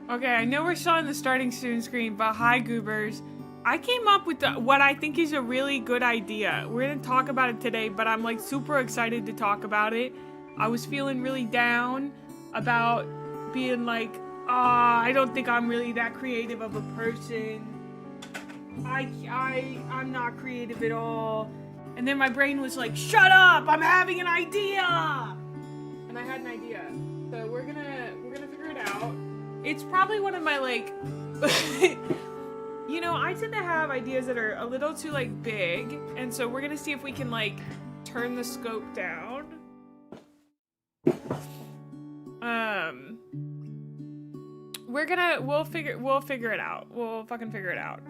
Okay, I know we're still on the starting student screen, but hi, goobers. I came up with what I think is a really good idea. We're gonna talk about it today, but I'm like super excited to talk about it. I was feeling really down about being like, I don't think I'm really that creative of a person. I'm not creative at all. And then my brain was like, shut up, I'm having an idea! And I had an idea. So we're gonna figure it out. It's probably one of my like you know, I tend to have ideas that are a little too like big, and so we're gonna see if we can like turn the scope down. We'll figure it out. We'll fucking figure it out.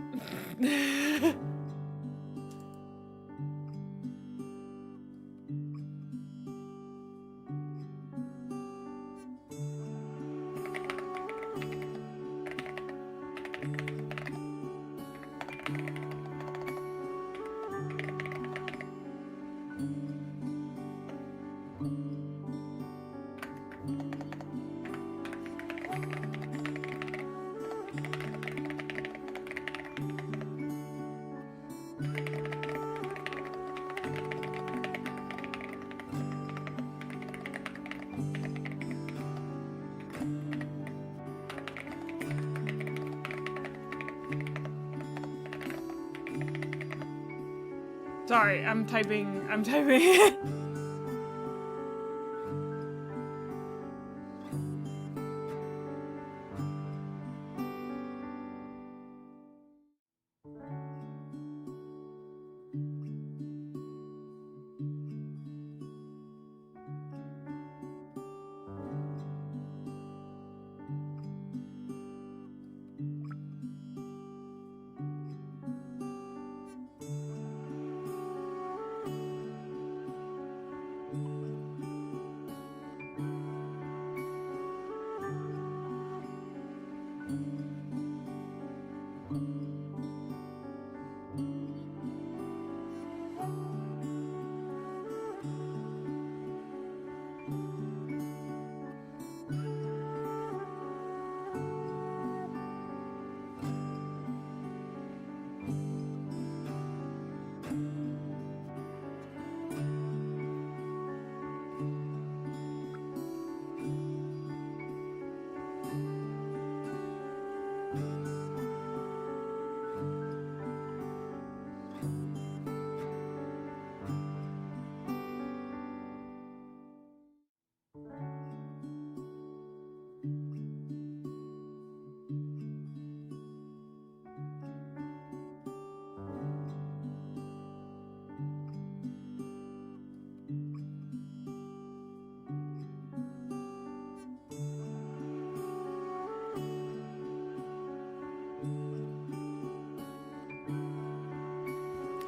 Sorry, I'm typing.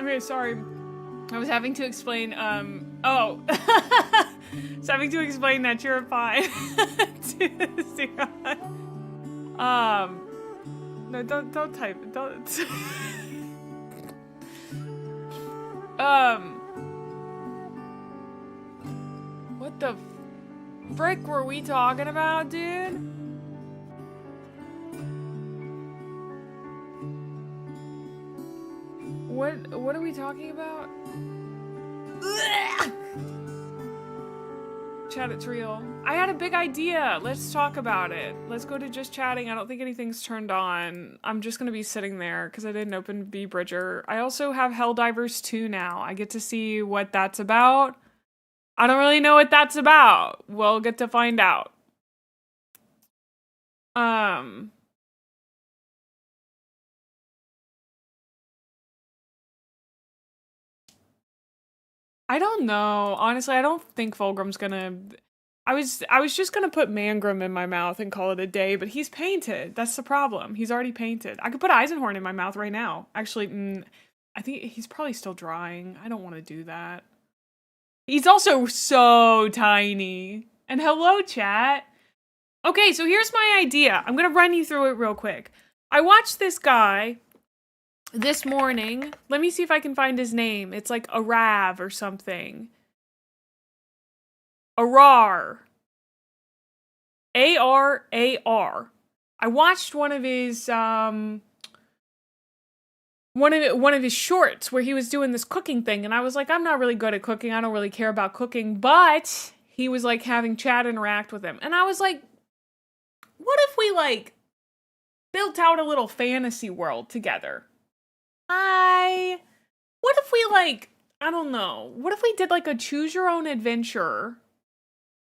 Okay, sorry. I was having to explain, I was having to explain that you're fine. No, don't type it. Don't. What the frick were we talking about, dude? What are we talking about? Chat, it's real. I had a big idea. Let's talk about it. Let's go to just chatting. I don't think anything's turned on. I'm just gonna be sitting there because I didn't open B Bridger. I also have Helldivers 2 now. I get to see what that's about. I don't really know what that's about. We'll get to find out. I don't know. Honestly, I don't think Fulgrim's gonna... I was just gonna put Mangrum in my mouth and call it a day, but he's painted. That's the problem. He's already painted. I could put Eisenhorn in my mouth right now. Actually, I think he's probably still drying. I don't want to do that. He's also so tiny. And hello, chat. Okay, so here's my idea. I'm gonna run you through it real quick. I watched this guy this morning. Let me see if I can find his name. It's like Arav or something. Arar. A-R-A-R. I watched one of his one of his shorts where he was doing this cooking thing, and I was like, I'm not really good at cooking. I don't really care about cooking, but he was like having Chad interact with him. And I was like, what if we like built out a little fantasy world together? What if we like, I don't know, what if we did like a choose your own adventure,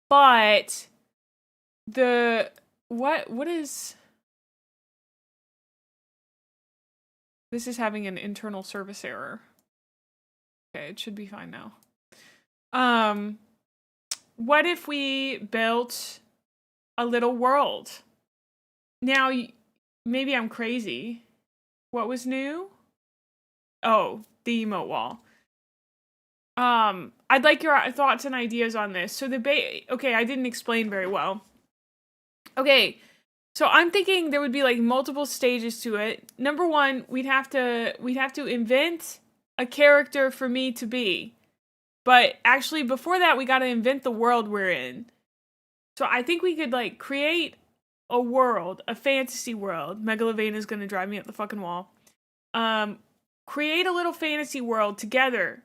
but what is, this is having an internal service error. Okay, it should be fine now. What if we built a little world? Now, maybe I'm crazy. What was new? Oh, the emote wall. I'd like your thoughts and ideas on this. So okay, I didn't explain very well. Okay, so I'm thinking there would be like multiple stages to it. Number one, we'd have to invent a character for me to be. But actually, before that, we gotta invent the world we're in. So I think we could like create a world, a fantasy world. Megalovania is gonna drive me up the fucking wall. Create a little fantasy world together.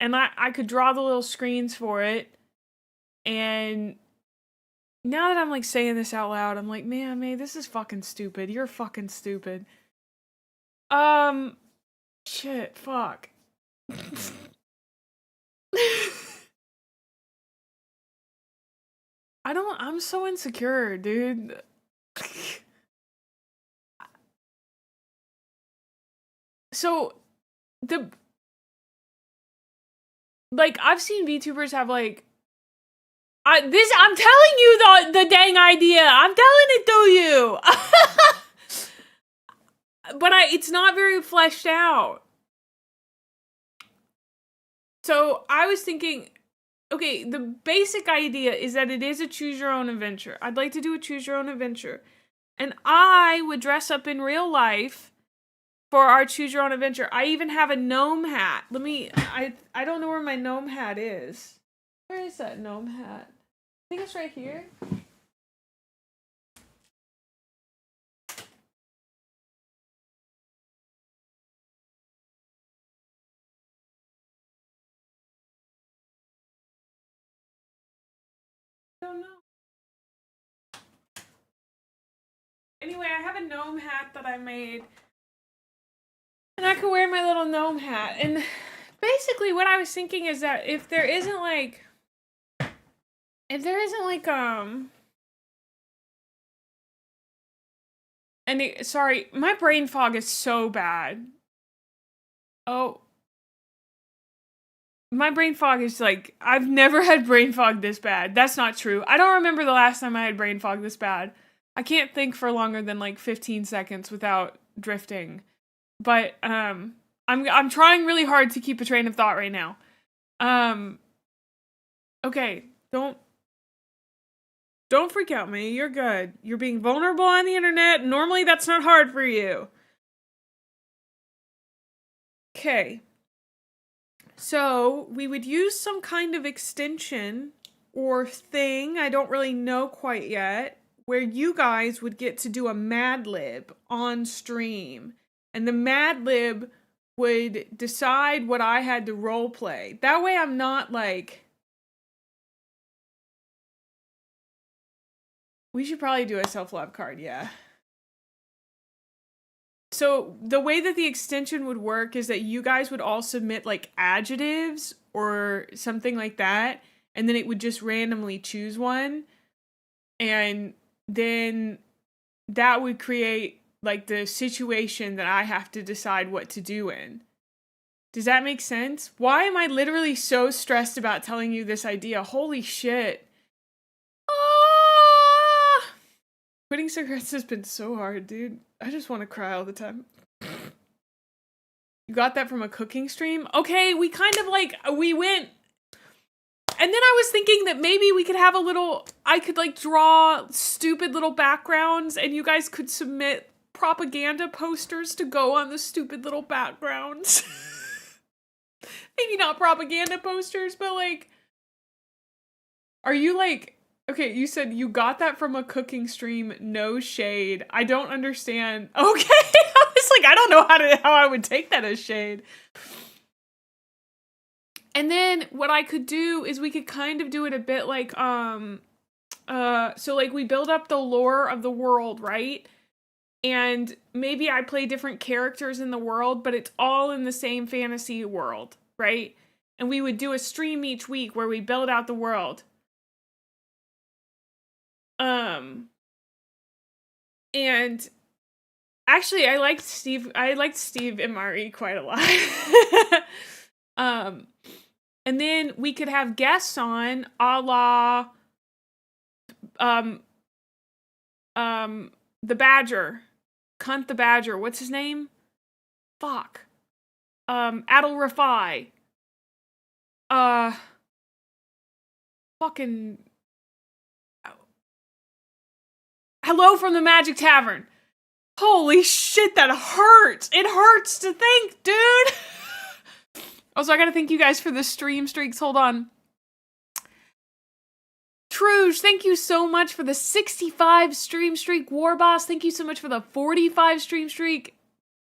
And I could draw the little screens for it. And now that I'm like saying this out loud, I'm like, man, May, this is fucking stupid. You're fucking stupid. Shit, fuck. I'm so insecure, dude. So, I've seen VTubers have, like, I'm telling you the dang idea. I'm telling it to you. But it's not very fleshed out. So, I was thinking, okay, the basic idea is that it is a choose your own adventure. I'd like to do a choose your own adventure. And I would dress up in real life for our choose your own adventure. I even have a gnome hat. I don't know where my gnome hat is. Where is that gnome hat? I think it's right here. I don't know. Anyway, I have a gnome hat that I made. And I could wear my little gnome hat. And basically what I was thinking is that if there isn't like sorry, my brain fog is so bad. Oh. My brain fog is like, I've never had brain fog this bad. That's not true. I don't remember the last time I had brain fog this bad. I can't think for longer than like 15 seconds without drifting. But I'm trying really hard to keep a train of thought right now. Okay, don't freak out, me. You're good. You're being vulnerable on the internet. Normally that's not hard for you. Okay. So, we would use some kind of extension or thing, I don't really know quite yet, where you guys would get to do a Mad Lib on stream. And the Mad Lib would decide what I had to roleplay. That way I'm not like... We should probably do a self-love card, yeah. So the way that the extension would work is that you guys would all submit like adjectives or something like that, and then it would just randomly choose one. And then that would create like the situation that I have to decide what to do in. Does that make sense? Why am I literally so stressed about telling you this idea? Holy shit. Ah! Quitting cigarettes has been so hard, dude. I just want to cry all the time. You got that from a cooking stream? Okay, we kind of like, we went... And then I was thinking that maybe we could have a little... I could like draw stupid little backgrounds and you guys could submit propaganda posters to go on the stupid little backgrounds. Maybe not propaganda posters, but like... Are you like... Okay, you said you got that from a cooking stream, no shade. I don't understand. Okay, I was like, I don't know how I would take that as shade. And then what I could do is we could kind of do it a bit like, so like we build up the lore of the world, right? And maybe I play different characters in the world, but it's all in the same fantasy world, right? And we would do a stream each week where we build out the world. And actually I liked Steve and Mari quite a lot. And then we could have guests on, a la the Badger. Cunt the Badger. What's his name? Fuck. Adel Rafai. Fucking Hello from the Magic Tavern. Holy shit, that hurts. It hurts to think, dude. Also, I gotta thank you guys for the stream streaks. Hold on. Truge, thank you so much for the 65 stream streak. Warboss, thank you so much for the 45 stream streak.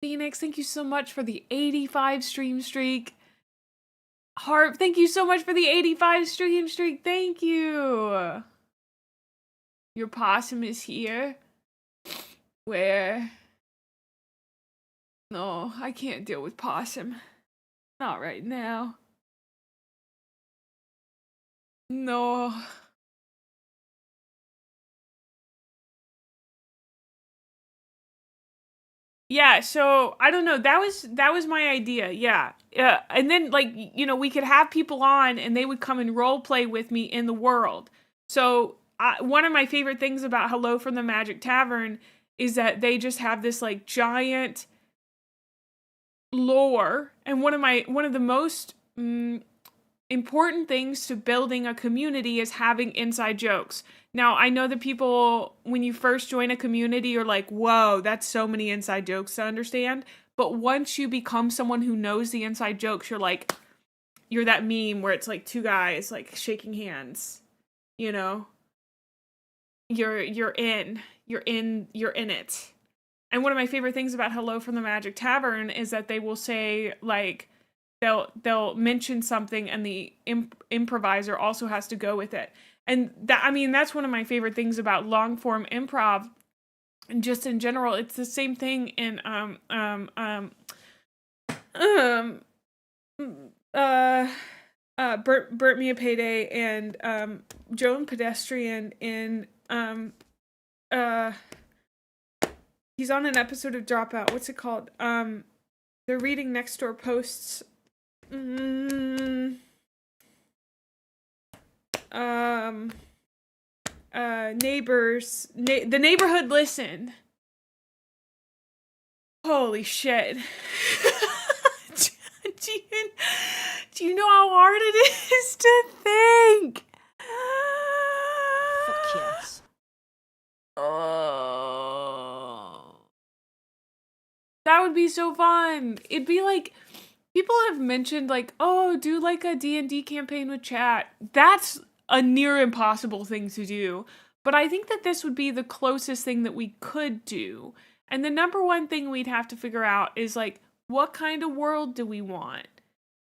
Phoenix, thank you so much for the 85 stream streak. Harp, thank you so much for the 85 stream streak. Thank you. Your possum is here. Where? No, I can't deal with possum. Not right now. No. Yeah, so I don't know. That was my idea. Yeah. And then like, you know, we could have people on and they would come and role play with me in the world. So one of my favorite things about Hello from the Magic Tavern is that they just have this like giant lore, and one of the most important things to building a community is having inside jokes. Now, I know that people, when you first join a community, are like, whoa, that's so many inside jokes to understand. But once you become someone who knows the inside jokes, you're like, you're that meme where it's like two guys like shaking hands, you know? You're in it. And one of my favorite things about Hello from the Magic Tavern is that they will say, like, they'll mention something and the improviser also has to go with it. And that, I mean, that's one of my favorite things about long form improv. And just in general, it's the same thing in Burt Me a Payday and Joan Pedestrian in he's on an episode of Dropout. What's it called? They're reading next door posts. Neighbors. The Neighborhood Listen. Holy shit. Do you know how hard it is to think? Fuck yes. Oh. That would be so fun. It'd be like, people have mentioned like, oh, do like a D&D campaign with chat. That's a near impossible thing to do. But I think that this would be the closest thing that we could do. And the number one thing we'd have to figure out is like, what kind of world do we want?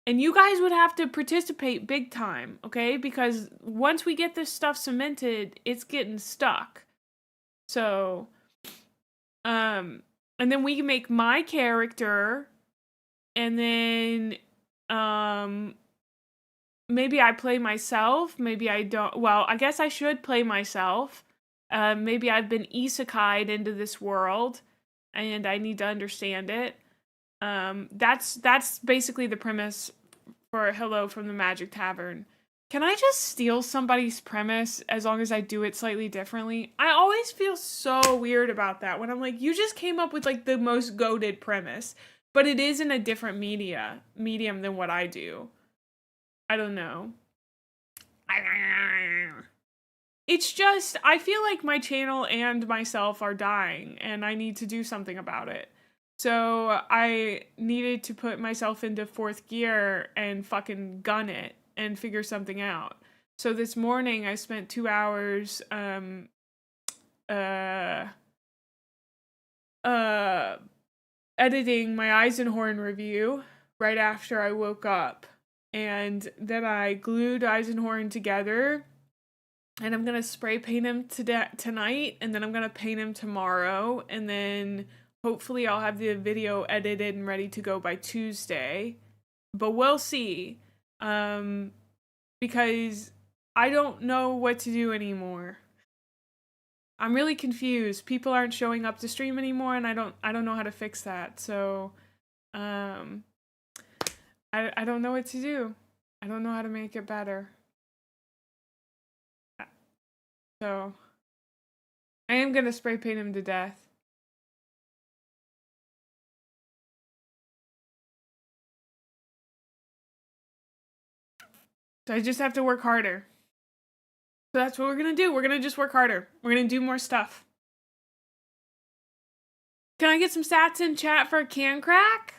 And you guys would have to participate big time, okay? Because once we get this stuff cemented, it's getting stuck. So, and then we can make my character, and then, maybe I play myself, maybe I don't. Well, I guess I should play myself. Maybe I've been isekai'd into this world, and I need to understand it. That's basically the premise for Hello from the Magic Tavern. Can I just steal somebody's premise as long as I do it slightly differently? I always feel so weird about that when I'm like, you just came up with like the most goated premise, but it is in a different medium than what I do. I don't know. It's just, I feel like my channel and myself are dying and I need to do something about it. So I needed to put myself into fourth gear and fucking gun it and figure something out. So this morning I spent 2 hours uh uh editing my Eisenhorn review right after I woke up. And then I glued Eisenhorn together, and I'm gonna spray paint him tonight, and then I'm gonna paint him tomorrow, and then hopefully I'll have the video edited and ready to go by Tuesday. But we'll see. Because I don't know what to do anymore. I'm really confused. People aren't showing up to stream anymore, and I don't know how to fix that. So, I don't know what to do. I don't know how to make it better. So, I am gonna spray paint him to death. So I just have to work harder. So that's what we're gonna do. We're gonna just work harder. We're gonna do more stuff. Can I get some stats in chat for a can crack?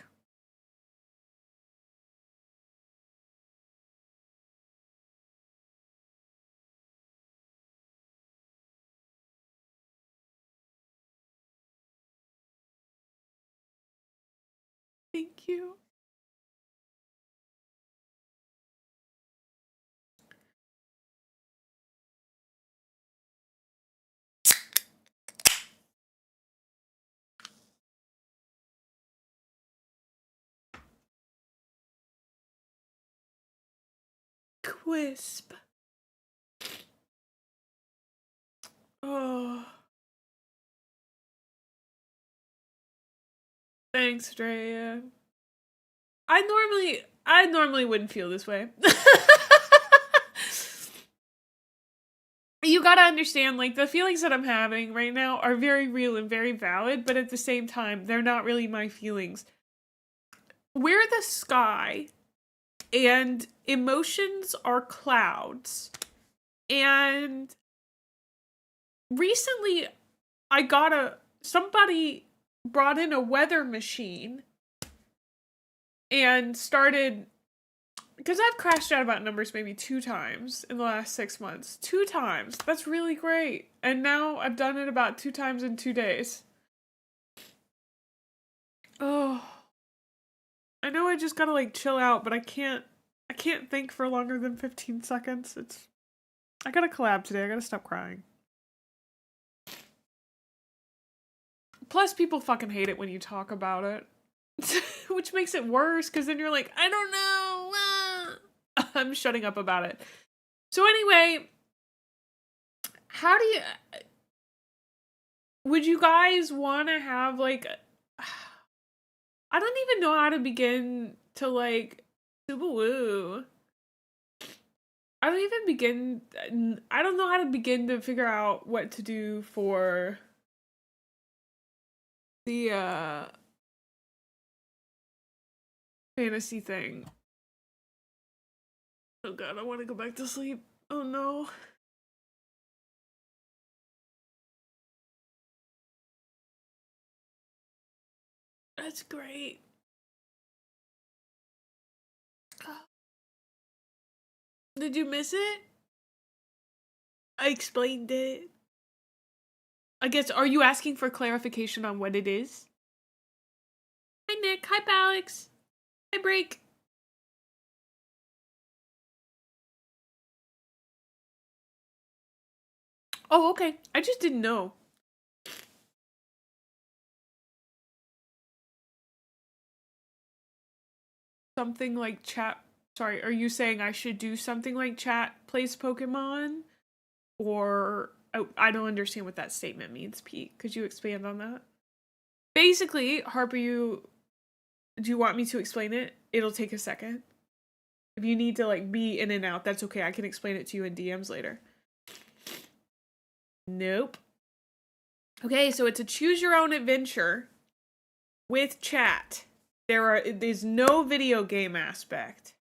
Thank you. Quisp. Oh. Thanks, Drea. I normally wouldn't feel this way. You gotta understand, like, the feelings that I'm having right now are very real and very valid, but at the same time, they're not really my feelings. We're the sky, and emotions are clouds. And recently, somebody brought in a weather machine and started, because I've crashed out about numbers maybe 2 times in the last 6 months. 2 times. That's really great. And now I've done it about 2 times in 2 days. Oh. I know I just gotta, like, chill out, but I can't think for longer than 15 seconds. I gotta collab today. I gotta stop crying. Plus, people fucking hate it when you talk about it. Which makes it worse, because then you're like, I don't know. I'm shutting up about it. So anyway, how do you... Would you guys want to have, like... I don't even know how to begin to, like... Woo. I don't know how to begin to figure out what to do for the, fantasy thing. Oh god, I want to go back to sleep. Oh no. That's great. Did you miss it? I explained it. I guess, are you asking for clarification on what it is? Hi Nick, hi Alex. Hi Break. Oh, okay. I just didn't know. Something like chat. Sorry, are you saying I should do something like chat plays Pokemon? Or I don't understand what that statement means, Pete. Could you expand on that? Basically, Harper, do you want me to explain it? It'll take a second. If you need to, like, be in and out, that's okay. I can explain it to you in DMs later. Nope. Okay, so it's a choose your own adventure with chat. There's no video game aspect.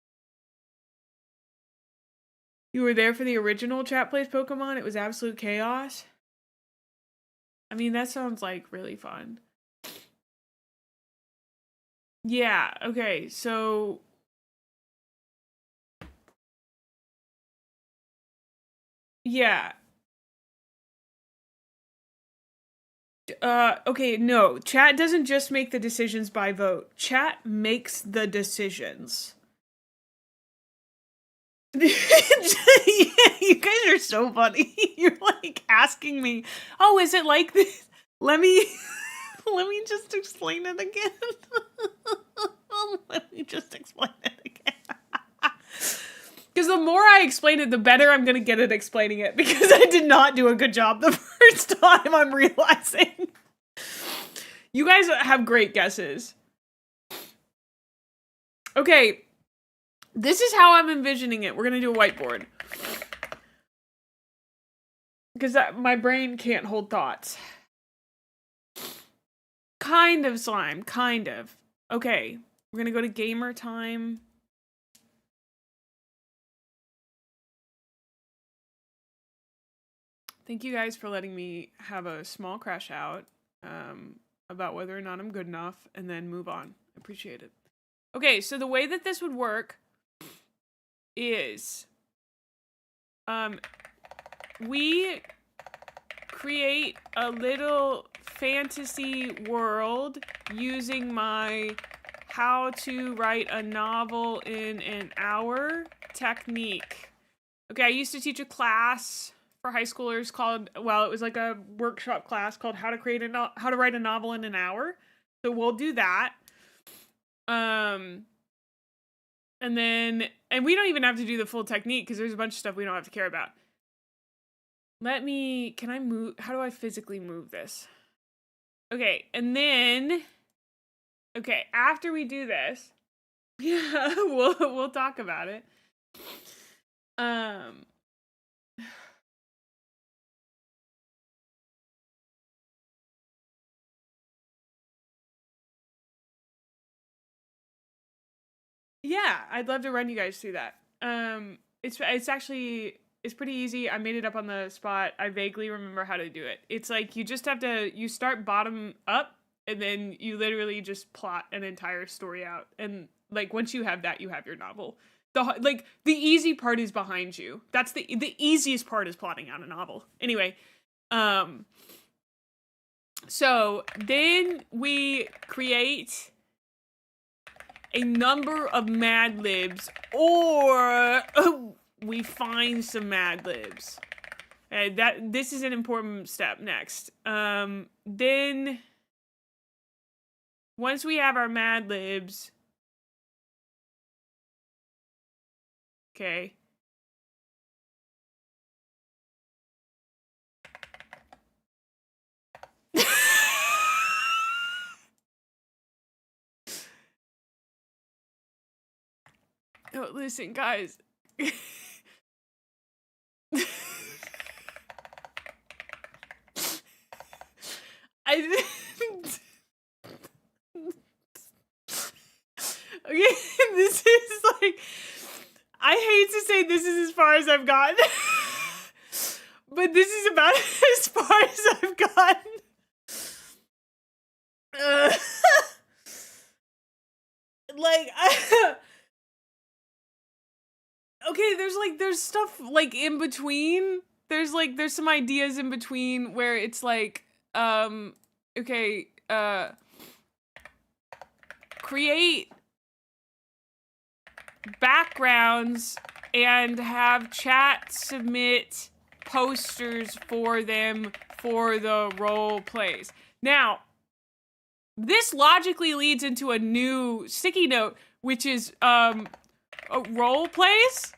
You were there for the original Chat Plays Pokemon? It was absolute chaos? I mean, that sounds like really fun. Yeah, okay, so Yeah. Okay, no. Chat doesn't just make the decisions by vote. Chat makes the decisions. Yeah, you guys are so funny. You're like asking me, "Oh, is it like this?" Let me let me just explain it again. Let me just explain it again. Because the more I explain it, the better I'm going to get at explaining it. Because I did not do a good job the first time, I'm realizing. You guys have great guesses. Okay. This is how I'm envisioning it. We're going to do a whiteboard. Because my brain can't hold thoughts. Kind of slime. Kind of. Okay. We're going to go to gamer time. Thank you guys for letting me have a small crash out about whether or not I'm good enough and then move on. I appreciate it. Okay, so the way that this would work is we create a little fantasy world using my how to write a novel in an hour technique. Okay, I used to teach a class for high schoolers called, well, it was like a workshop class called how to write a novel in an hour. So we'll do that. And we don't even have to do the full technique because there's a bunch of stuff we don't have to care about. Can I move? How do I physically move this? Okay, and then, okay, after we do this, yeah, we'll talk about it. Yeah, I'd love to run you guys through that. It's actually, it's pretty easy. I made it up on the spot. I vaguely remember how to do it. It's like you just have to, you start bottom up and then you literally just plot an entire story out. And like once you have that, you have your novel. The easy part is behind you. That's the easiest part is plotting out a novel. Anyway, so then we create a number of Mad Libs, or we find some Mad Libs. This is an important step next. Then once we have our Mad Libs, okay. Oh, listen, guys. Okay, this is like, I hate to say this is as far as I've gotten, but this is about as far as I've gotten. Okay, there's stuff like in between. There's some ideas in between where it's like, okay, create backgrounds and have chat submit posters for them for the role plays. Now, this logically leads into a new sticky note, which is role plays.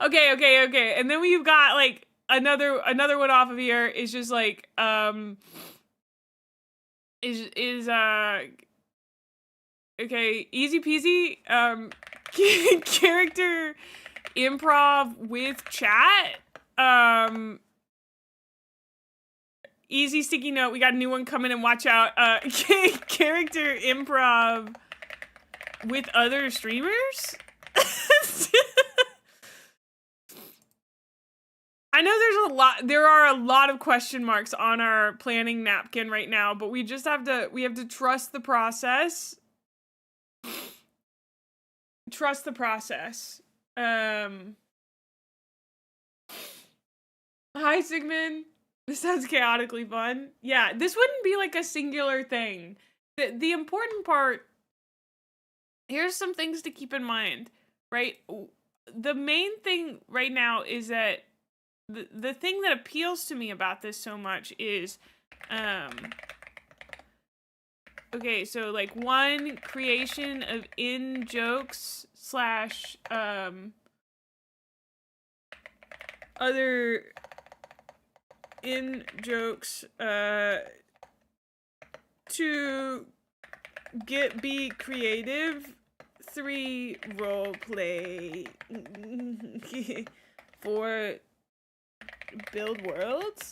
Okay. And then we've got like another one off of here is just like okay, easy peasy, character improv with chat. Easy sticky note, we got a new one coming and watch out. Character improv with other streamers? I know there are a lot of question marks on our planning napkin right now, but we just have to trust the process. Trust the process. Hi, Sigmund. This sounds chaotically fun. Yeah, this wouldn't be like a singular thing. The important part, here's some things to keep in mind, right? The main thing right now is that the thing that appeals to me about this so much is, okay, so like one, creation of in jokes slash, other in jokes, to be creative. 3, role play. 4, build worlds.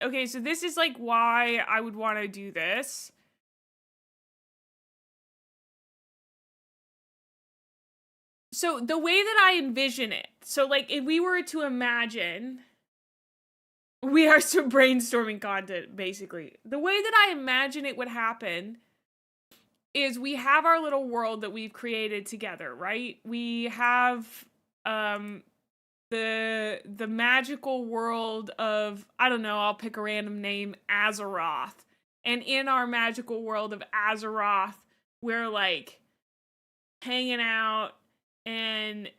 Okay, so this is like why I would want to do this. So the way that I envision it, so like if we were to imagine, we are still brainstorming content, basically. The way that I imagine it would happen is we have our little world that we've created together, right? We have the magical world of, I don't know, I'll pick a random name, Azeroth. And in our magical world of Azeroth, we're like hanging out and,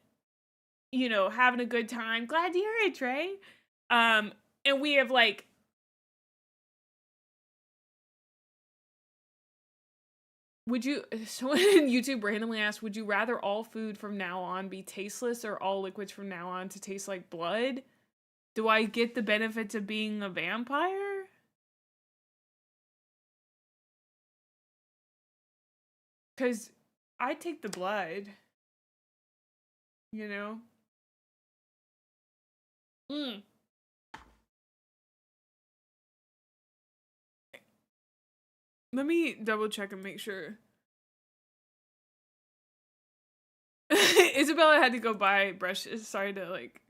you know, having a good time. Glad to hear it, Trey. And we have like, someone in YouTube randomly asked, would you rather all food from now on be tasteless or all liquids from now on to taste like blood? Do I get the benefits of being a vampire? Because I take the blood. You know? Let me double check and make sure. Isabella had to go buy brushes. Sorry to like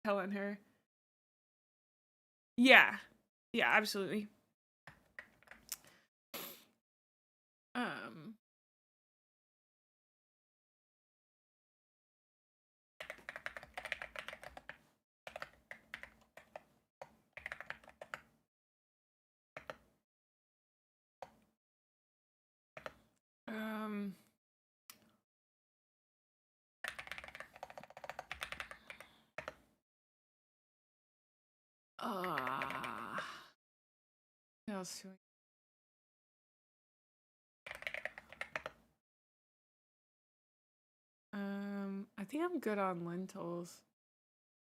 tell on her. Yeah. Yeah, absolutely. What else do I think I'm good on lentils.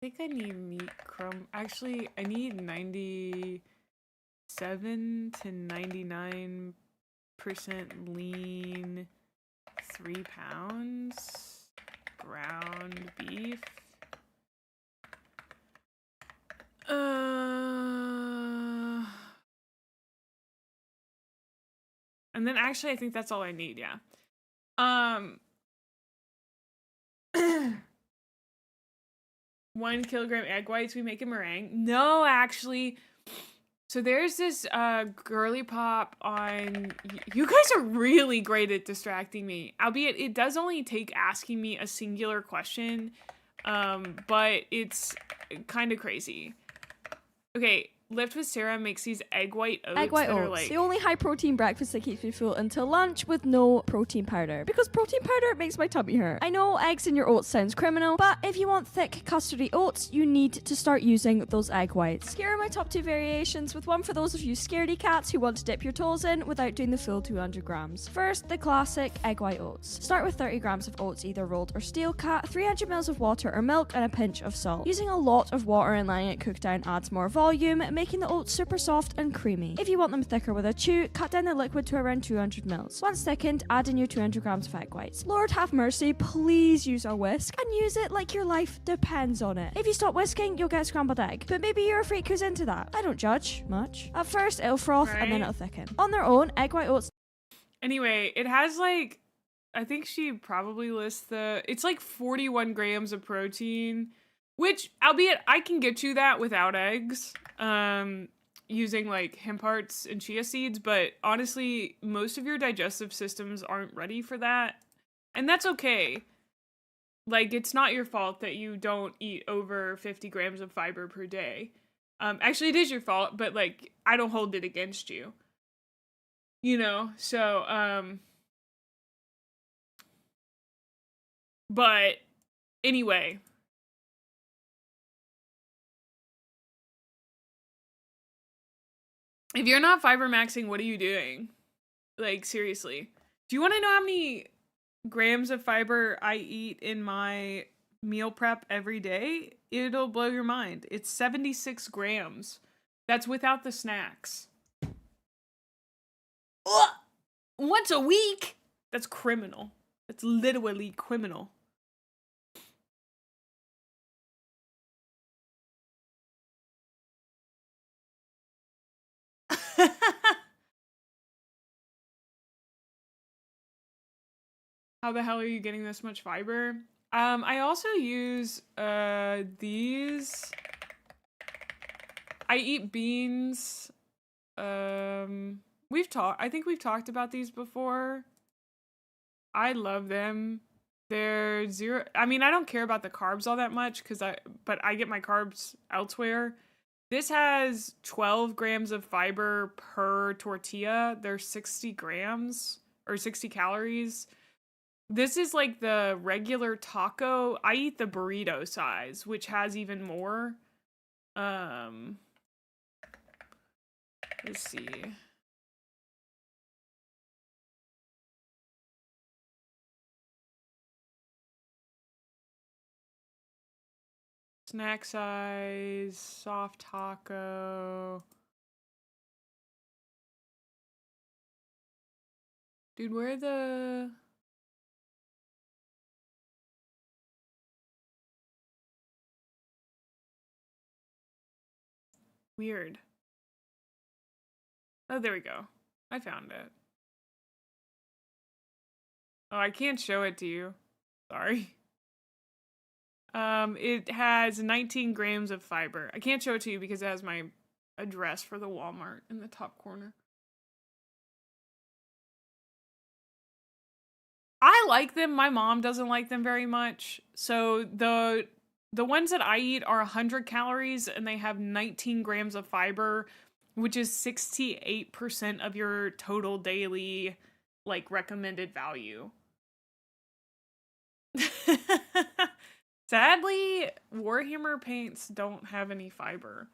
I think I need meat crumb. Actually, I need 97 to 99% lean, 3 pounds ground beef. And then actually I think that's all I need, yeah. 1 kilogram egg whites, we make a meringue. No, actually. So there's this girly pop on, you guys are really great at distracting me. Albeit it does only take asking me a singular question, but it's kind of crazy. Okay, Lift with Sarah makes these egg white oats. Egg white oats, the only high protein breakfast that keeps me full until lunch with no protein powder. Because protein powder makes my tummy hurt. I know eggs in your oats sounds criminal, but if you want thick custardy oats, you need to start using those egg whites. Here are my top 2 variations, with one for those of you scaredy cats who want to dip your toes in without doing the full 200 grams. First, the classic egg white oats. Start with 30 grams of oats, either rolled or steel cut, 300 mils of water or milk, and a pinch of salt. Using a lot of water and letting it cook down adds more volume, making the oats super soft and creamy. If you want them thicker with a chew, cut down the liquid to around 200 mils. Once thickened, add in your 200 grams of egg whites. Lord have mercy, please use a whisk and use it like your life depends on it. If you stop whisking, you'll get a scrambled egg, but maybe you're a freak who's into that. I don't judge much. At first, it'll froth and then it'll thicken. On their own, egg white oats. Anyway, it has like, I think she probably lists it's like 41 grams of protein Which, albeit, I can get you that without eggs, using like hemp hearts and chia seeds, but honestly, most of your digestive systems aren't ready for that. And that's okay. Like, it's not your fault that you don't eat over 50 grams of fiber per day. Actually, it is your fault, but like, I don't hold it against you. You know, so, but anyway. If you're not fiber maxing, what are you doing? Like, seriously. Do you want to know how many grams of fiber I eat in my meal prep every day? It'll blow your mind. It's 76 grams. That's without the snacks. Ugh! Once a week? That's criminal. That's literally criminal. How the hell are you getting this much fiber? I also use these. I eat beans. I think we've talked about these before. I love them. They're zero. I mean, I don't care about the carbs all that much but I get my carbs elsewhere. This has 12 grams of fiber per tortilla. They're 60 grams or 60 calories. This is like the regular taco. I eat the burrito size, which has even more. Let's see. Snack size, soft taco. Dude, where are the... Weird. Oh, there we go. I found it. Oh, I can't show it to you. Sorry. It has 19 grams of fiber. I can't show it to you because it has my address for the Walmart in the top corner. I like them. My mom doesn't like them very much. So the ones that I eat are 100 calories and they have 19 grams of fiber, which is 68% of your total daily like recommended value. Sadly, Warhammer paints don't have any fiber.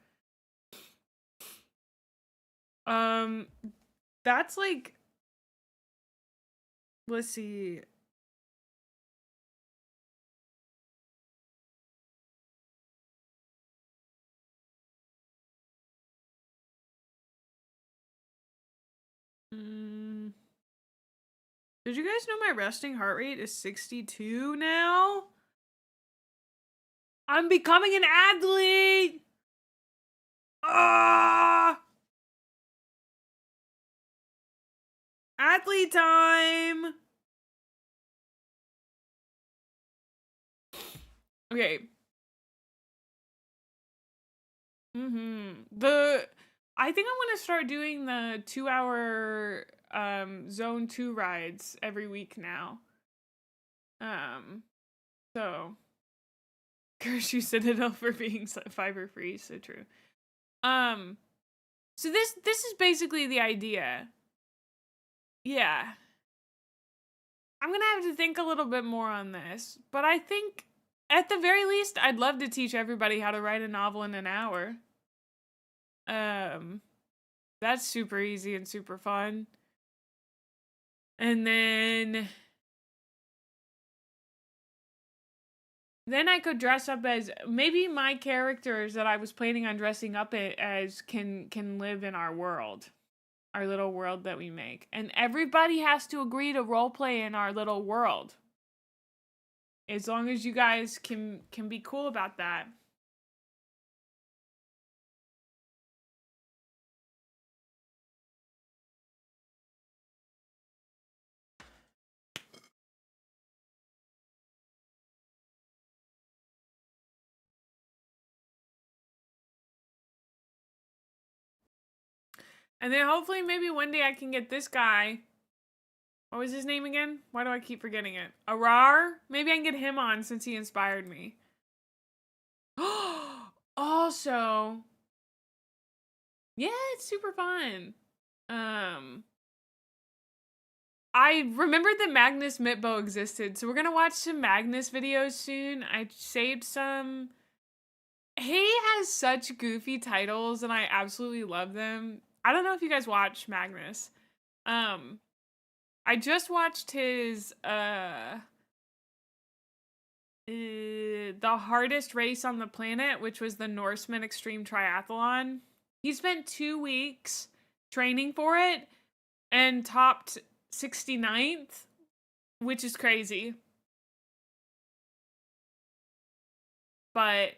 That's like, let's see. Did you guys know my resting heart rate is 62 now? I'm becoming an athlete! Ah! Athlete time! Okay. I think I'm gonna start doing the 2-hour zone 2 rides every week now. So curse you Citadel for being fiber free, so true. So this is basically the idea. Yeah. I'm gonna have to think a little bit more on this, but I think at the very least, I'd love to teach everybody how to write a novel in an hour. That's super easy and super fun. And then I could dress up as maybe my characters that I was planning on dressing up as can live in our world. Our little world that we make. And everybody has to agree to roleplay in our little world. As long as you guys can be cool about that. And then hopefully maybe one day I can get this guy. What was his name again? Why do I keep forgetting it? Arar? Maybe I can get him on since he inspired me. Also, yeah, it's super fun. I remembered that Magnus Mitbo existed, so we're gonna watch some Magnus videos soon. I saved some. He has such goofy titles, and I absolutely love them. I don't know if you guys watch Magnus. I just watched his the hardest race on the planet, which was the Norseman Extreme Triathlon. He spent 2 weeks training for it and topped 69th, which is crazy. But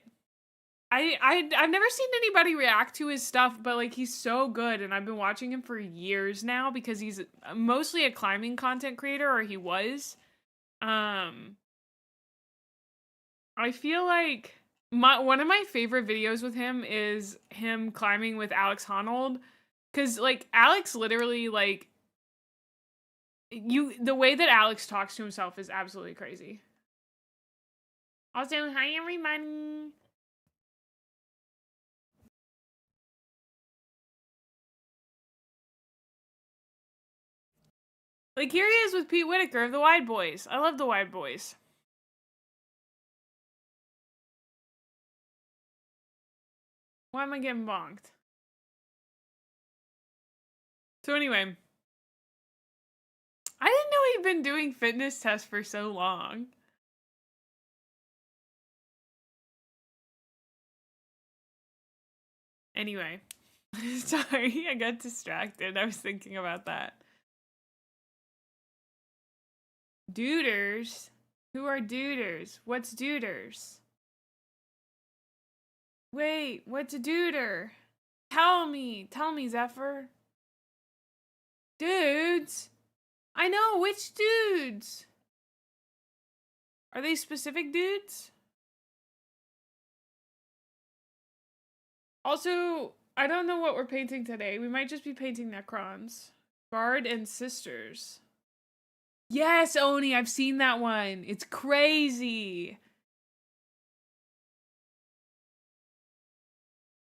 I've never seen anybody react to his stuff, but like he's so good, and I've been watching him for years now because he's mostly a climbing content creator, or he was. I feel like one of my favorite videos with him is him climbing with Alex Honnold, because like Alex literally like the way that Alex talks to himself is absolutely crazy. Also, hi everybody. Like here he is with Pete Whitaker of the Wide Boys. I love the Wide Boys. Why am I getting bonked? So anyway, I didn't know he'd been doing fitness tests for so long. Anyway, sorry, I got distracted. I was thinking about that. Duders? Who are duders? What's duders? Wait, what's a duder? Tell me, Zephyr. Dudes? I know, which dudes? Are they specific dudes? Also, I don't know what we're painting today. We might just be painting Necrons. Guard and Sisters. Yes, Oni, I've seen that one. It's crazy.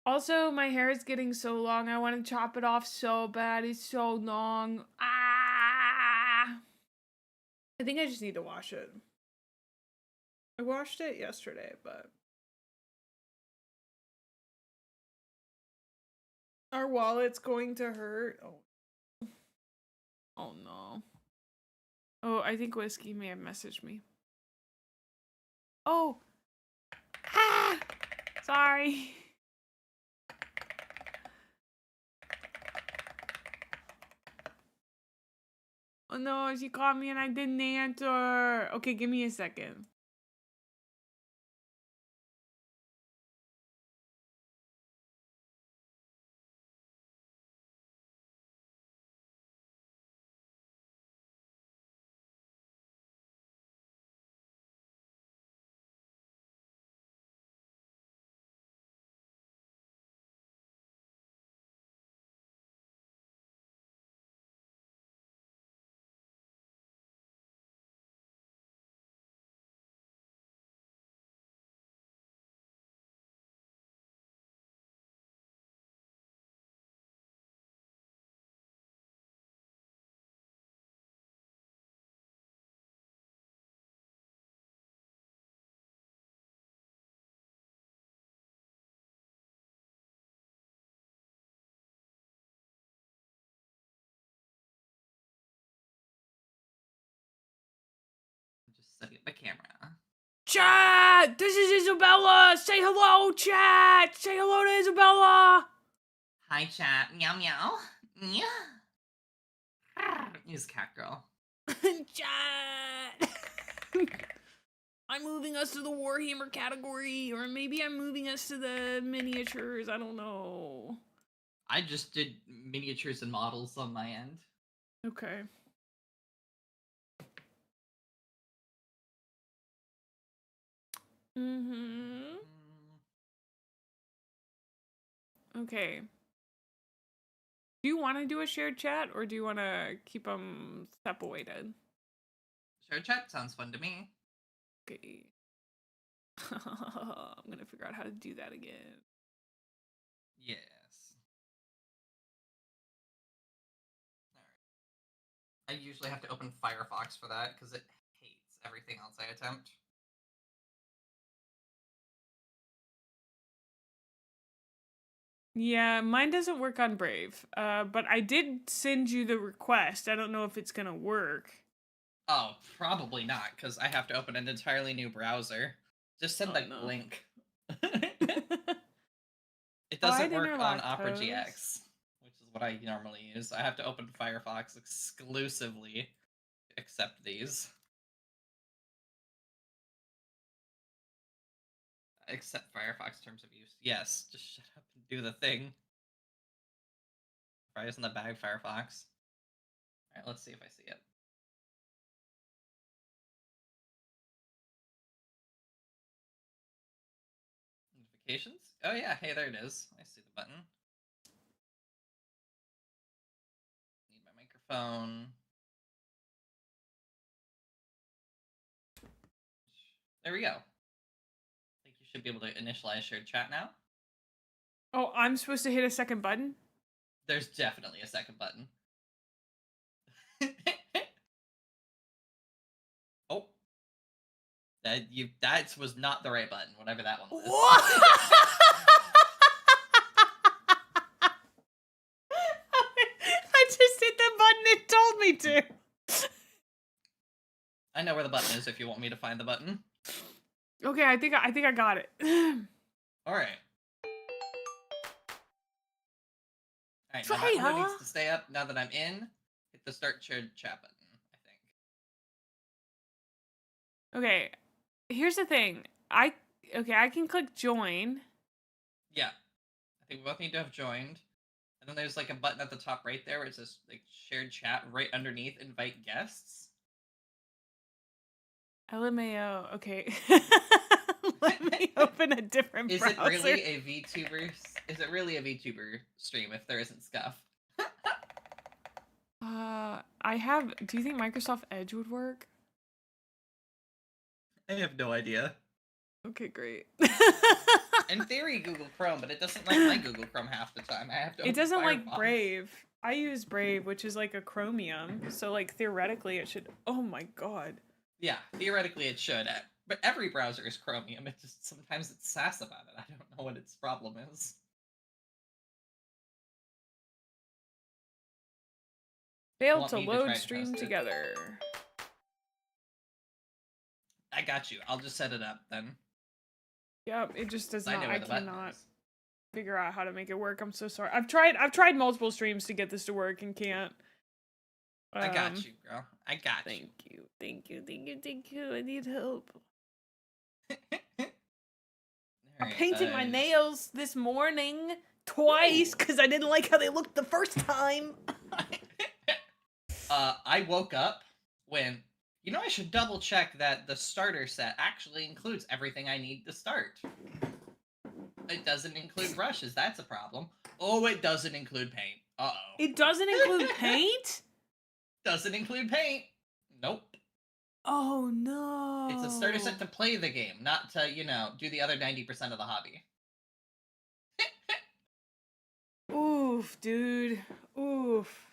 Also, my hair is getting so long. I want to chop it off so bad. It's so long. Ah! I think I just need to wash it. I washed it yesterday, but... Our wallet's going to hurt. Oh. Oh no. Oh, I think Whiskey may have messaged me. Oh! Ah! Sorry. Oh no, she called me and I didn't answer. Okay, give me a second. Just setting up my camera. Chat! This is Isabella! Say hello, chat! Say hello to Isabella! Hi, chat. Meow, meow. Meow. Use cat girl. Chat! I'm moving us to the Warhammer category, or maybe I'm moving us to the miniatures. I don't know. I just did miniatures and models on my end. Okay. Mm-hmm. Okay. Do you want to do a shared chat or do you want to keep them separated? Shared chat sounds fun to me. Okay. I'm gonna figure out how to do that again. Yes. Alright. I usually have to open Firefox for that because it hates everything else I attempt. Yeah, mine doesn't work on Brave. But I did send you the request. I don't know if it's gonna work. Oh, probably not, because I have to open an entirely new browser. Just send the no. link. It doesn't work on Opera interlactose. GX, which is what I normally use. I have to open Firefox exclusively to accept these. Accept Firefox terms of use. Yes, just shut up and do the thing. Fries in the bag, Firefox. Alright, let's see if I see it. Notifications? Oh yeah, hey, there it is. I see the button. Need my microphone. There we go. I think you should be able to initialize shared chat now. Oh, I'm supposed to hit a second button? There's definitely a second button. Oh. That was not the right button, whatever that one was. I just hit the button it told me to. I know where the button is if you want me to find the button. Okay, I think I got it. Alright. Alright, now that Try, window needs to stay up. Now that I'm in, hit the start shared chat button, I think. Okay, here's the thing. I can click join. Yeah. I think we both need to have joined. And then there's like a button at the top right there where it says like shared chat right underneath invite guests. LMAO. Okay. Let me open a different Is browser. it really a VTuber? Is it really a VTuber stream if there isn't scuff? I have. Do you think Microsoft Edge would work? I have no idea. Okay, great. In theory, Google Chrome, but it doesn't like my Google Chrome half the time. I have to. It doesn't like Firefox. Brave. I use Brave, which is like a Chromium. So like theoretically, it should. Oh my god. Yeah, theoretically it should. But every browser is Chromium. It just sometimes it's sass about it. I don't know what its problem is. Failed to load stream together. I got you. I'll just set it up then. Yep, it just does I not. know where I the button cannot is. figure out how to make it work. I'm so sorry. I've tried multiple streams to get this to work and can't. I got you, girl. I got you. Thank you. I need help. I painted my nails this morning twice because I didn't like how they looked the first time. I woke up when, I should double check that the starter set actually includes everything I need to start. It doesn't include brushes. That's a problem. Oh, it doesn't include paint. Uh-oh. It doesn't include paint? Doesn't include paint. Nope. Oh, no. It's a starter set to play the game, not to, do the other 90% of the hobby. Oof, dude. Oof.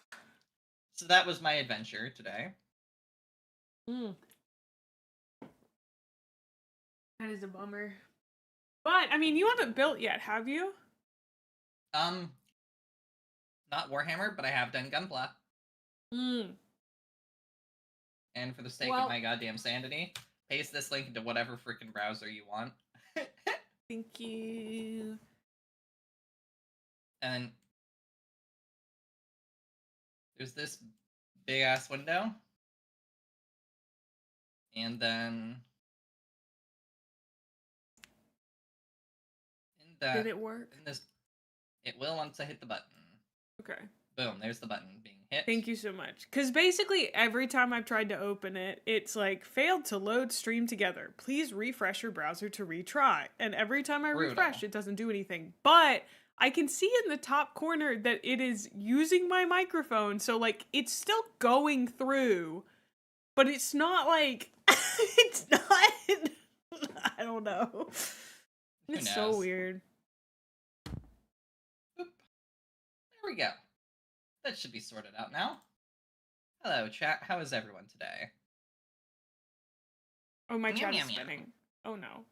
So that was my adventure today. That is a bummer. But, I mean, you haven't built yet, have you? Not Warhammer, but I have done Gunpla. And for the sake of my goddamn sanity, paste this link into whatever freaking browser you want. Thank you. And there's this big ass window. And then did it work? It will once I hit the button. Okay. Boom, there's the button being hit. Thank you so much. Because basically every time I've tried to open it, it's like, failed to load stream together. Please refresh your browser to retry. And every time I refresh, it doesn't do anything. But I can see in the top corner that it is using my microphone. So, like, it's still going through, but it's not like, it's not, I don't know. It's so weird. Boop. There we go. That should be sorted out now. Hello, chat. How is everyone today? Oh, my Meow, chat is meow, meow. spinning. Oh, no.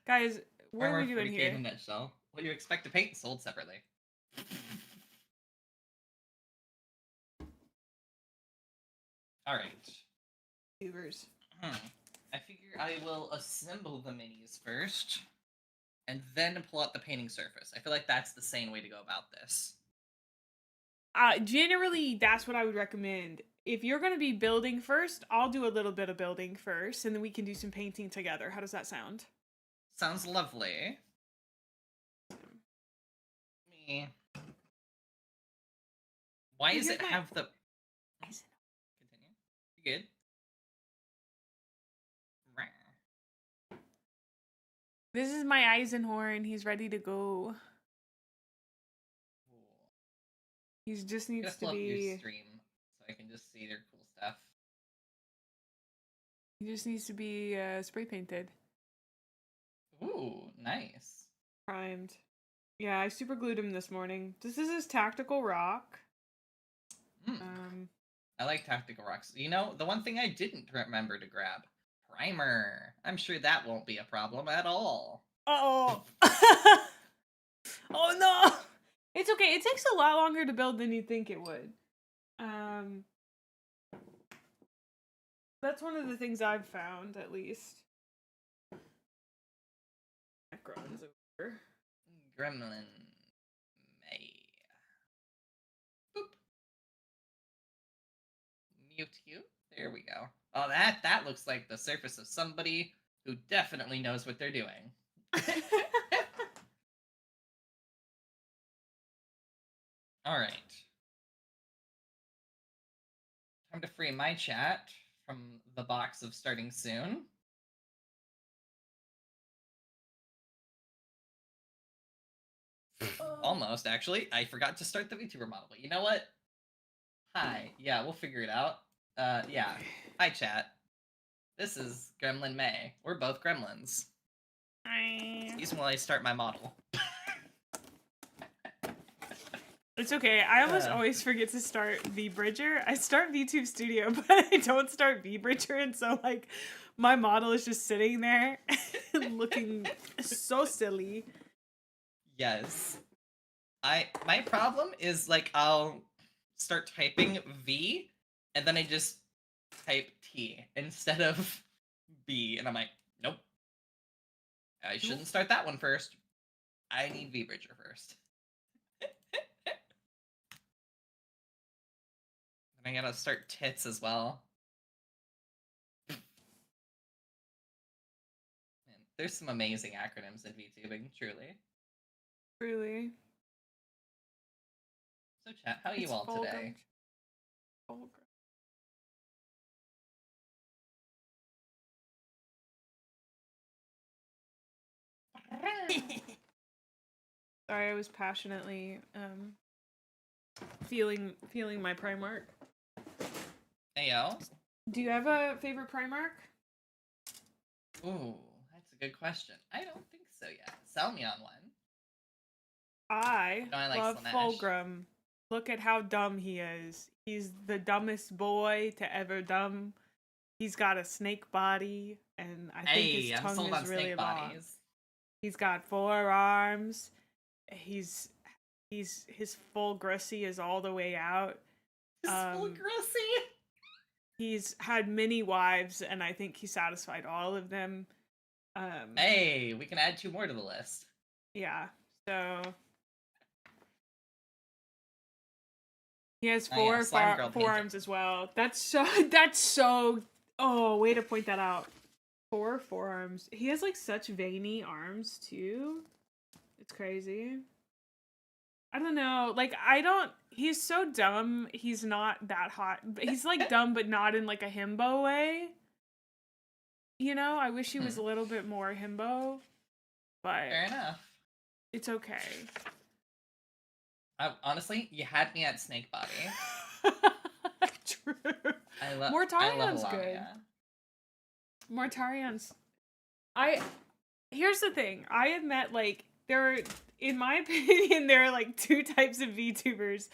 Guys, what are we doing here? In a nutshell. What do you expect to paint sold separately? All right. Tubers. I figure I will assemble the minis first, and then pull out the painting surface. I feel like that's the sane way to go about this. Generally, that's what I would recommend. If you're going to be building first, I'll do a little bit of building first, and then we can do some painting together. How does that sound? Sounds lovely. Me. Why does it have the... Continue. You good? This is my Eisenhorn. He's ready to go. Cool. He just needs to be... your stream so I can just see their cool stuff. He just needs to be spray painted. Ooh, nice. Primed. Yeah, I super glued him this morning. This is his tactical rock. I like tactical rocks. You know, the one thing I didn't remember to grab. Primer. I'm sure that won't be a problem at all. Oh. Oh no. It's okay. It takes a lot longer to build than you think it would. That's one of the things I've found, at least. Necron's over. Gremlin Mae. Boop. Mute you. There we go. Oh, that looks like the surface of somebody who definitely knows what they're doing. All right. Time to free my chat from the box of starting soon. Almost, actually. I forgot to start the VTuber model, but you know what? Hi. Yeah, we'll figure it out. Yeah. Hi, chat. This is Gremlin Mae. We're both gremlins. Excuse me while I start my model. It's okay. I almost always forget to start VBridger. I start VTube Studio, but I don't start VBridger, and so, like, my model is just sitting there looking so silly. Yes. My problem is, like, I'll start typing V, and then I just type T instead of B, and I'm like, nope. I shouldn't start that one first. I need VBridger first. And I gotta start tits as well. Man, there's some amazing acronyms in VTubing, truly. Truly. So chat, how are you all today? Sorry, I was passionately feeling my Primark. Hey yo. Do you have a favorite Primark? Ooh, that's a good question. I don't think so yet. Sell me on one. I like love Slanesh. Fulgrim. Look at how dumb he is. He's the dumbest boy to ever dumb. He's got a snake body, and I think his tongue is really long. He's got 4 arms. His full grussy is all the way out. His full grussy. He's had many wives, and I think he satisfied all of them. Hey, we can add 2 more to the list. Yeah, so he has 4 forearms as well. That's so. Oh, way to point that out. 4 forearms. He has like such veiny arms too. It's crazy. I don't know. Like, he's so dumb. He's not that hot. He's like dumb, but not in like a himbo way. You know, I wish he was a little bit more himbo. but Fair enough. it's okay. Honestly, you had me at snake body. True. I love Mortarion's good. Lamia. Mortarion's. Here's the thing. I have met in my opinion, there are like two types of VTubers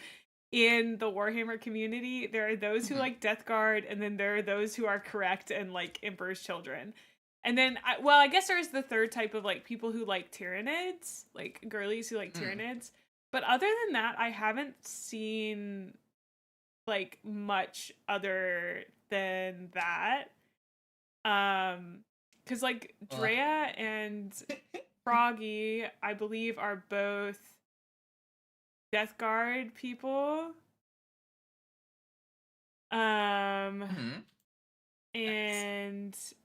in the Warhammer community. There are those who like Death Guard, and then there are those who are correct and like Emperor's Children. And then, I guess there's the third type of like people who like Tyranids, like girlies who like Tyranids. But other than that, I haven't seen like much other than that. Because like Drea and Froggy, I believe, are both Death Guard people. And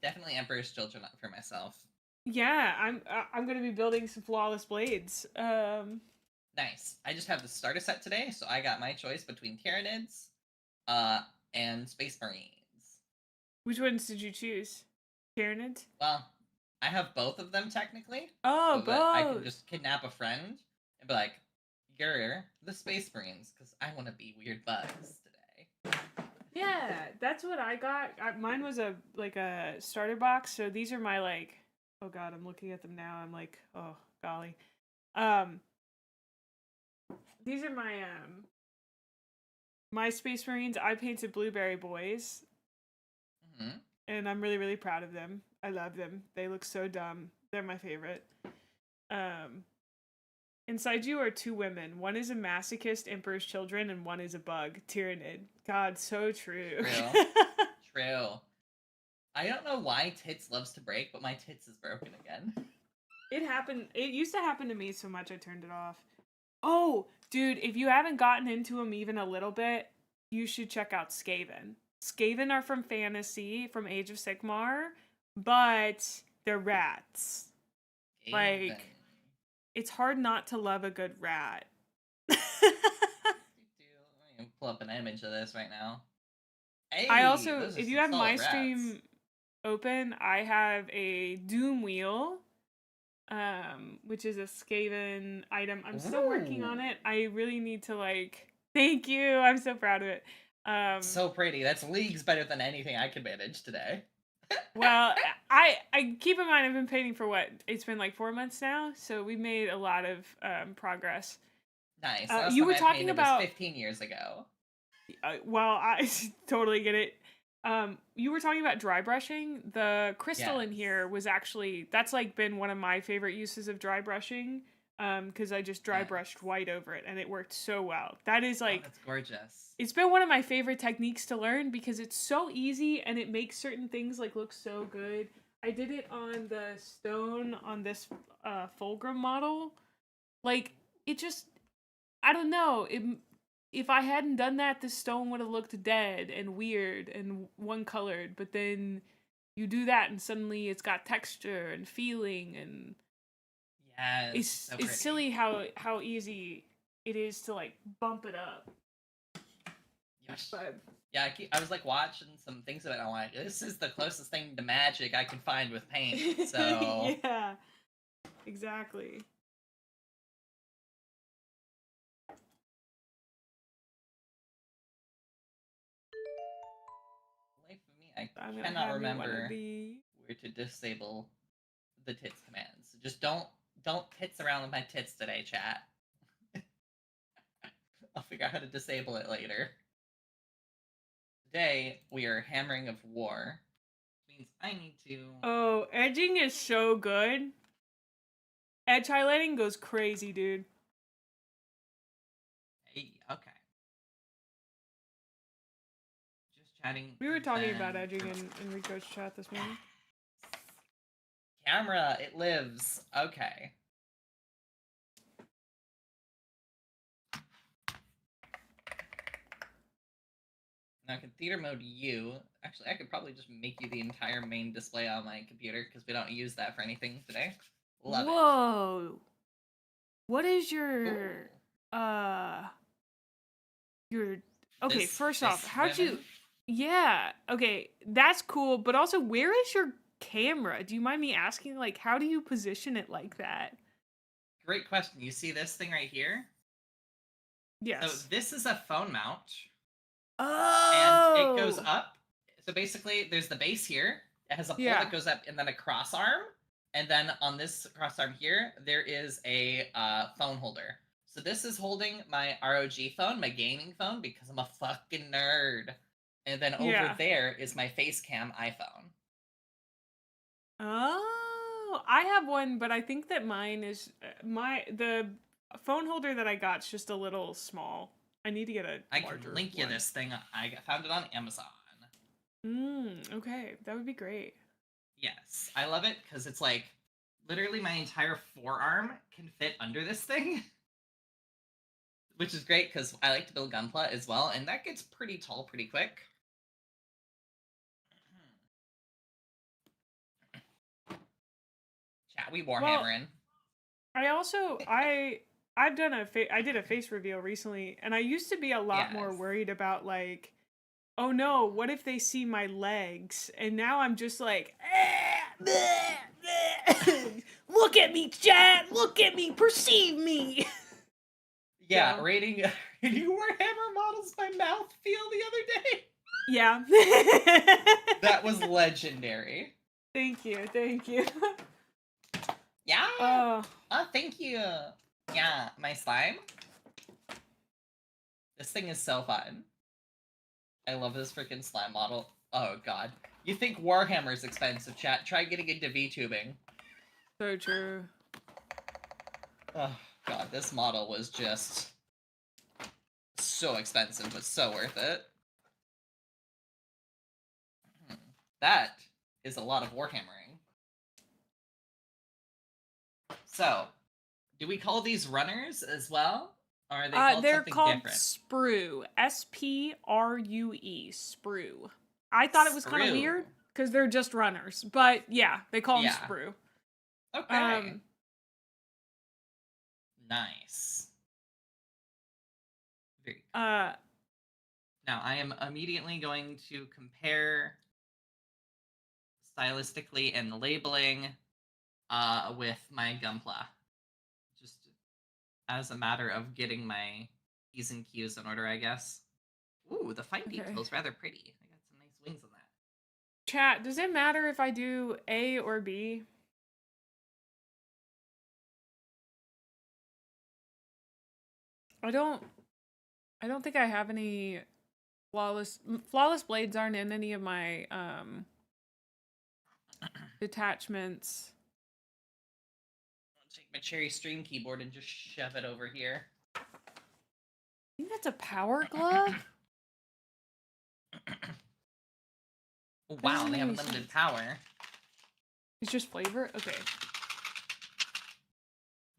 definitely Emperor's Children for myself. Yeah, I'm gonna be building some flawless blades. Nice. I just have the starter set today, so I got my choice between Tyranids, and Space Marines. Which ones did you choose? Tyranids? Well, I have both of them technically. Oh, so that I can both. just kidnap a friend and be like, "You're the Space Marines," because I want to be weird bugs today. Yeah, that's what I got. Mine was a starter box. So these are my like. Oh God, I'm looking at them now. I'm like, oh golly. These are my my Space Marines. I painted Blueberry Boys. And I'm really, really proud of them. I love them. They look so dumb. They're my favorite. Inside you are two women. One is a masochist, Emperor's Children, and one is a bug, Tyranid. God, so true. True. I don't know why Tits loves to break, but my Tits is broken again. It happened. It used to happen to me so much I turned it off. Oh, dude, if you haven't gotten into them even a little bit, you should check out Skaven. Skaven are from fantasy, from Age of Sigmar, but they're rats. Skaven. Like, it's hard not to love a good rat. Let me pull up an image of this right now. Hey, I also, those are if you some have my solid stream rats. open, I have a Doom Wheel, which is a Skaven item. I'm still working on it. I really need to thank you. I'm so proud of it. So pretty. That's leagues better than anything I could manage today. Well, I keep in mind I've been painting for it's been like 4 months now, so we made a lot of progress. Nice. You were talking about 15 years ago. Well, I totally get it. You were talking about dry brushing. The crystal in here was actually that's been one of my favorite uses of dry brushing. Because I just dry brushed white over it and it worked so well. That is that's gorgeous. It's been one of my favorite techniques to learn because it's so easy and it makes certain things look so good. I did it on the stone on this Fulgrim model. It just, I don't know. If I hadn't done that, the stone would have looked dead and weird and one colored. But then you do that and suddenly it's got texture and feeling and yes, it's silly how easy it is to bump it up. Yes. But yeah, I was watching some things of it. I'm like, this is the closest thing to magic I can find with paint. So yeah, exactly. Life of me, I cannot remember where to disable the tits commands. Just don't tits around with my tits today, chat. I'll figure out how to disable it later. Today we are hammering of war, which means I need to. Oh, edging is so good. Edge highlighting goes crazy, dude. Hey, okay. Just chatting. We were talking about edging in Rico's chat this morning. Camera, it lives. Okay. Now I can theater mode you. Actually, I could probably just make you the entire main display on my computer because we don't use that for anything today. Love it. Whoa. What is your okay, first off, how'd you Yeah, okay, that's cool, but also where is your camera? Do you mind me asking, like, how do you position it like that? Great question. You see this thing right here? Yes. So this is a phone mount. Oh! And it goes up. So basically, there's the base here. It has a pole that goes up and then a cross arm. And then on this cross arm here, there is a phone holder. So this is holding my ROG phone, my gaming phone, because I'm a fucking nerd. And then over there is my Facecam iPhone. Oh, I have one, but I think that mine is the phone holder that I got's just a little small. I need to get a I larger can link you one. this thing. I found it on Amazon. Okay, that would be great. Yes, I love it because it's like literally my entire forearm can fit under this thing. Which is great because I like to build gunpla as well, and that gets pretty tall pretty quick. Chat, we Warhammering. I've done I did a face reveal recently, and I used to be a lot more worried about like, oh no, what if they see my legs? And now I'm just like, look at me, chat, look at me, perceive me. Yeah, rating Warhammer models by mouth feel the other day. Yeah. That was legendary. Thank you. Yeah. Oh, thank you. Yeah, my slime. This thing is so fun. I love this freaking slime model. Oh god. You think Warhammer's expensive, chat? Try getting into VTubing. So true. Oh god, this model was just so expensive, but so worth it. That is a lot of Warhammering. So, do we call these runners as well? Or are they called they're something called different? sprue. SPRUE. Sprue. I thought it was kind of weird because they're just runners, but yeah, they call them sprue. Okay. Nice. Very cool. Now I am immediately going to compare stylistically and labeling with my Gunpla. Just as a matter of getting my P's and Q's in order, I guess. Ooh, the fight detail's rather pretty. I got some nice wings on that. Chat, does it matter if I do A or B? I don't think I have any flawless blades aren't in any of my detachments. I'll take my cherry stream keyboard and just shove it over here. I think that's a power glove. Oh, wow, they have unlimited power. It's just flavor? Okay.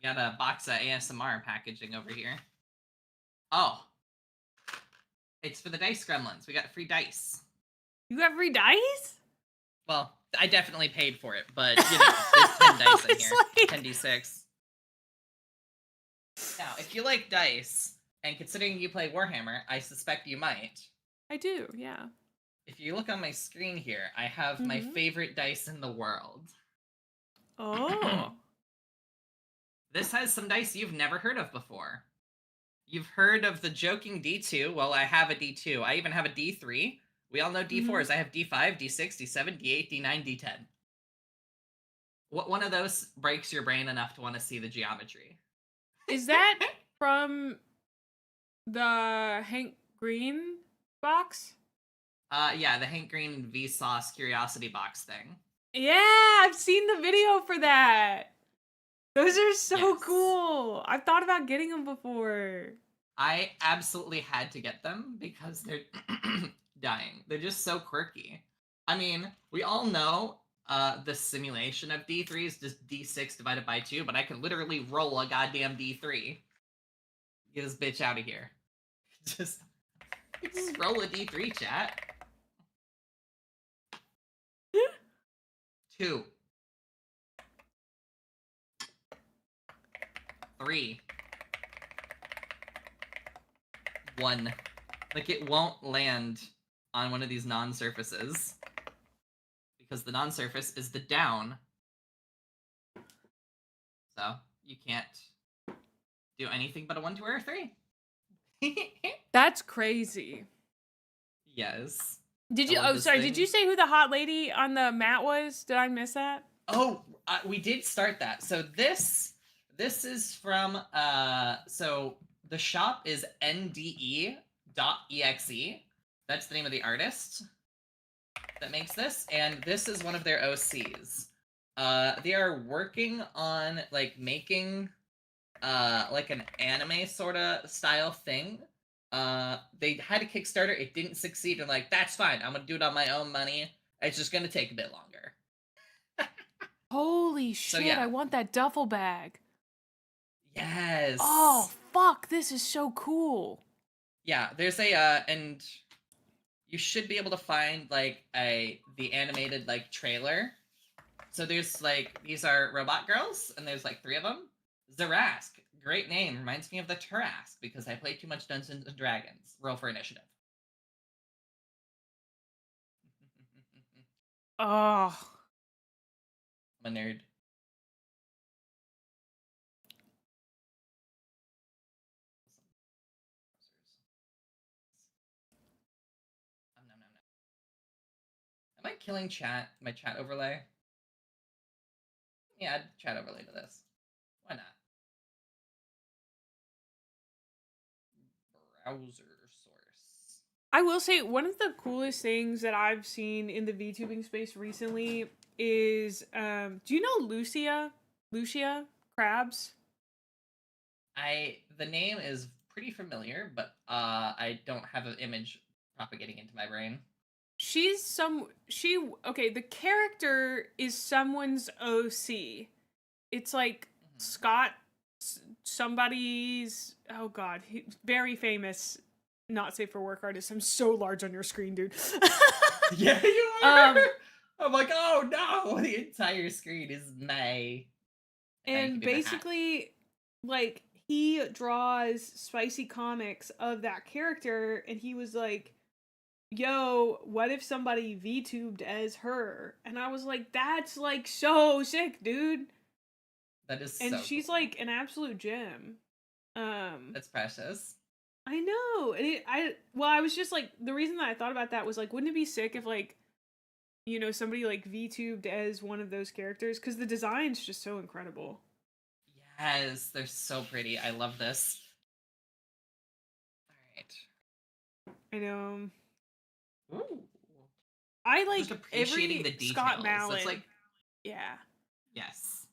We got a box of ASMR packaging over here. Oh. It's for the dice gremlins. We got free dice. You got free dice? Well, I definitely paid for it, but, you know, there's 10 dice in here. Like... 10d6. Now, if you like dice, and considering you play Warhammer, I suspect you might. I do, yeah. If you look on my screen here, I have my favorite dice in the world. Oh. This has some dice you've never heard of before. You've heard of the joking D2. Well, I have a D2. I even have a D3. We all know D4s. I have D5, D6, D7, D8, D9, D10. What one of those breaks your brain enough to want to see the geometry? Is that from the Hank Green box? Yeah, the Hank Green Vsauce Curiosity box thing. Yeah, I've seen the video for that. Those are so cool. I've thought about getting them before. I absolutely had to get them because they're dying. They're just so quirky. I mean, we all know the simulation of D3 is just D6 divided by 2, but I can literally roll a goddamn D3. Get this bitch out of here. Just roll a D3, chat. 2. 3. 1. Like, it won't land on one of these non-surfaces. because the non-surface is the down. So you can't do anything but a 1, 2, or a 3. That's crazy. Yes. Did I you? love Oh, this sorry. thing. Did you say who the hot lady on the mat was? Did I miss that? Oh, we did start that. So this is from so the shop is nde.exe. That's the name of the artist that makes this, and this is one of their OCs. They are working on like making like an anime sorta style thing. They had a Kickstarter, it didn't succeed, and like, that's fine, I'm gonna do it on my own money. It's just gonna take a bit longer. Holy shit! yeah. I want that duffel bag. Yes. Oh fuck! This is so cool. Yeah, there's a and you should be able to find like the animated like trailer. So there's like, these are robot girls, and there's like 3 of them. Zarask, great name, reminds me of the Turask because I play too much Dungeons and Dragons. Roll for initiative. Oh. I'm a nerd. Am I killing chat? My chat overlay? Yeah, add chat overlay to this. Why not? Browser source. I will say one of the coolest things that I've seen in the VTubing space recently is do you know Lucia Krabs? The name is pretty familiar, but I don't have an image propagating into my brain. Okay, the character is someone's OC. It's like Scott somebody's, oh god, very famous not safe for work artist. I'm so large on your screen, dude. Yeah, you are. I'm like, oh no, the entire screen is May. And basically, like, he draws spicy comics of that character, and he was like, yo, what if somebody VTubed as her? And I was like, that's like so sick, dude. That is and so she's cool. like an absolute gem. That's precious. I know. And I was just like, the reason that I thought about that was like, wouldn't it be sick if like, you know, somebody like VTubed as one of those characters? Because the design's just so incredible. Yes, they're so pretty. I love this. All right. I know. Ooh. I like just appreciating every the details. Scott Malin. That's like, yeah. Yes.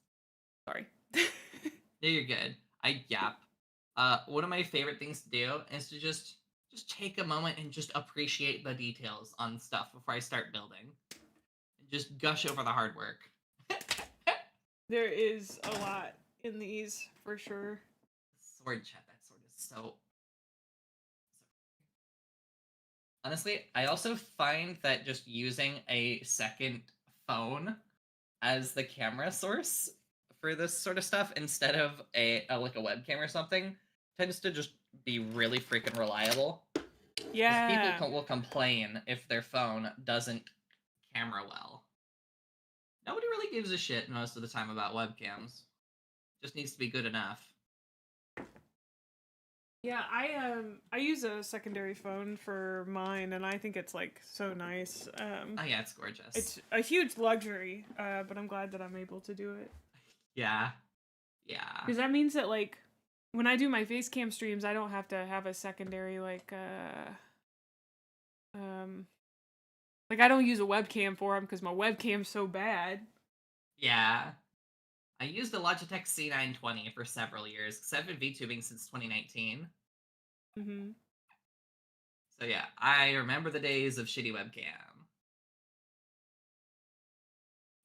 Sorry. No, you're good. I yap. One of my favorite things to do is to just take a moment and just appreciate the details on stuff before I start building. And just gush over the hard work. There is a lot in these, for sure. Sword chat, that sword is so... Honestly, I also find that just using a second phone as the camera source for this sort of stuff instead of like a webcam or something tends to just be really freaking reliable. Yeah. People will complain if their phone doesn't camera well. Nobody really gives a shit most of the time about webcams. Just needs to be good enough. Yeah, I use a secondary phone for mine, and I think it's like so nice. Oh yeah, it's gorgeous. It's a huge luxury, but I'm glad that I'm able to do it. Yeah. Because that means that like when I do my face cam streams, I don't have to have a secondary like I don't use a webcam for them because my webcam's so bad. Yeah. I used a Logitech C920 for several years because I've been VTubing since 2019. Mm-hmm. So yeah, I remember the days of shitty webcam.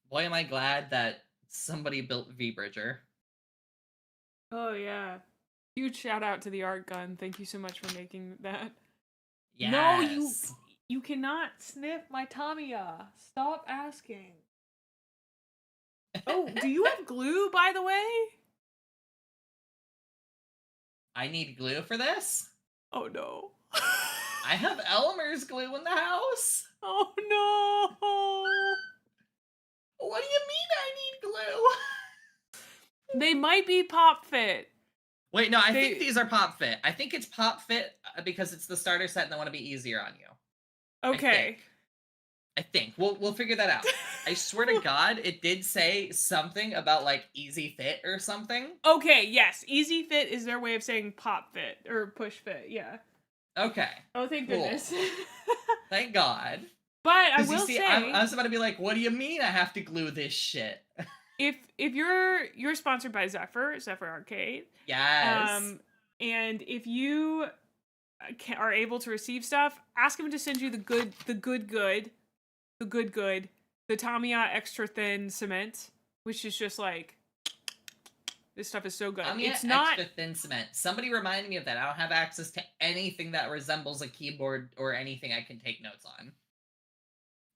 Boy, am I glad that somebody built VBridger. Oh yeah. Huge shout out to the art gun. Thank you so much for making that. Yes. No, you cannot sniff my Tamiya. Stop asking. Oh, do you have glue, by the way? I need glue for this? Oh no. I have Elmer's glue in the house. Oh no. What do you mean I need glue? They might be pop fit. Wait, no, I They- think these are pop fit. I think it's pop fit because it's the starter set and they want to be easier on you. Okay. I think. We'll figure that out. I swear to God, it did say something about like easy fit or something. Okay, yes. Easy fit is their way of saying pop fit or push fit. Yeah. Okay. Oh, thank Cool. goodness. Thank God. But I 'Cause will you see, say, I was about to be like, what do you mean I have to glue this shit? if you're sponsored by Zephyr Arcade, Yes. and if you are able to receive stuff, ask him to send you the Tamiya extra thin cement, which is just like, this stuff is so good. Tamiya It's not extra thin cement. Somebody remind me of that. I don't have access to anything that resembles a keyboard or anything I can take notes on.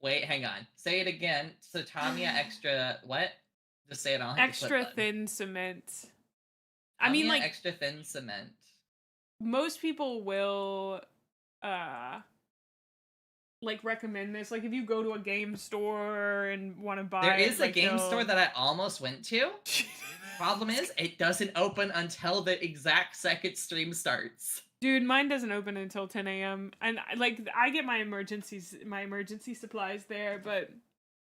Wait, hang on. Say it again. So Tamiya extra what? Just say it on extra thin cement. I Tamiya mean, like, extra thin cement. most people will like recommend this. Like, if you go to a game store and want to buy There it, is like, a game store that I almost went to. Problem is, it doesn't open until the exact second stream starts. Dude, mine doesn't open until 10 a.m. and like I get my emergency supplies there. But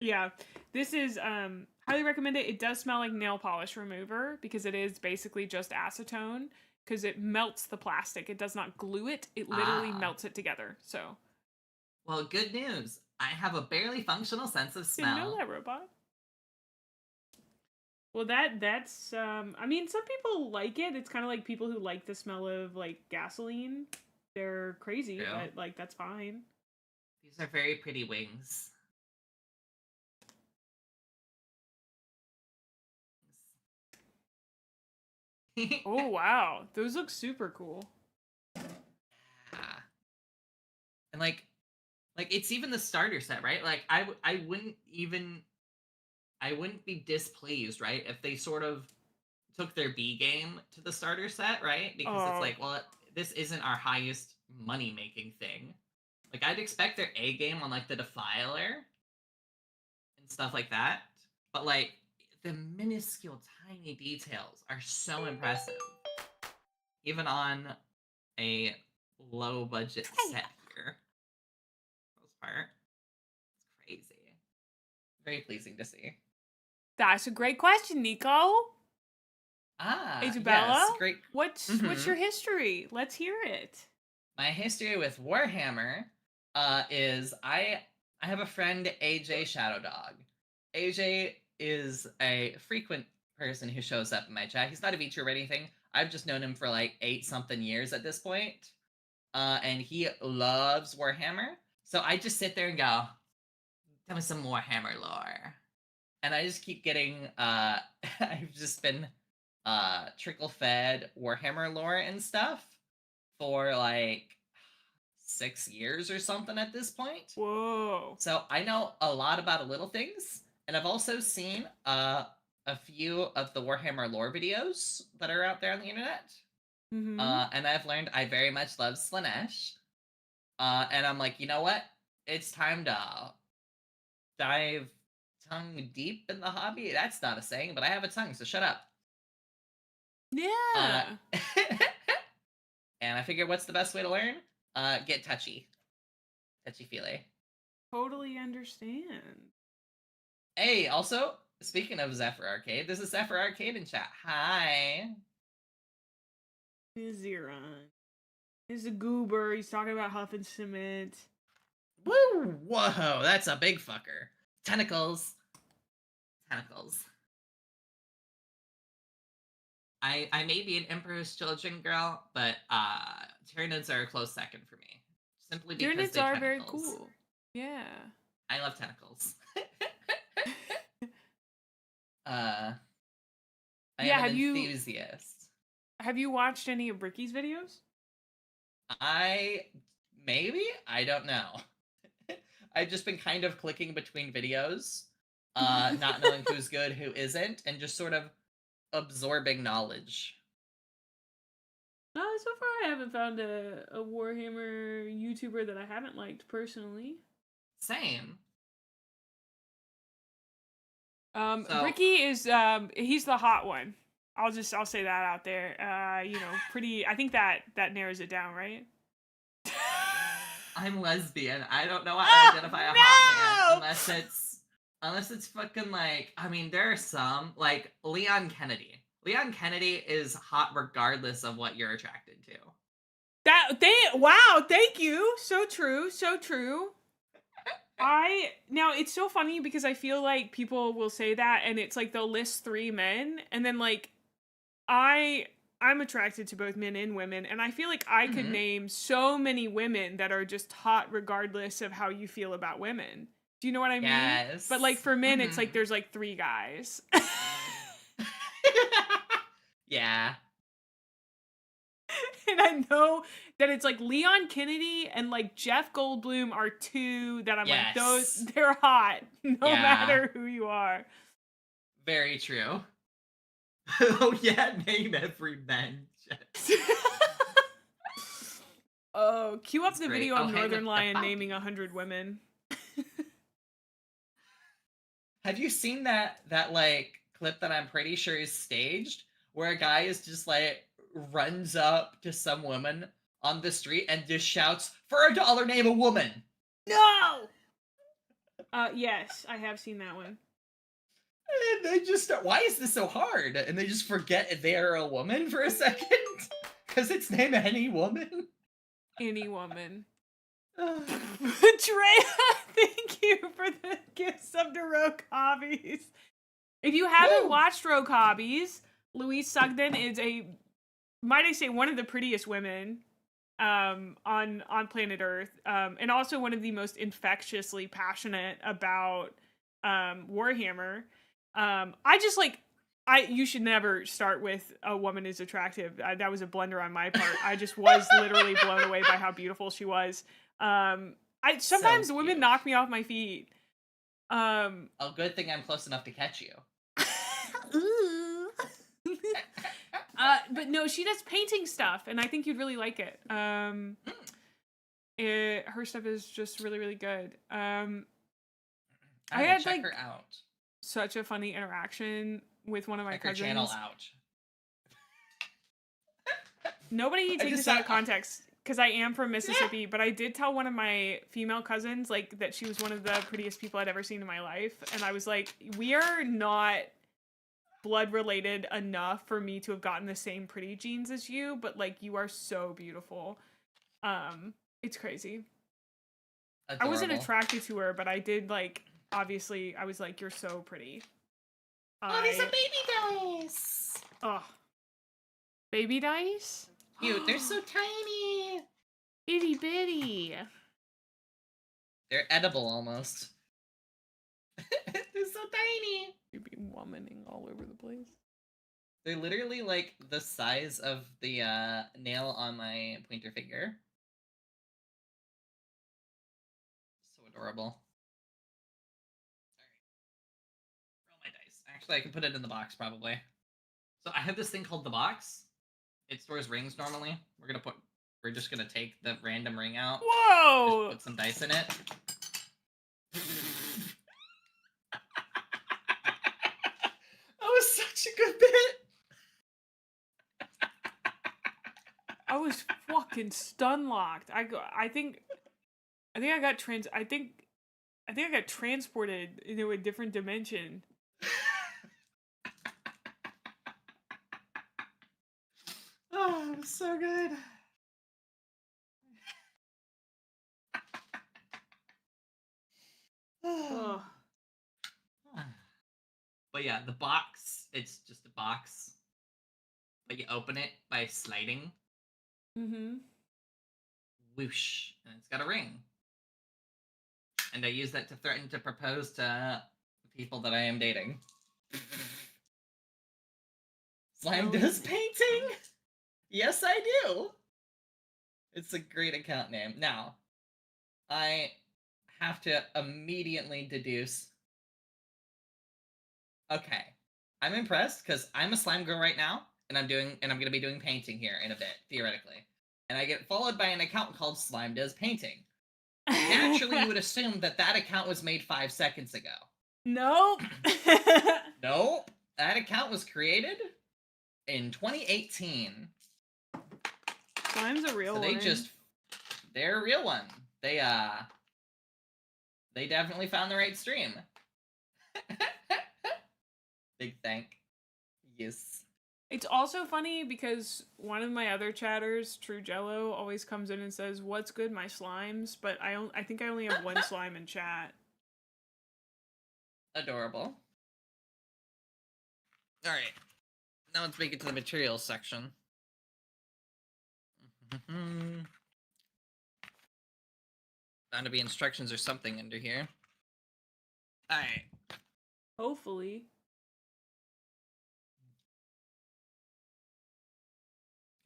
yeah, this is highly recommend it. It does smell like nail polish remover because it is basically just acetone, because it melts the plastic. It does not glue it. It literally melts it together. So, well, good news. I have a barely functional sense of smell. didn't know that, robot. Well, that's I mean, some people like it. It's kind of like people who like the smell of like gasoline. They're crazy, True. but like that's fine. These are very pretty wings. Oh wow, those look super cool. Yeah. And like it's even the starter set, right? Like I wouldn't be displeased, right, if they sort of took their B game to the starter set, right? Because it's like, well, this isn't our highest money making thing. Like, I'd expect their A game on like the Defiler and stuff like that. But like the minuscule tiny details are so impressive. Even on a low budget set here. For the most part. It's crazy. Very pleasing to see. That's a great question, Nico. Isabella, yes, great. What's your history? Let's hear it. My history with Warhammer is I have a friend, AJ Shadowdog. AJ is a frequent person who shows up in my chat. He's not a VTuber or anything. I've just known him for like 8-something years at this point. And he loves Warhammer. So I just sit there and go, tell me some Warhammer lore. And I just keep getting I've just been trickle fed Warhammer lore and stuff for like 6 years or something at this point. Whoa. So I know a lot about little things, and I've also seen a few of the Warhammer lore videos that are out there on the internet. Mm-hmm. And I've learned I very much love Slanesh. And I'm like, you know what? It's time to dive tongue deep in the hobby. That's not a saying, but I have a tongue, so shut up. Yeah. And I figure, what's the best way to learn? Get touchy. Touchy-feely. Totally understand. Hey, also, speaking of Zephyr Arcade, this is Zephyr Arcade in chat. Hi. Here's Zeron. Here's a goober. He's talking about huffing cement. Woo! Whoa, that's a big fucker. Tentacles. Tentacles. I may be an Emperor's Children girl, but Tyranids are a close second for me. Simply because Tyranids are tentacles. very cool. Yeah. I love tentacles. I Yeah, am an have you- enthusiast. Have you watched any of Ricky's videos? Maybe? I don't know. I've just been kind of clicking between videos, not knowing who's good, who isn't, and just sort of absorbing knowledge. No, so far I haven't found a Warhammer YouTuber that I haven't liked personally. Same. So Ricky is he's the hot one. I'll say that out there. Pretty. I think that narrows it down, right? I'm lesbian. I don't know how Oh, to identify a hot no! man unless it's fucking like, I mean, there are some like Leon Kennedy. Leon Kennedy is hot regardless of what you're attracted to. Wow, thank you. So true, so true. Now it's so funny because I feel like people will say that and it's like they'll list 3 men and then like I'm attracted to both men and women, and I feel like I could name so many women that are just hot regardless of how you feel about women. Do you know what I mean? Yes. But like for men, it's like there's like 3 guys. Yeah. And I know that it's like Leon Kennedy and like Jeff Goldblum are 2 that I'm like, they're hot no matter who you are. Very true. Oh yeah, name every man. Oh, cue up the great. video of Hey, Northern look, Lion naming 100 women. Have you seen that like clip that I'm pretty sure is staged, where a guy is just like runs up to some woman on the street and just shouts, "For $1, name a woman." No. Yes, I have seen that one. And they just start, why is this so hard? And they just forget they're a woman for a second because it's name any woman. Any woman. Trey, thank you for the gift sub to Rogue Hobbies. If you haven't watched Rogue Hobbies, Louise Sugden is might I say, one of the prettiest women on planet Earth, and also one of the most infectiously passionate about Warhammer. You should never start with a woman is attractive. That was a blunder on my part. I just was literally blown away by how beautiful she was. Sometimes women knock me off my feet. Oh, good thing I'm close enough to catch you. But no, she does painting stuff, and I think you'd really like it. Her stuff is just really, really good. I had check her out. Such a funny interaction with one of my cousins. Her channel out. Nobody take this out of context because I am from Mississippi, but I did tell one of my female cousins like that she was one of the prettiest people I'd ever seen in my life, and I was like, we are not blood related enough for me to have gotten the same pretty genes as you, but like you are so beautiful. It's crazy. Adorable. I wasn't attracted to her, but I did like, obviously I was like, you're so pretty. Oh, these are baby dice. Oh, baby dice? Cute. They're so tiny. Itty bitty. They're edible almost. They're so tiny. You'd be womaning all over the place. They're literally like the size of the nail on my pointer finger. So adorable. Sorry. Roll my dice. Actually, I can put it in the box probably. So I have this thing called the box. It stores rings normally. We're just gonna take the random ring out. Whoa! Just put some dice in it. That was such a good bit. I was fucking stun locked. I think I got transported into a different dimension. Oh, it was so good. Oh. But yeah, the box, it's just a box. But you open it by sliding. Mm-hmm. Whoosh. And it's got a ring. And I use that to threaten to propose to people that I am dating. Slime does painting! Yes, I do! It's a great account name. Now, I have to immediately deduce. Okay. I'm impressed because I'm a slime girl right now, and I'm gonna be doing painting here in a bit, theoretically. And I get followed by an account called Slime Does Painting. Naturally, you would assume that account was made 5 seconds ago. Nope. Nope. That account was created in 2018. Slime's a real So one. they're a real one. They definitely found the right stream. Big thank. Yes. It's also funny because one of my other chatters, True Jello, always comes in and says, "What's good, my slimes?" But I think I only have one slime in chat. Adorable. All right. Now let's make it to the materials section. Bound to be instructions or something under here. All right. Hopefully.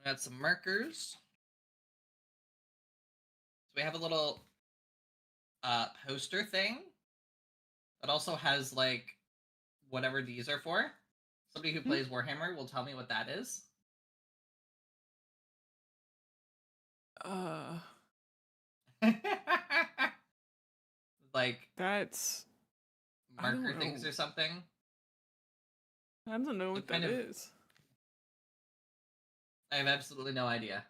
Got some markers. So we have a little poster thing that also has like whatever these are for. Somebody who plays Warhammer will tell me what that is. Like That's marker things or something. I don't know what that is. I have absolutely no idea.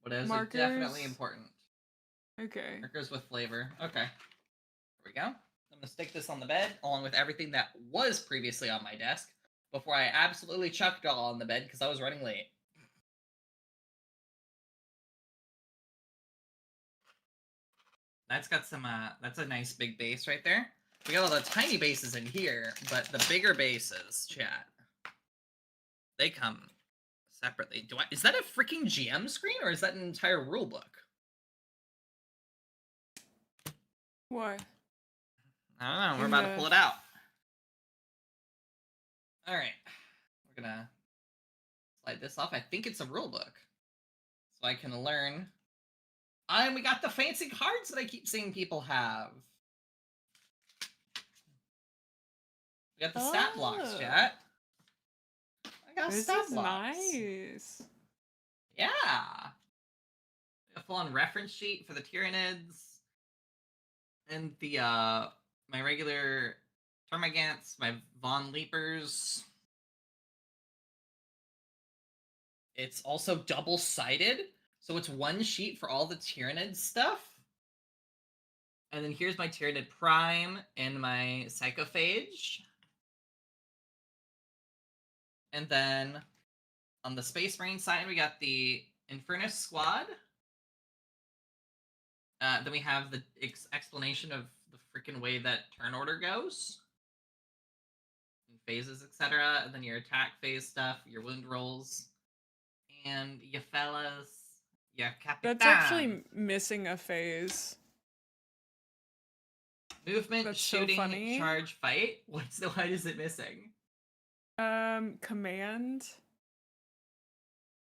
What is Markers? definitely important. Okay. Markers with flavor. Okay. Here we go. I'm gonna stick this on the bed along with everything that was previously on my desk before I absolutely chucked it all on the bed because I was running late. That's got some, that's a nice big base right there. We got all the tiny bases in here, but the bigger bases, chat, they come separately. Is that a freaking GM screen or is that an entire rule book? What? I don't know. We're about to pull it out. All right. We're gonna slide this off. I think it's a rule book. So I can learn. And we got the fancy cards that I keep seeing people have. We got the stat blocks, chat. I got This stat is blocks. nice. Yeah. A full-on reference sheet for the Tyranids. And the, my regular Termagants, my Von Leapers. It's also double-sided, so it's one sheet for all the Tyranid stuff. And then here's my Tyranid Prime and my Psychophage. And then on the Space Marine side, we got the Infernus Squad. Then we have the explanation of the freaking way that turn order goes. And phases, etc. And then your attack phase stuff, your wound rolls. And you fellas, yeah, Capitan. That's actually missing a phase. Movement, That's shooting, so funny. charge, fight. What is it missing? Command.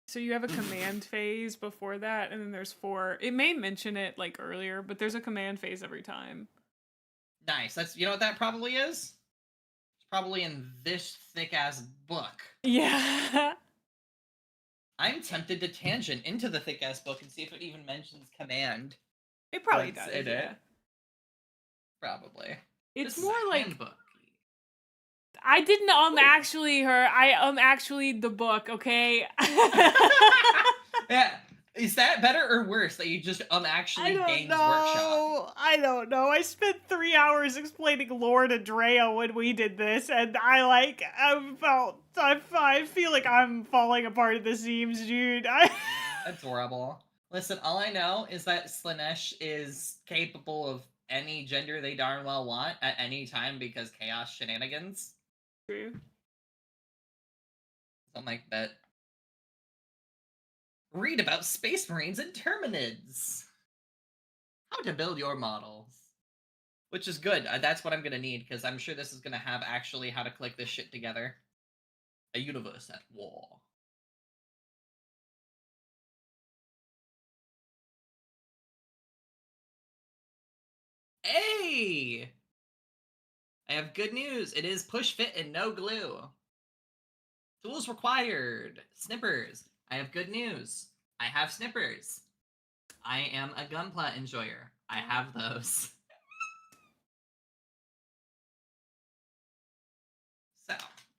So you have a command phase before that, and then there's 4. It may mention it like earlier, but there's a command phase every time. Nice. That's, you know what that probably is? It's probably in this thick ass book. Yeah. I'm tempted to tangent into the thick ass book and see if it even mentions command. It probably does. In yeah. it. Probably. It's this more is a like handbook. I didn't actually her. I actually the book, okay? Yeah. Is that better or worse that you just actually Games Workshop? I don't know. I spent 3 hours explaining lore to Drea when we did this, and I feel like I'm falling apart at the seams, dude. That's horrible. Listen, all I know is that Slanesh is capable of any gender they darn well want at any time because chaos shenanigans. True. Something like that. Read about Space Marines and Terminids. How to build your models. Which is good. That's what I'm going to need, because I'm sure this is going to have actually how to click this shit together. A universe at war. Hey! I have good news. It is push fit and no glue. Tools required. Snippers. I have good news. I have snippers. I am a gunpla enjoyer. I have those.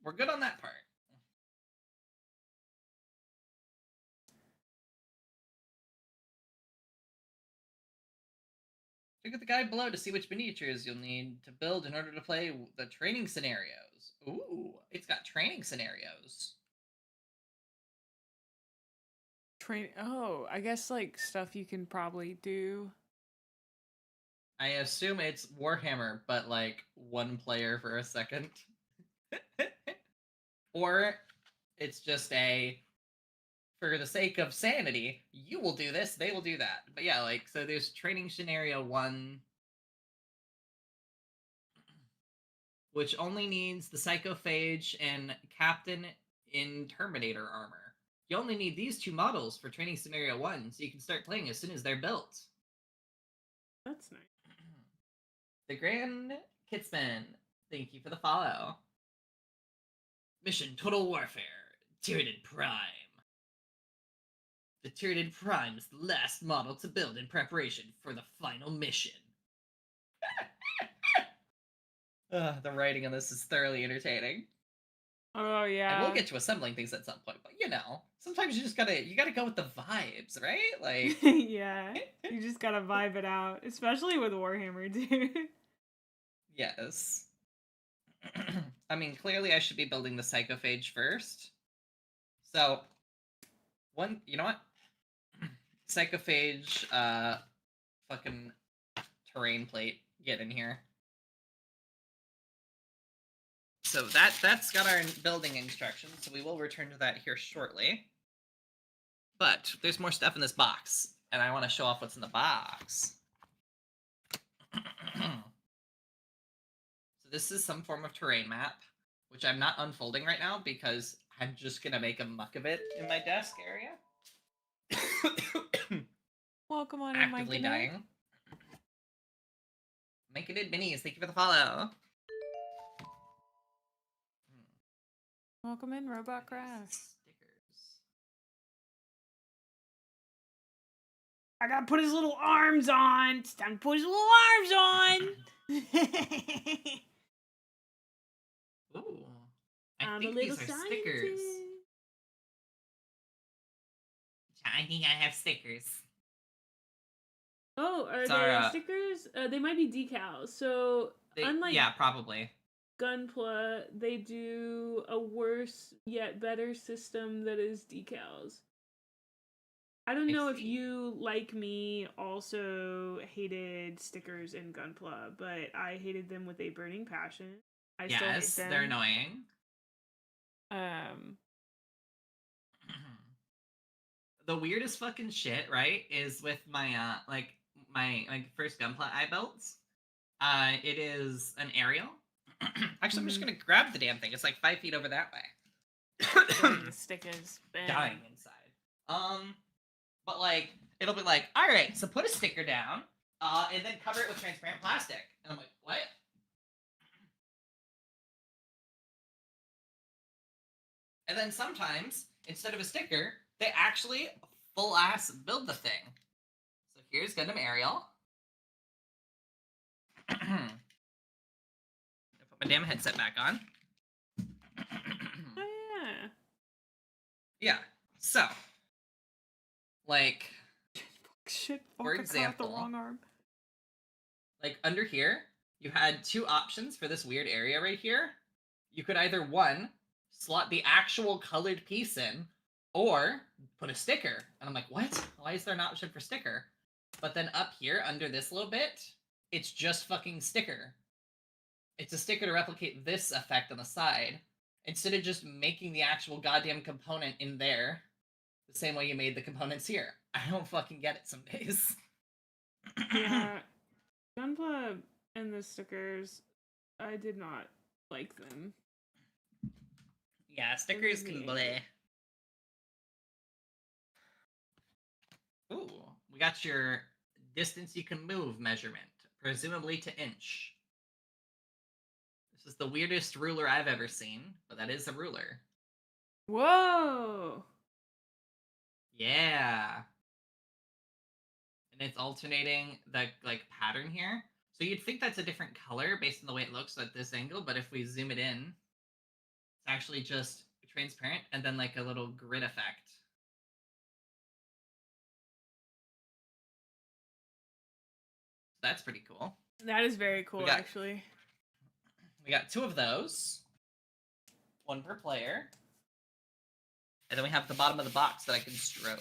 we're good on that part. Look at the guide below to see which miniatures you'll need to build in order to play the training scenarios. Ooh, it's got training scenarios. Oh, I guess like stuff you can probably do. I assume it's Warhammer, but like one player for a second. Or it's just for the sake of sanity, you will do this, they will do that. But yeah, like, so there's training scenario 1, which only needs the Psychophage and Captain in Terminator armor. You only need these 2 models for training scenario 1, so you can start playing as soon as they're built. That's nice. The Grand Kitsman, thank you for the follow. Mission Total Warfare, Tyranid Prime. The Tyranid Prime is the last model to build in preparation for the final mission. The writing on this is thoroughly entertaining. Oh yeah. And we'll get to assembling things at some point, but you know, sometimes you gotta go with the vibes, right? Like, yeah, you just gotta vibe it out, especially with Warhammer, dude. yes. I mean, clearly I should be building the Psychophage first. So, you know what? Psychophage, fucking terrain plate, get in here. So that's got our building instructions, so we will return to that here shortly. But there's more stuff in this box, and I want to show off what's in the box. So this is some form of terrain map, which I'm not unfolding right now because I'm just going to make a muck of it in my desk area. Welcome on Actively in, dying. Myconid Minis, thank you for the follow. Welcome in, Robot Crash. Stickers. I gotta put his little arms on. It's time to put his little arms on. Ooh, I I'm think a little these are stickers. I think I have stickers. Oh, are Sorry, they stickers? They might be decals. So unlike yeah, probably. Gunpla, they do a worse yet better system that is decals. I don't know if you, like me, also hated stickers in Gunpla, but I hated them with a burning passion. I still hate them. They're annoying. The weirdest fucking shit, right, is with my my first Gunpla I built. It is an aerial. Actually, I'm just gonna grab the damn thing. It's like 5 feet over that way. The stickers. Dying inside. But like, it'll be like, all right, so put a sticker down, and then cover it with transparent plastic. And I'm like, what? And then sometimes, instead of a sticker, they actually full ass build the thing. So here's Gundam Ariel. Put my damn headset back on. Oh yeah. Yeah. So, like, shit. for example, the wrong arm. Like under here, you had 2 options for this weird area right here. You could either 1, slot the actual colored piece in, or put a sticker. And I'm like, what? Why is there an option for sticker? But then up here, under this little bit, it's just fucking sticker. It's a sticker to replicate this effect on the side, instead of just making the actual goddamn component in there, the same way you made the components here. I don't fucking get it some days. Yeah. Gunpla and the stickers, I did not like them. Yeah, stickers can bleh. Ooh, we got your distance you can move measurement, presumably to inch. This is the weirdest ruler I've ever seen, but that is a ruler. Whoa! Yeah. And it's alternating the like pattern here. So you'd think that's a different color based on the way it looks at this angle, but if we zoom it in, it's actually just transparent and then like a little grid effect. That's pretty cool. That is very cool, actually. We got 2 of those. 1 per player. And then we have the bottom of the box that I can stroke.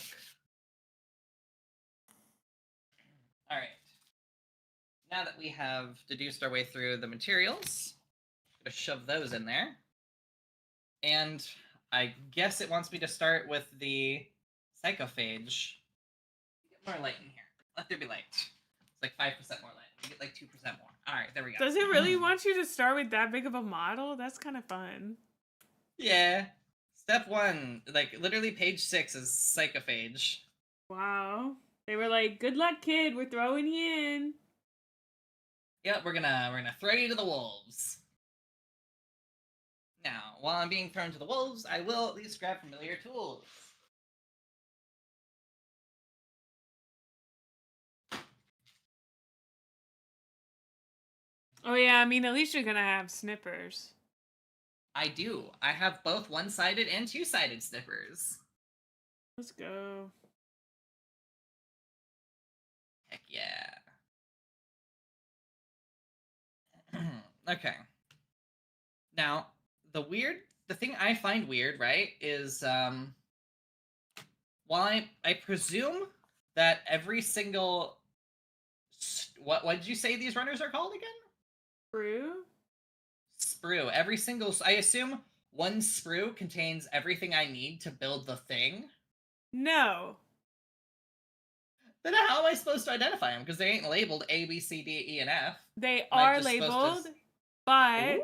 All right. Now that we have deduced our way through the materials, I'm going to shove those in there. And I guess it wants me to start with the psychophage. Get more light in here. Let there be light. It's like 5% more light. We get like 2% more. All right, there we go. Does it really want you to start with that big of a model? That's kind of fun. Yeah. Step 1, like literally page 6 is psychophage. Wow. They were like, "Good luck, kid. We're throwing you in." Yep, we're gonna throw you to the wolves. Now, while I'm being thrown to the wolves, I will at least grab familiar tools. Oh yeah, I mean, at least you're gonna have snippers. I do. I have both one-sided and two-sided snippers. Let's go. Heck yeah. Okay. Now, the thing I find weird, right, is while I presume that every single what did you say these runners are called again? Sprue? Sprue. Every single I assume one sprue contains everything I need to build the thing. No. Then how am I supposed to identify them? Because they ain't labeled A, B, C, D, E, and F. They are labeled, but Ooh?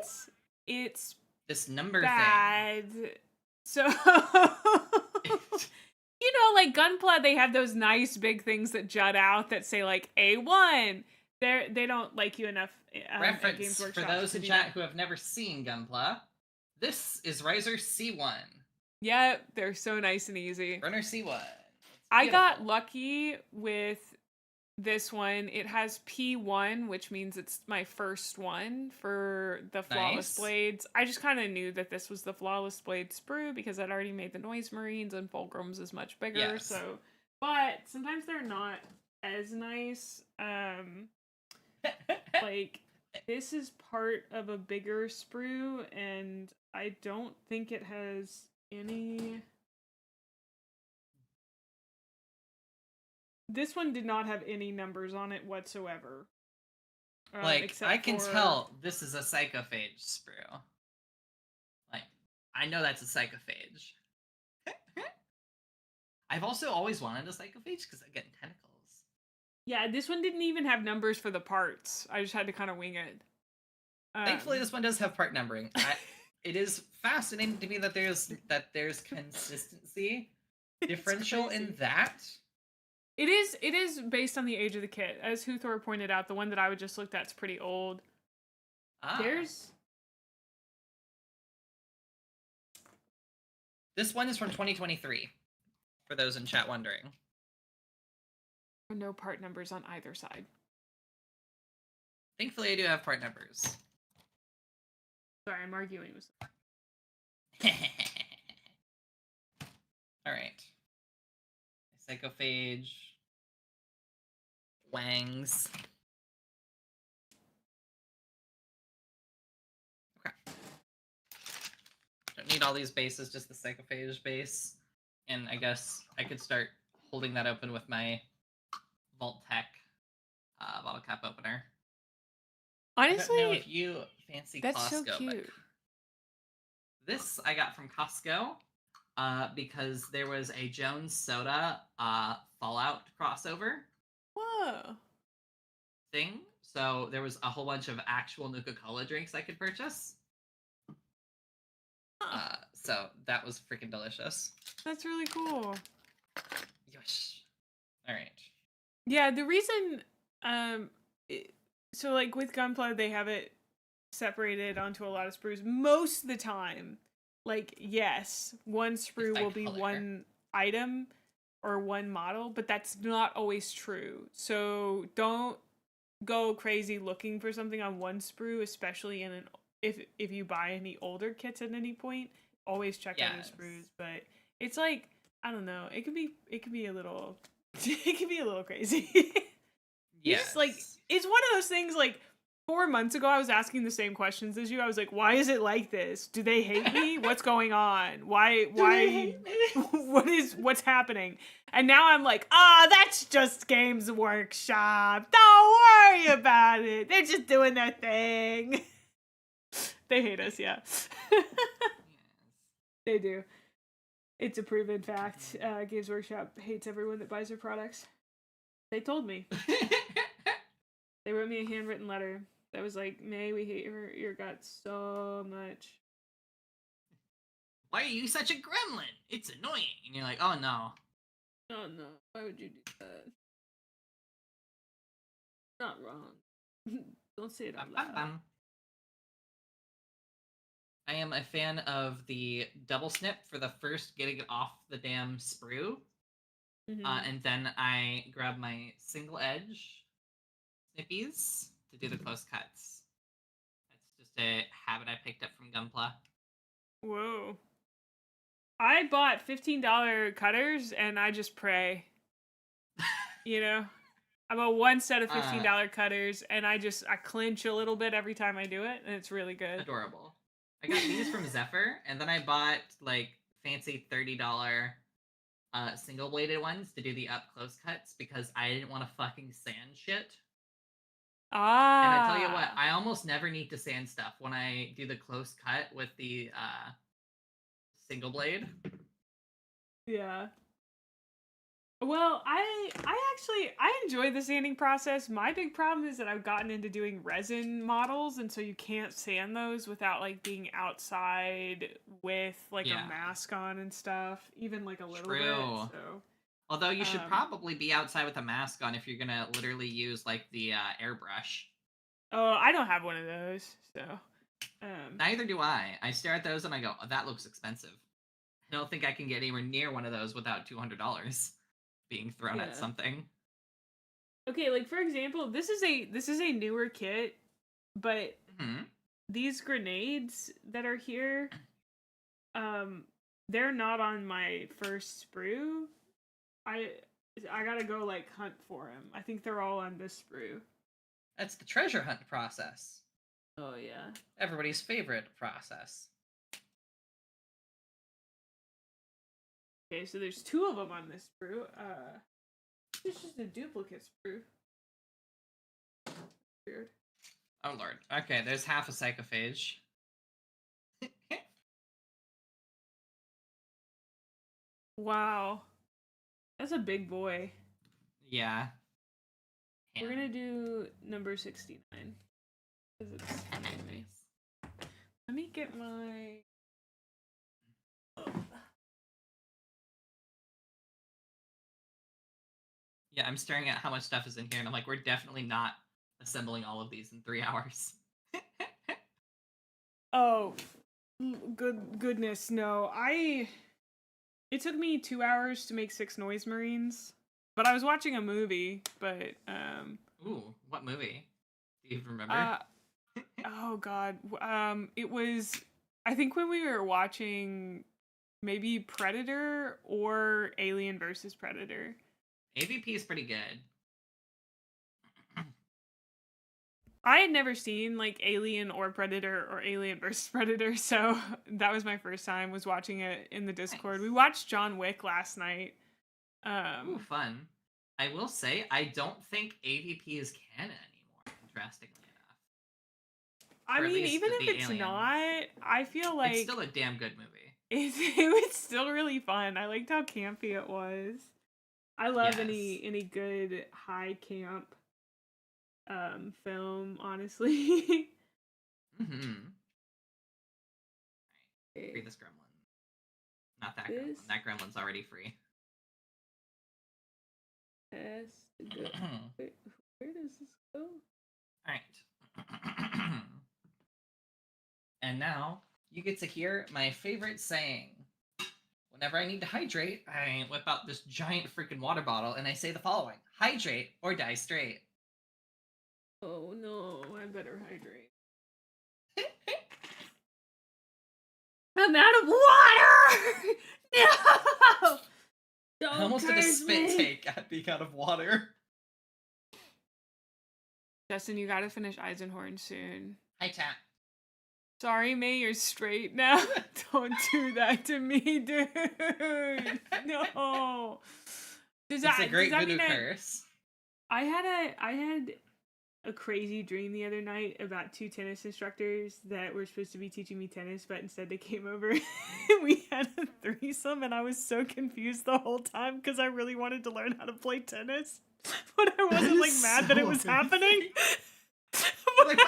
It's This number bad. thing. So, like Gunpla, they have those nice big things that jut out that say like A1. They don't like you enough. Reference Games for Workshop those in chat who have never seen Gunpla. This is Riser C1. Yep, they're so nice and easy. Runner C1. I got lucky with this one. It has P1, which means it's my first one for the Flawless Blades. I just kind of knew that this was the Flawless Blade sprue because I'd already made the Noise Marines and Fulgrim's is much bigger. Yes. So, but sometimes they're not as nice. Like this is part of a bigger sprue, and I don't think it has any. This one did not have any numbers on it whatsoever. Like, I can tell this is a psychophage sprue. Like, I know that's a psychophage. I've also always wanted a psychophage because I get tentacles. Yeah, this one didn't even have numbers for the parts. I just had to kind of wing it. Thankfully, this one does have part numbering. It is fascinating to me that there's consistency differential in that. It is based on the age of the kit. As Huthor pointed out, the one that I just looked at is pretty old. This one is from 2023, for those in chat wondering. No part numbers on either side. Thankfully, I do have part numbers. Sorry, I'm arguing with Alright. Psychophage. Wangs. Okay. Don't need all these bases, just the psychophage base. And I guess I could start holding that open with my Vault Tech bottle cap opener. Honestly, I don't know if you fancy that's Costco, so cute. This I got from Costco because there was a Jones Soda Fallout crossover. Whoa. Thing. So there was a whole bunch of actual Nuka-Cola drinks I could purchase. So that was freaking delicious. That's really cool. Yosh. All right. Yeah, the reason, so like with Gunpla, they have it separated onto a lot of sprues. Most of the time, like, yes, one sprue will be one item or one model, but that's not always true. So don't go crazy looking for something on one sprue, especially if you buy any older kits at any point, always check out the sprues. But it's like, I don't know, it could be a little it could be a little crazy. You just like, it's one of those things like 4 months ago I was asking the same questions as you. I was like, why is it like this? Do they hate me? What's going on? Why what's happening? And now I'm like, that's just Games Workshop. Don't worry about it. They're just doing their thing. They hate us, yeah. They do. It's a proven fact. Games Workshop hates everyone that buys their products. They told me. They wrote me a handwritten letter that was like, May, we hate your guts so much. Why are you such a gremlin? It's annoying. And you're like, oh no. Oh no, why would you do that? Not wrong. Don't say it out loud. I am a fan of the double snip for the first getting it off the damn sprue. And then I grab my single edge snippies to do the close cuts. That's just a habit I picked up from Gunpla. Whoa. I bought $15 cutters and I just pray. You know? I bought one set of $15 cutters and I clinch a little bit every time I do it, and it's really good. Adorable. I got these from Zephyr, and then I bought like fancy $30 single bladed ones to do the up close cuts because I didn't want to fucking sand shit. And I tell you what, I almost never need to sand stuff when I do the close cut with the single blade. Yeah. Well, I enjoy the sanding process. My big problem is that I've gotten into doing resin models, and so you can't sand those without like being outside with like a mask on and stuff, even like a little bit. So, although you should probably be outside with a mask on if you're gonna literally use like the airbrush. Oh, I don't have one of those, so. Neither do I. I stare at those and I go, oh, that looks expensive. I don't think I can get anywhere near one of those without $200 being thrown at something. Okay, like for example, this is a newer kit, but these grenades that are here, they're not on my first sprue. I gotta go like hunt for them. I think they're all on this sprue. That's the treasure hunt process. Oh yeah, everybody's favorite process. Okay, so there's 2 of them on this sprue. It's just a duplicate sprue. Weird. Oh lord. Okay, there's half a psychophage. Wow. That's a big boy. Yeah. We're gonna do number 69. Because it's funny to me. Let me get my... Yeah, I'm staring at how much stuff is in here, and I'm like, we're definitely not assembling all of these in 3 hours. Oh, goodness, no. It took me 2 hours to make 6 Noise Marines, but I was watching a movie, but, Ooh, what movie? Do you remember? Oh god. It was, I think when we were watching maybe Predator or Alien versus Predator. AVP is pretty good. I had never seen like Alien or Predator or Alien versus Predator, so that was my first time was watching it in the Discord. Nice. We watched John Wick last night. Ooh, fun. I will say, I don't think AVP is canon anymore, interestingly enough. I mean, even if it's aliens. Not, I feel like... It's still a damn good movie. It was still really fun. I liked how campy it was. I love any good high camp film, honestly. Free this gremlin. Not that gremlin. That gremlin's already free. Yes. Where does this go? Alright. And now, you get to hear my favorite saying. Whenever I need to hydrate, I whip out this giant freaking water bottle and I say the following. Hydrate or die straight. Oh no, I better hydrate. I'm out of water! No! Don't I almost did a curse spit me. take at being out of water. Justin, you gotta finish Eisenhorn soon. Hi, Tat. Sorry, May, you're straight now. Don't do that to me, dude. No. It's a great voodoo curse. I had a crazy dream the other night about 2 tennis instructors that were supposed to be teaching me tennis, but instead they came over and we had a threesome, and I was so confused the whole time because I really wanted to learn how to play tennis, but I wasn't like mad that it was happening. Like,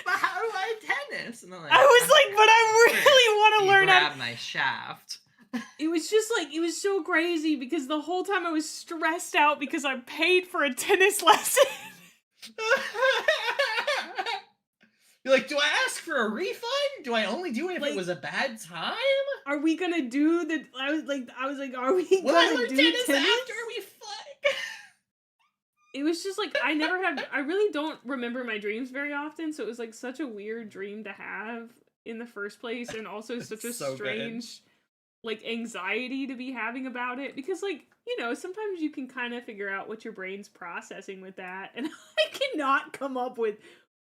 but how do I tennis? And like, I was like, but I really want to learn how to grab my shaft. It was just like, it was so crazy because the whole time I was stressed out because I paid for a tennis lesson. You're like, do I ask for a refund? Do I only do it if it was a bad time? Are we gonna do the? I was like, are we Will I gonna learn do tennis tennis? after we fuck? It was just like, I really don't remember my dreams very often, so it was like such a weird dream to have in the first place, and also such a so strange like anxiety to be having about it, because like, you know, sometimes you can kind of figure out what your brain's processing with that, and I cannot come up with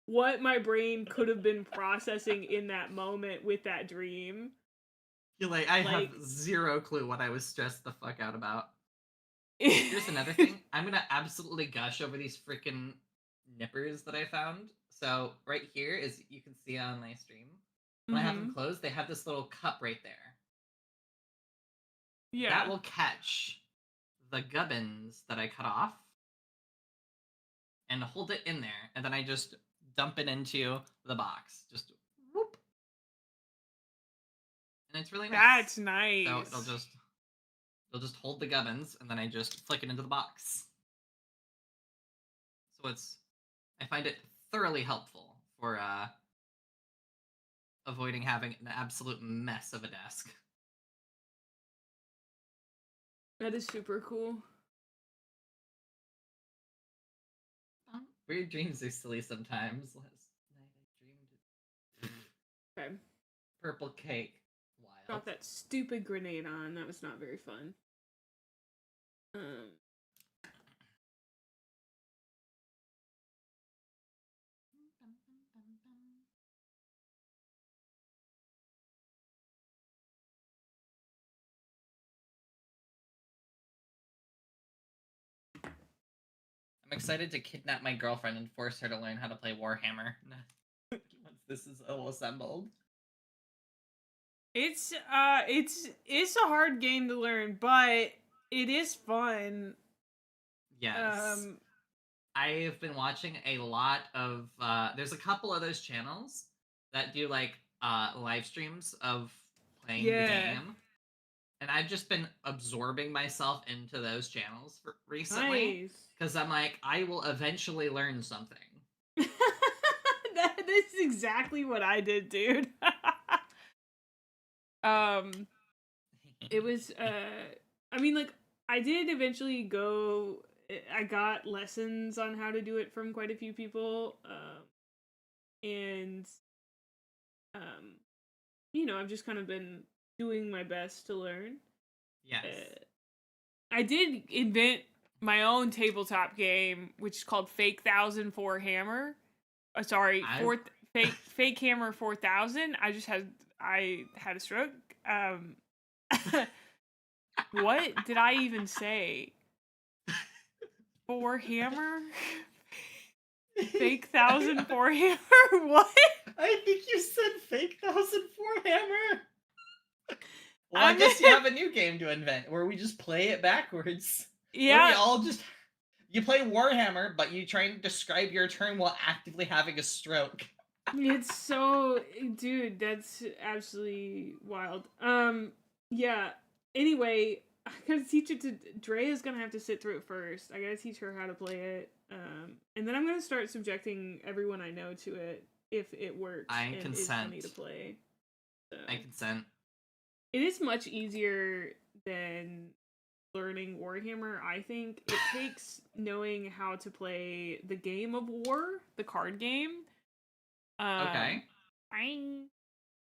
what my brain could have been processing in that moment with that dream. You're like, I have zero clue what I was stressed the fuck out about. Here's another thing. I'm gonna absolutely gush over these freaking nippers that I found. So right here is, you can see on my stream, when I have them closed, they have this little cup right there. Yeah. That will catch the gubbins that I cut off and hold it in there, and then I just dump it into the box. Just whoop. And it's really nice. That's nice. So it'll just hold the gubbins, and then I just flick it into the box. So I find it thoroughly helpful for avoiding having an absolute mess of a desk. That is super cool. Weird dreams are silly sometimes. Last night I dreamed Okay. purple cake. Wild. Got that stupid grenade on. That was not very fun. I'm excited to kidnap my girlfriend and force her to learn how to play Warhammer once this is all assembled. It's a hard game to learn, but it is fun. Yes. I've been watching a lot of there's a couple of those channels that do like live streams of playing the game. And I've just been absorbing myself into those channels recently. Because I'm like, I will eventually learn something. That is exactly what I did, dude. It was, I mean, like, I did eventually go, I got lessons on how to do it from quite a few people, and, you know, I've just kind of been doing my best to learn. Yes. I did invent my own tabletop game, which is called Fake 1004 Hammer. Fake Hammer 4000. I had a stroke. What did I even say? For hammer? Fake 1004 Hammer? What? I think you said Fake 1004 Hammer. Well, I guess you have a new game to invent where we just play it backwards. Yeah. Where we all just, you play Warhammer, but you try and describe your turn while actively having a stroke. It's so, dude, that's absolutely wild. Yeah. Anyway, I gotta teach it to Drea's gonna have to sit through it first. I gotta teach her how to play it. And then I'm gonna start subjecting everyone I know to it if it works. I consent. Is funny to play. So. I consent. It is much easier than learning Warhammer, I think. It takes knowing how to play the game of war, the card game. Okay.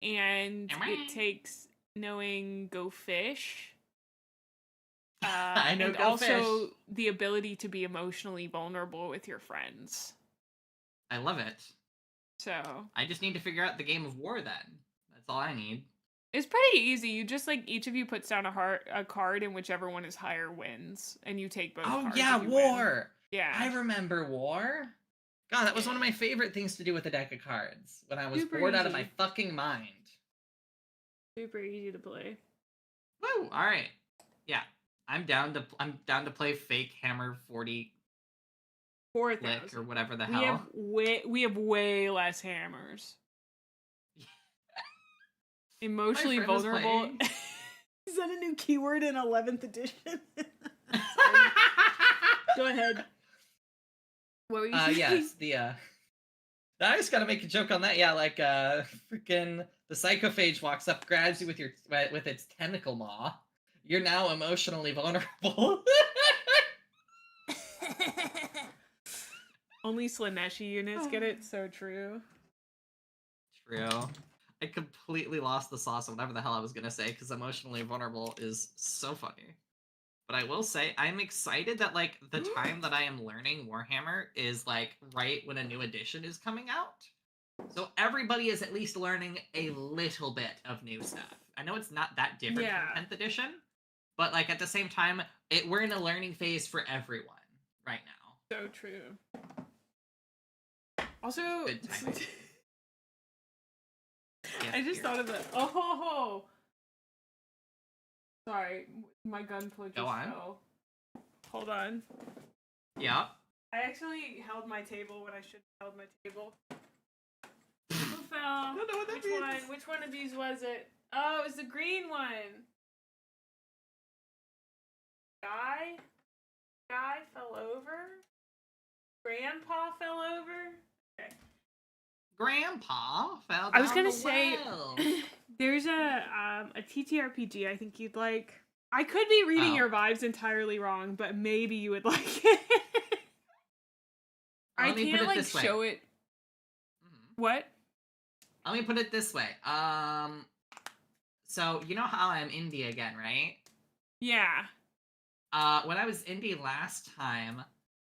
and it takes knowing go fish. I know and go also fish. the ability to be emotionally vulnerable with your friends. I love it. So I just need to figure out the game of war then. That's all I need. it's pretty easy. You just like each of you puts down a card, and whichever one is higher wins, and you take both cards. Oh yeah, if you war. Win. Yeah, I remember war. God, that was one of my favorite things to do with a deck of cards when I was Super bored out of easy. my fucking mind. Super easy to play. Woo! All right. Yeah, I'm down to play fake hammer 40 lick or whatever the hell. We have way less hammers. Emotionally vulnerable. Is that a new keyword in 11th edition? Go ahead. What were you saying? Yes, I just gotta make a joke on that. Yeah, like freaking the psychophage walks up, grabs you with its tentacle maw. You're now emotionally vulnerable. Only Slaneshi units get it. So true. True. I completely lost the sauce on whatever the hell I was gonna say because emotionally vulnerable is so funny. But I will say I'm excited that like the time that I am learning Warhammer is like right when a new edition is coming out. So everybody is at least learning a little bit of new stuff. I know it's not that different from 10th edition, but like at the same time, we're in a learning phase for everyone right now. So true. Also, I just thought of it. Oh, sorry, my gunpla just fell. Hold on. Yeah. I actually held my table when I should have held my table. Who fell? I don't know what that means. Which one of these was it? Oh, it was the green one. Guy fell over. Grandpa fell over. Okay. Grandpa fell down I was gonna the say well. there's a TTRPG I think you'd like. I could be reading your vibes entirely wrong, but maybe you would like it. I can't like show it. What? Let me put it this way. So you know how I'm indie again, right? Yeah. When I was indie last time,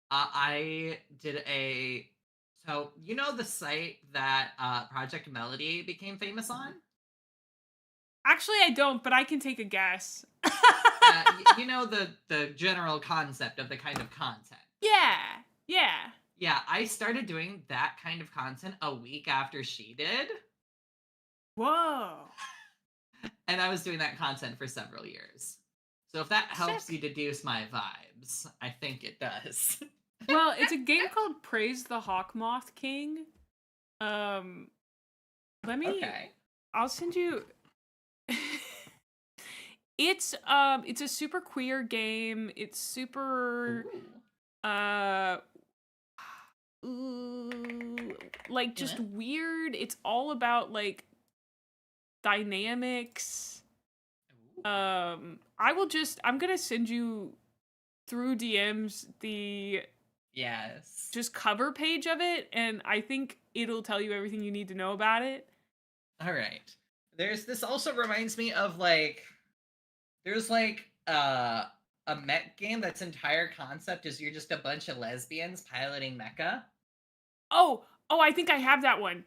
I did a. So you know the site that Project Melody became famous on? Actually, I don't, but I can take a guess. You know the general concept of the kind of content. Yeah. Yeah, I started doing that kind of content a week after she did. Whoa. And I was doing that content for several years. So if that helps you deduce my vibes, I think it does. Well, it's a game called Praise the Hawkmoth King. Let me. Okay. I'll send you. It's a super queer game. It's super like just weird. It's all about like dynamics. I'm gonna send you through DMs the just cover page of it, and I think it'll tell you everything you need to know about it. All right. This also reminds me of like there's like a mech game that's entire concept is you're just a bunch of lesbians piloting mecha. Oh, I think I have that one.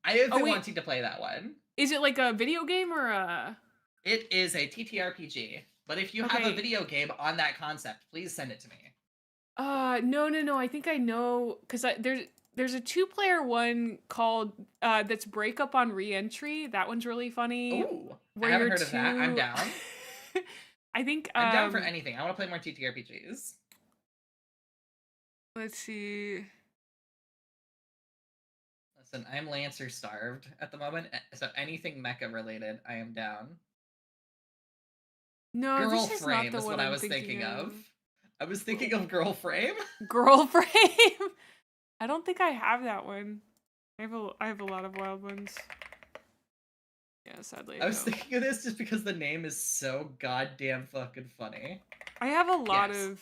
I have been wanting to play that one. Is it like a video game or a? It is a TTRPG. But if you have a video game on that concept, please send it to me. No. I think I know because there's a 2-player one called that's Breakup on Reentry. That one's really funny. Ooh, I haven't heard of that. I'm down. I think I'm down for anything. I want to play more TTRPGs. Let's see. Listen, I'm Lancer starved at the moment, so anything mecha related, I am down. No, Girl this is Frame not the is one what I I'm was thinking of. of. I was thinking of Girl Frame. Girl Frame. I don't think I have that one. I have a lot of wild ones. Yeah, sadly. I was thinking of this just because the name is so goddamn fucking funny. I have a lot of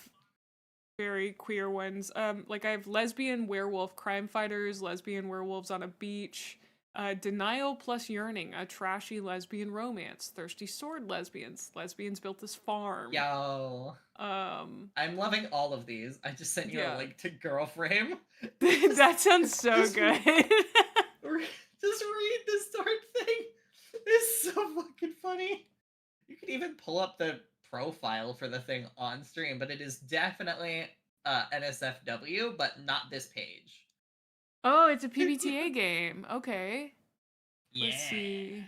very queer ones. Like I have lesbian werewolf crime fighters, lesbian werewolves on a beach, Denial plus yearning, a trashy lesbian romance. Thirsty sword lesbians. Lesbians built this farm. Yo. I'm loving all of these. I just sent you a Yeah. link to Girl Frame. That sounds so just good. Just read the start thing. It's so fucking funny. You can even pull up the profile for the thing on stream, but it is definitely NSFW, but not this page. Oh, it's a PBTA game. Okay. Yeah. Let's see.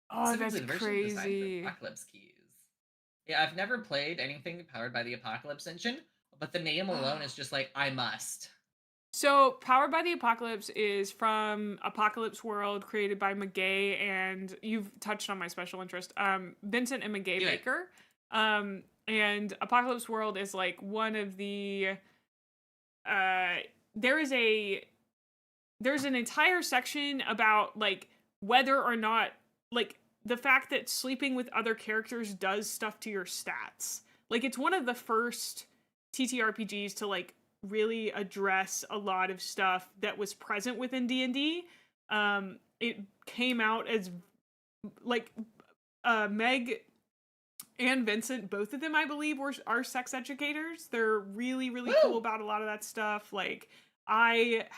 Oh, that's Specifically the version designed crazy. for Apocalypse keys. Yeah, I've never played anything powered by the Apocalypse engine, but the name alone is just like, I must. So, Powered by the Apocalypse is from Apocalypse World, created by McGay, and you've touched on my special interest, Vincent and McGay Baker. And Apocalypse World is like one of the there's an entire section about like whether or not like the fact that sleeping with other characters does stuff to your stats. Like it's one of the first TTRPGs to like really address a lot of stuff that was present within D&D. It came out as like Meg and Vincent, both of them, I believe, are sex educators. They're really, really cool about a lot of that stuff. Like, I've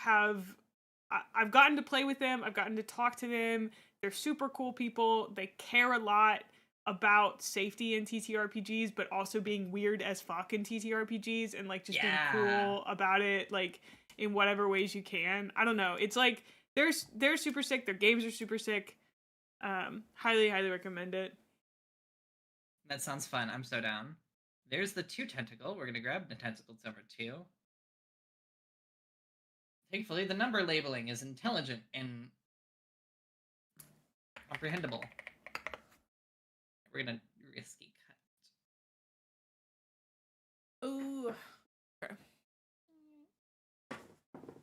gotten to play with them. I've gotten to talk to them. They're super cool people. They care a lot about safety in TTRPGs, but also being weird as fuck in TTRPGs and like just being cool about it, like in whatever ways you can. I don't know. It's like they're super sick. Their games are super sick. Highly, highly recommend it. That sounds fun. I'm so down. There's the 2 tentacle. We're gonna grab the tentacle number 2. Thankfully, the number labeling is intelligent and comprehensible. We're gonna risky cut. Ooh. Okay.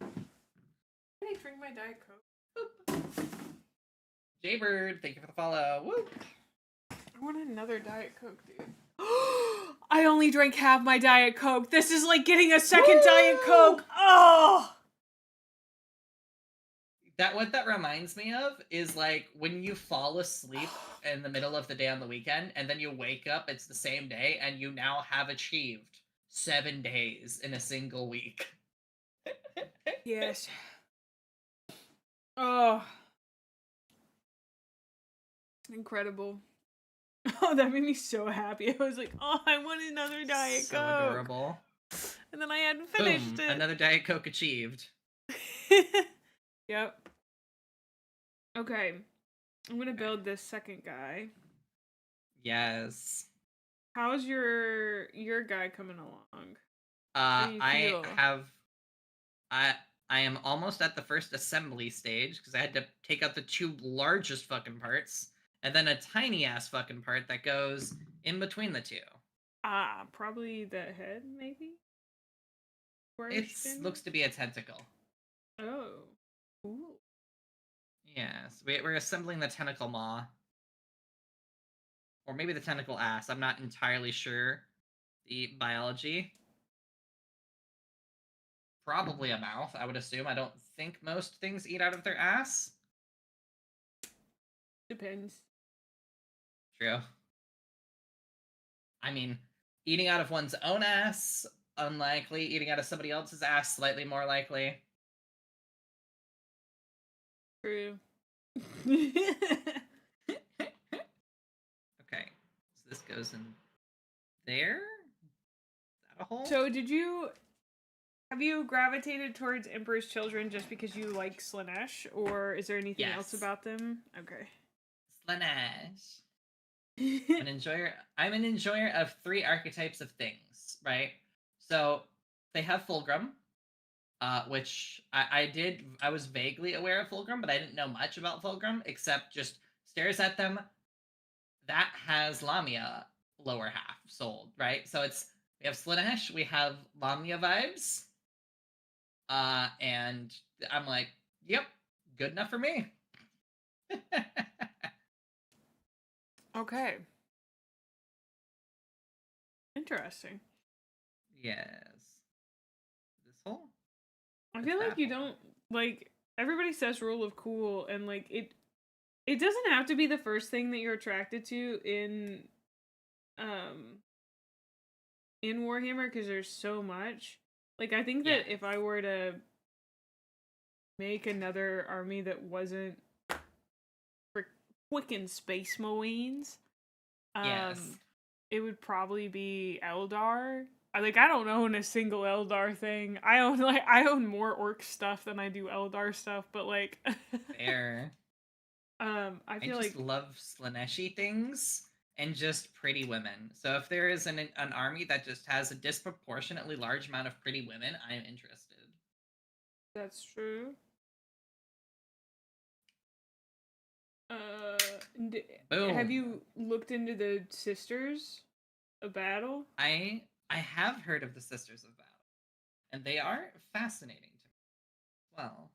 Can I drink my Diet Coke? Jaybird, thank you for the follow. Woo! I want another Diet Coke, dude. I only drank half my Diet Coke. This is like getting a second Diet Coke. Oh! What that reminds me of is like when you fall asleep in the middle of the day on the weekend and then you wake up, it's the same day, and you now have achieved 7 days in a single week. Yes. Oh. Incredible. Oh, that made me so happy. I was like, oh, I want another Diet so Coke. Adorable. And then I hadn't finished Boom, it. Another Diet Coke achieved. Yep. Okay. I'm gonna build this second guy. Yes. How's your guy coming along? I am almost at the first assembly stage because I had to take out the 2 largest fucking parts and then a tiny ass fucking part that goes in between the 2. Probably the head, maybe? It looks to be a tentacle. Oh. Ooh. Yes, we're assembling the tentacle maw. Or maybe the tentacle ass. I'm not entirely sure the biology. Probably a mouth, I would assume. I don't think most things eat out of their ass. Depends. True. I mean, eating out of one's own ass, unlikely. Eating out of somebody else's ass, slightly more likely. True. Okay. So this goes in there? Is that a hole? So have you gravitated towards Emperor's Children just because you like Slanesh, or is there anything else about them? Okay. Slanesh. I'm an enjoyer of 3 archetypes of things, right? So they have Fulgrim, which I was vaguely aware of Fulgrim, but I didn't know much about Fulgrim except just stares at them. That has Lamia lower half sold, right? So we have Slanesh, we have Lamia vibes, and I'm like, yep, good enough for me. Okay. Interesting. Yes. This hole? I feel like you don't like everybody says rule of cool and like it doesn't have to be the first thing that you're attracted to um in Warhammer because there's so much. Like I think that if I were to make another army that wasn't freaking Space Marines, it would probably be Eldar. I don't own a single Eldar thing. I own more orc stuff than I do Eldar stuff, but like fair. I feel just love Slaneshi things and just pretty women. So if there is an army that just has a disproportionately large amount of pretty women, I am interested. That's true. Have you looked into the Sisters of Battle? I have heard of the Sisters of Battle, and they are fascinating to me. Well,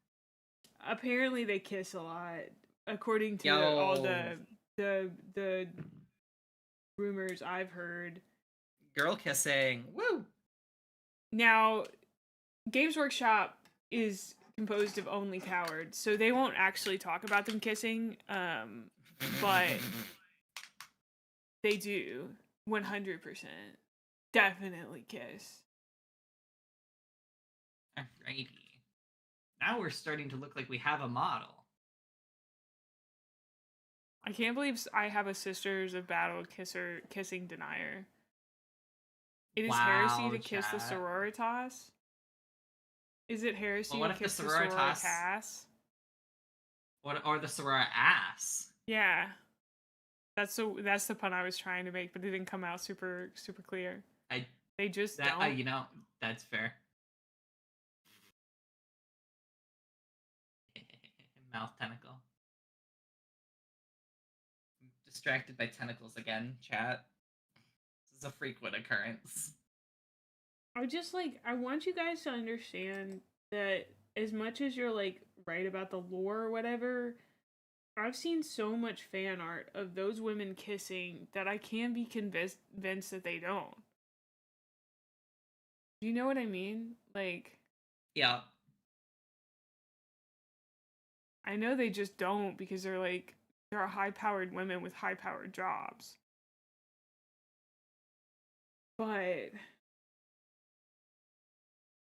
apparently they kiss a lot, according to all the rumors I've heard. Girl kissing, woo! Now, Games Workshop is composed of only cowards, so they won't actually talk about them kissing, but they do 100% definitely kiss. Alrighty. Now we're starting to look like we have a model. I can't believe I have a Sisters of Battle kissing denier. It is heresy to kiss the sororitas. Is it heresy to kiss the sororitas? Or the soror ass? Yeah, that's the pun I was trying to make, but it didn't come out super clear. They just don't. That's fair. Mouth tentacle. I'm distracted by tentacles again, chat. This is a frequent occurrence. I want you guys to understand that as much as you're like right about the lore or whatever, I've seen so much fan art of those women kissing that I can be convinced that they don't. Do you know what I mean? Like, yeah. I know they just don't because they're high-powered women with high-powered jobs. But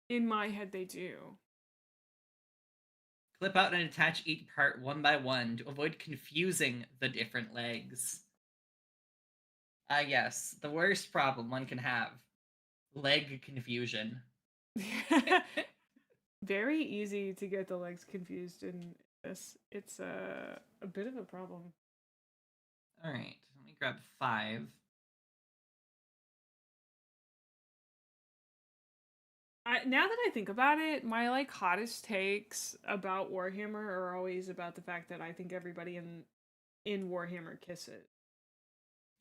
in my head, they do. Clip out and attach each part one by one to avoid confusing the different legs. Yes, the worst problem one can have. Leg confusion. Very easy to get the legs confused in this. It's a bit of a problem. Alright, let me grab 5. Now that I think about it, my hottest takes about Warhammer are always about the fact that I think everybody in Warhammer kisses.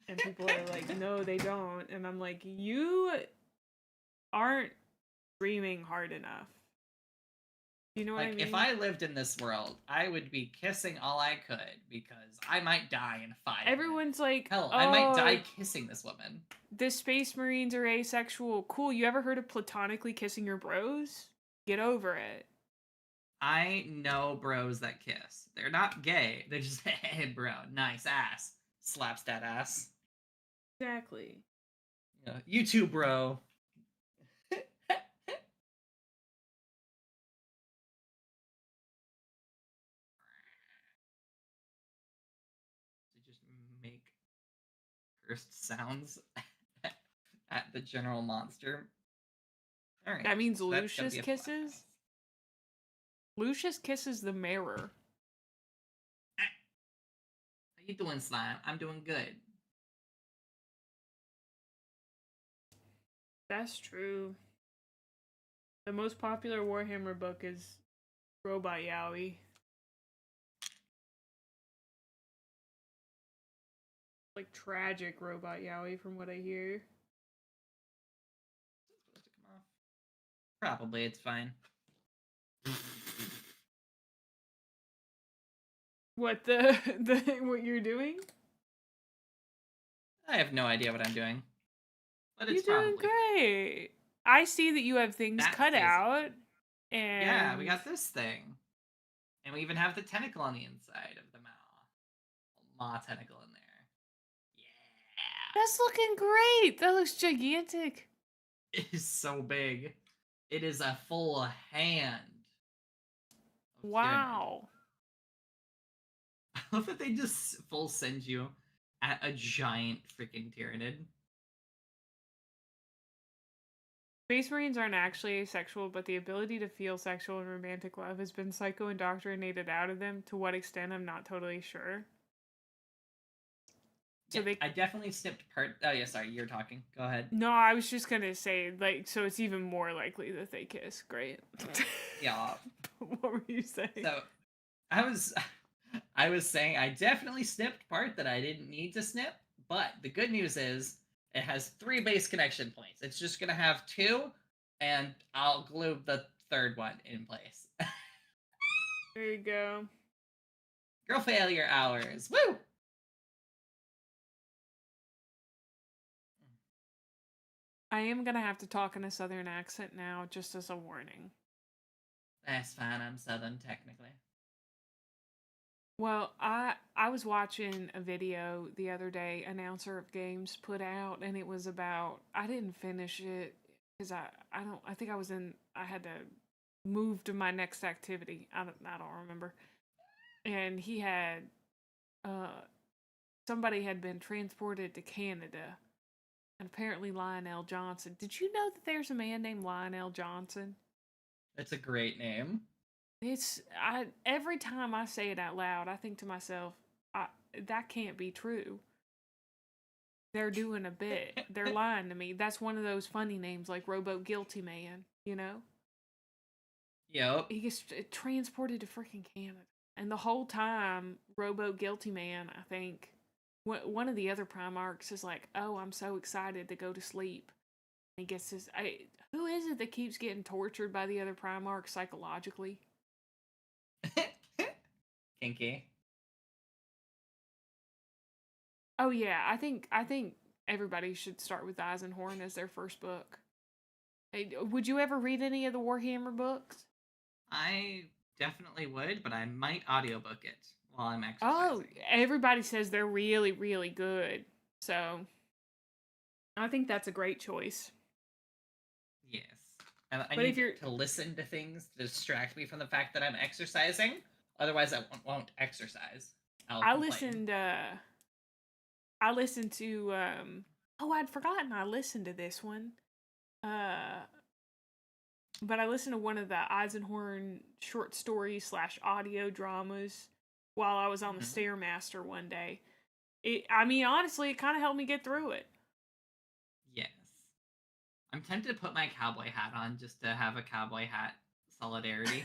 And people are like, no, they don't. And I'm like, you aren't dreaming hard enough. You know what I mean? If I lived in this world, I would be kissing all I could because I might die in 5 Everyone's like, hell, I might die kissing this woman. The Space Marines are asexual. Cool, you ever heard of platonically kissing your bros? Get over it. I know bros that kiss. They're not gay. They're just, hey, bro, nice ass. Slaps that ass. Exactly. You too, bro. Make cursed sounds at the general monster. All right. That means Lucius kisses? Lucius kisses the mirror. How you doing, Slime? I'm doing good. That's true. The most popular Warhammer book is Robot Yowie. Like tragic Robot Yowie from what I hear. It's supposed to come off. Probably, it's fine. What what you're doing? I have no idea what I'm doing. But it's You're doing great. I see that you have things cut out. And Yeah, we got this thing. And we even have the tentacle on the inside of the maw tentacle in there. Yeah. that's looking great. That looks gigantic. It is so big. It is a full hand. of Tyranid. Wow. I love that they just full send you at a giant freaking Tyranid. Space Marines aren't actually asexual, but the ability to feel sexual and romantic love has been psycho-indoctrinated out of them. To what extent, I'm not totally sure. So Yeah, I definitely snipped part. Oh yeah, sorry, you're talking. Go ahead. No, I was just gonna say, like, so it's even more likely that they kiss. Great. Yeah. What were you saying? So, I was saying I definitely snipped part that I didn't need to snip, but the good news is it has 3 base connection points. It's just gonna have 2, and I'll glue the 3rd one in place. There you go. Girl failure hours. Woo! I am gonna have to talk in a southern accent now, just as a warning. That's fine. I'm Southern technically. Well, I was watching a video the other day, Announcer of Games put out, and it was about, I didn't finish it because I think I had to move to my next activity. I don't remember. And he had somebody had been transported to Canada, and apparently Lionel Johnson. Did you know that there's a man named Lionel Johnson? That's a great name. Every time I say it out loud, I think to myself, that can't be true. They're doing a bit. They're lying to me. That's one of those funny names like Rowboat Guilty Man, you know? Yep. He gets transported to freaking Canada. And the whole time, Rowboat Guilty Man, I think, one of the other Primarchs is like, oh, I'm so excited to go to sleep. And he gets this, who is it that keeps getting tortured by the other Primarchs psychologically? Kinky. Oh yeah, I think everybody should start with Eisenhorn as their first book. Hey, would you ever read any of the Warhammer books? I definitely would, but I might audiobook it while I'm Oh, exercising. everybody says they're really, really good. So I think that's a great choice. Yes. I But need if you're to listen to things to distract me from the fact that I'm exercising. Otherwise, I won't exercise. I listened to oh, I'd forgotten I listened to this one. But I listened to one of the Eisenhorn short stories / audio dramas while I was on the Stairmaster one day. Honestly, it kind of helped me get through it. Yes. I'm tempted to put my cowboy hat on just to have a cowboy hat solidarity.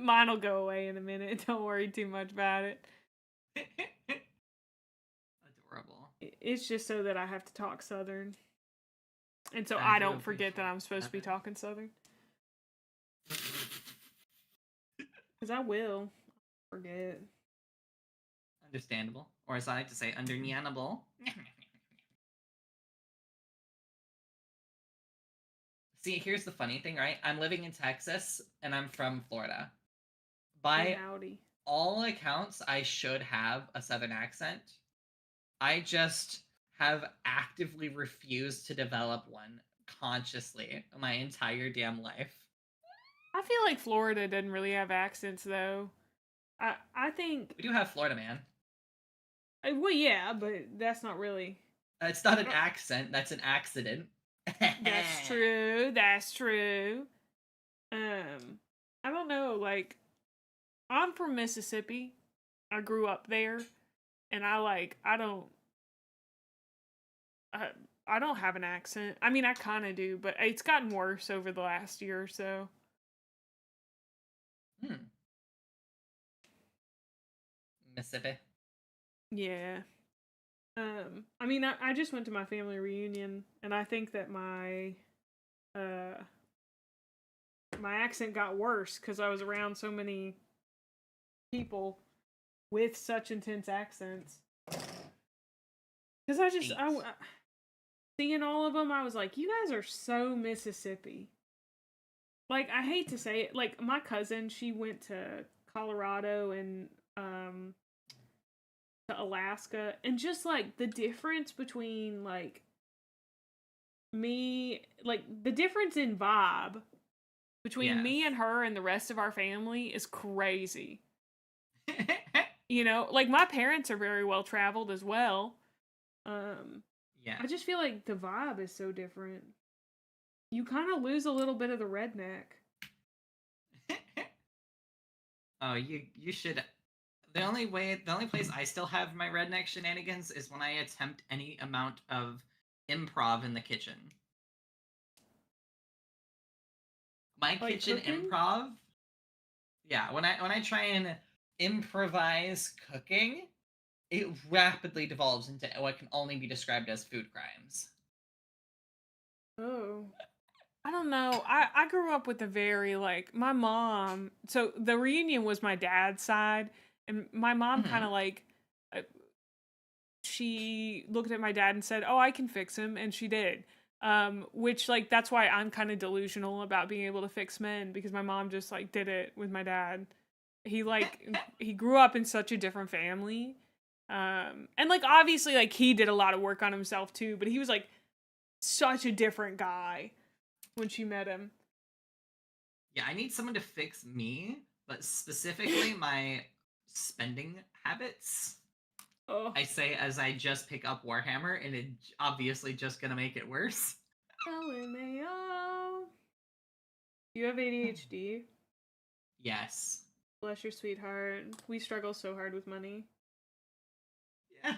Mine will go away in a minute. Don't worry too much about it. Adorable. It's just so that I have to talk Southern. And so I I do don't forget that appreciate I'm supposed to be Southern. talking Southern. Because I will forget. Understandable. Or as I like to say, underneanable. See, here's the funny thing, right? I'm living in Texas and I'm from Florida. By Howdy. all accounts, I should have a Southern accent. I just have actively refused to develop one consciously my entire damn life. I feel like Florida doesn't really have accents, though. I think... We do have Florida Man. Well, yeah, but that's not really... It's not an accent, that's an accident. That's true. That's true. I don't know, like... I'm from Mississippi. I grew up there. And I don't have an accent. I mean, I kind of do, but it's gotten worse over the last year or so. Mississippi. Yeah. I just went to my family reunion, and I think that my accent got worse because I was around so many people with such intense accents. Because seeing all of them, I was like, you guys are so Mississippi. like, I hate to say it, like, my cousin, she went to Colorado and to Alaska, and just like the difference between like me, like the difference in vibe between me Yes. and her and the rest of our family is crazy. You know, like my parents are very well traveled as well. Yeah. I just feel like the vibe is so different. You kind of lose a little bit of the redneck. Oh, you should. The only place I still have my redneck shenanigans is when I attempt any amount of improv in the kitchen. My Like kitchen cooking? improv. Yeah, when I try and improvise cooking, it rapidly devolves into what can only be described as food crimes. Oh. I don't know. I grew up with a very like my mom. So the reunion was my dad's side, and my mom kind Hmm. of like uh, she looked at my dad and said, "Oh, I can fix him," and she did. Which like that's why I'm kind of delusional about being able to fix men because my mom just like did it with my dad. He grew up in such a different family. And like obviously like he did a lot of work on himself too, but he was like such a different guy when she met him. Yeah, I need someone to fix me, but specifically my spending habits. Oh, I say as I just pick up Warhammer, and it obviously just gonna make it worse. LMAO. You have ADHD. Yes. Bless your sweetheart. We struggle so hard with money. Yeah.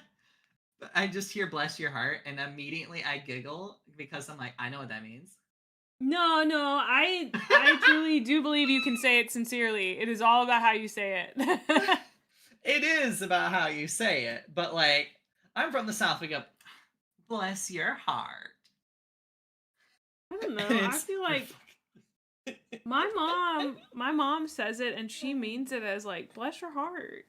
But I just hear "bless your heart" and immediately I giggle because I'm like, I know what that means. No, no, I truly do believe you can say it sincerely. It is all about how you say it. It is about how you say it, but like, I'm from the South. We go, "Bless your heart." I don't And know. I it's feel like my mom says it and she means it as like bless your heart.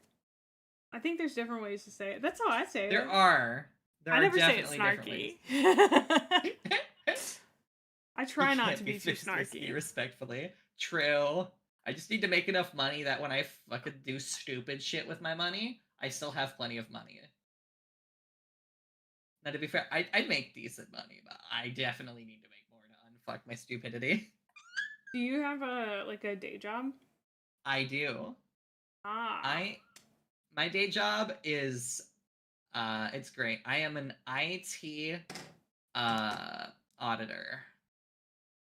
I think there's different ways to say it. That's how I say there it. are there I are never say it definitely different ways. snarky. I You try not can't to be be too fixed with me snarky. respectfully. True. I just need to make enough money that when I fucking do stupid shit with my money, I still have plenty of money. Now, to be fair, I make decent money, but I definitely need to make more to unfuck my stupidity. Do you have a like a day job? I do. Ah. I My day job is it's great. I am an IT auditor,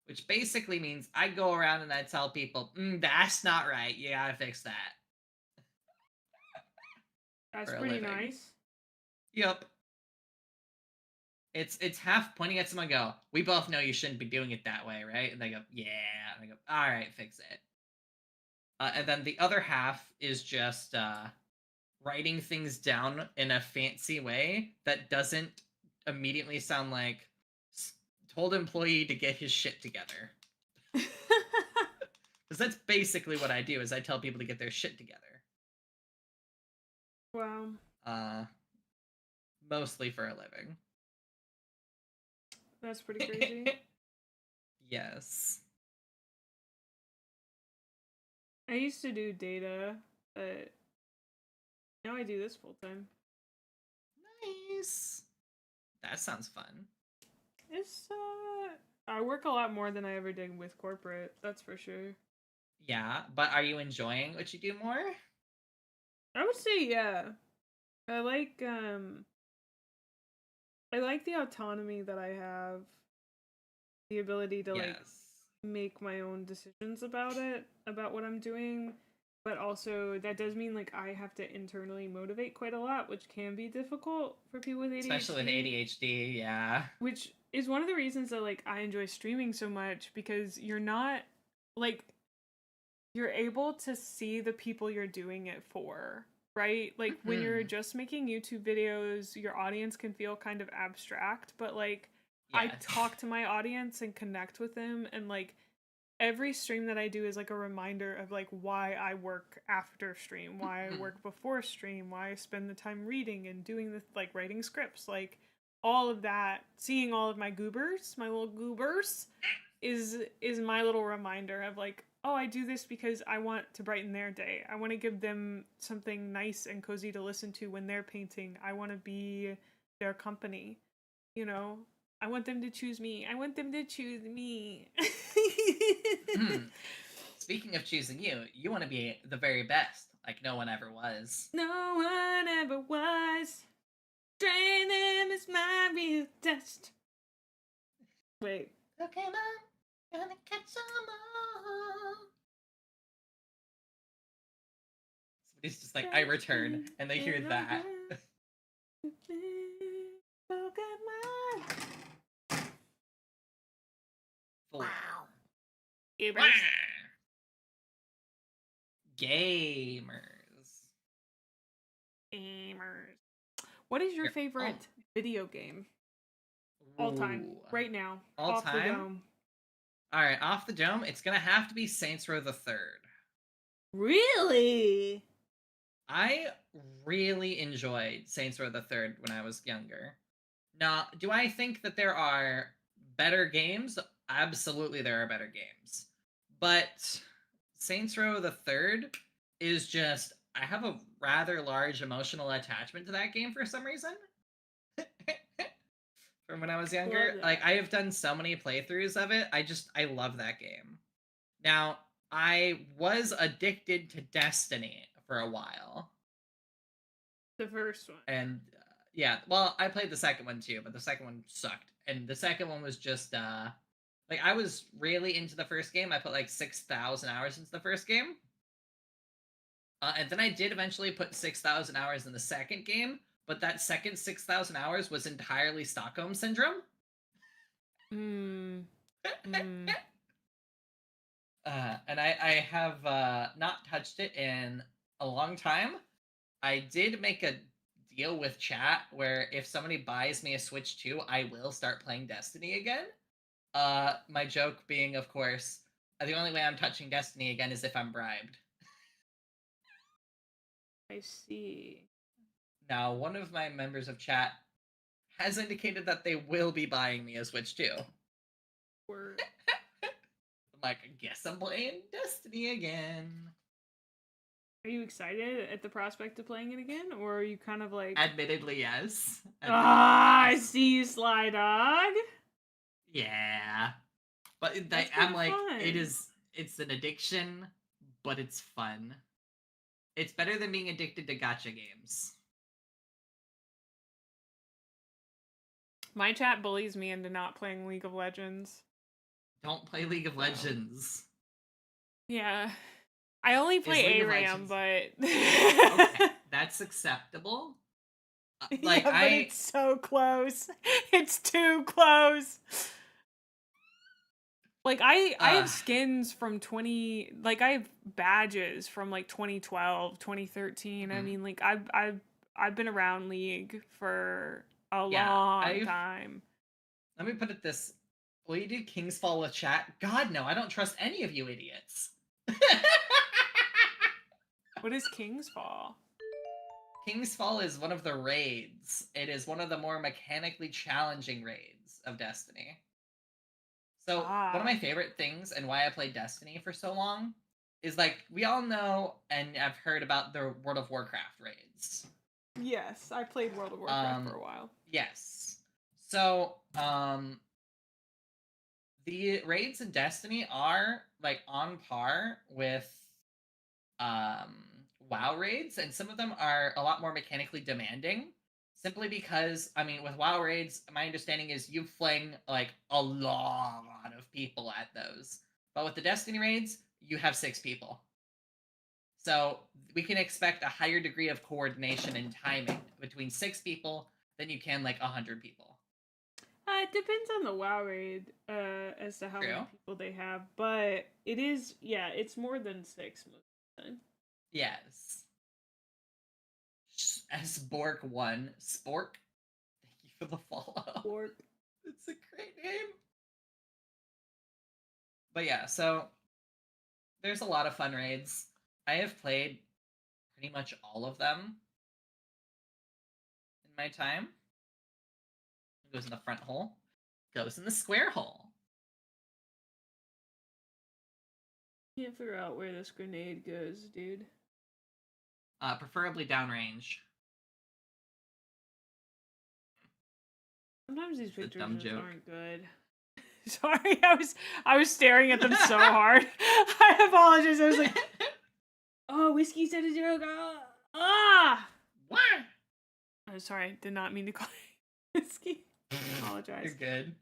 which basically means I go around and I tell people, that's not right. You gotta fix that That's for a pretty living. nice. Yep. It's half pointing at someone, go, we both know you shouldn't be doing it that way, right? And they go, yeah. And I go, all right, fix it. And then the other half is just writing things down in a fancy way that doesn't immediately sound like told employee to get his shit together. Because that's basically what I do, is I tell people to get their shit together. Wow. Uh, Mostly for a living. That's pretty crazy. Yes. I used to do data, but now I do this full time. Nice. That sounds fun. It's I work a lot more than I ever did with corporate, that's for sure. Yeah, but are you enjoying what you do more? I would say yeah. I like the autonomy that I have, the ability to like Yes. make my own decisions about it, about what I'm doing, but also that does mean like I have to internally motivate quite a lot, which can be difficult for people with ADHD. Especially with ADHD, yeah. Which is one of the reasons that like I enjoy streaming so much, because you're not like you're able to see the people you're doing it for, right? Like when you're just making YouTube videos, your audience can feel kind of abstract, but like I Yes. talk to my audience and connect with them, and like every stream that I do is like a reminder of like why I work after stream, why I work before stream, why I spend the time reading and doing the like writing scripts, like all of that, seeing all of my goobers, my little goobers, is my little reminder of like, oh, I do this because I want to brighten their day. I want to give them something nice and cozy to listen to when they're painting. I want to be their company. You know, I want them to choose me. I want them to choose me. Speaking of choosing you, you want to be the very best, like no one ever was. No one ever was. Drain them is my real test. Wait. Pokemon, gonna catch them all. Somebody's just like, I return, and they hear that. Pokemon. Wow. Gamers. What is your Here- favorite video game? All time. Ooh. Right now. All off time? the dome. Alright, off the dome, it's gonna have to be Saints Row the Third. Really? I really enjoyed Saints Row the Third when I was younger. Now, do I think that there are better games? Absolutely, there are better games. But Saints Row the Third is just, I have a rather large emotional attachment to that game for some reason. From when I was younger. Love Like, that. I have done so many playthroughs of it. I love that game. Now, I was addicted to Destiny for a while. The first one. And yeah, well, I played the second one too, but the second one sucked. And the second one was just like, I was really into the first game. I put like 6,000 hours into the first game. And then I did eventually put 6,000 hours in the second game, but that second 6,000 hours was entirely Stockholm Syndrome. Mm. And I have not touched it in a long time. I did make a deal with chat where if somebody buys me a Switch 2, I will start playing Destiny again. My joke being, of course, the only way I'm touching Destiny again is if I'm bribed. I see. Now, one of my members of chat has indicated that they will be buying me a Switch 2. Word. I'm like, I guess I'm playing Destiny again. Are you excited at the prospect of playing it again? Or are you kind of like, Admittedly, yes. I see you, Sly Dog. Yeah. But That's I'm kinda like, fun. it's an addiction, but it's fun. It's better than being addicted to gacha games. My chat bullies me into not playing League of Legends. Don't play League of Legends. Yeah. I only play League of ARAM, Legends- but Okay, that's acceptable. Like, yeah, but it's so close. It's too close. like I have skins from 20, like I have badges from like 2012, 2013. I Mhm. mean, like I've been around League for a Yeah, long time. Let me put it this. Will you do King's Fall with chat? God, no, I don't trust any of you idiots. What is King's Fall? King's Fall is one of the raids. It is one of the more mechanically challenging raids of Destiny. So, one of my favorite things and why I played Destiny for so long is, like, we all know and have heard about the World of Warcraft raids. Yes, I played World of Warcraft for a while. Yes. So, the raids in Destiny are, like, on par with WoW raids, and some of them are a lot more mechanically demanding. Simply because, I mean, with WoW raids, my understanding is you fling like a lot of people at those. But with the Destiny raids, you have 6 people. So we can expect a higher degree of coordination and timing between 6 people than you can like 100 people. It depends on the WoW raid as to how many True. people they have, but it is, yeah, it's more than 6 most of the time. Yes. Spork1. Spork, thank you for the follow. Spork. It's a great name. But yeah, so there's a lot of fun raids. I have played pretty much all of them in my time. It goes in the front hole. Goes in the square hole. Can't figure out where this grenade goes, dude. Preferably downrange. Sometimes these It's a pictures dumb just joke. aren't good. Sorry, I was staring at them so hard. I apologize. I was like, oh, whiskey said a joke. Ah! What? I'm sorry, did not mean to call you whiskey. Apologize. You're good.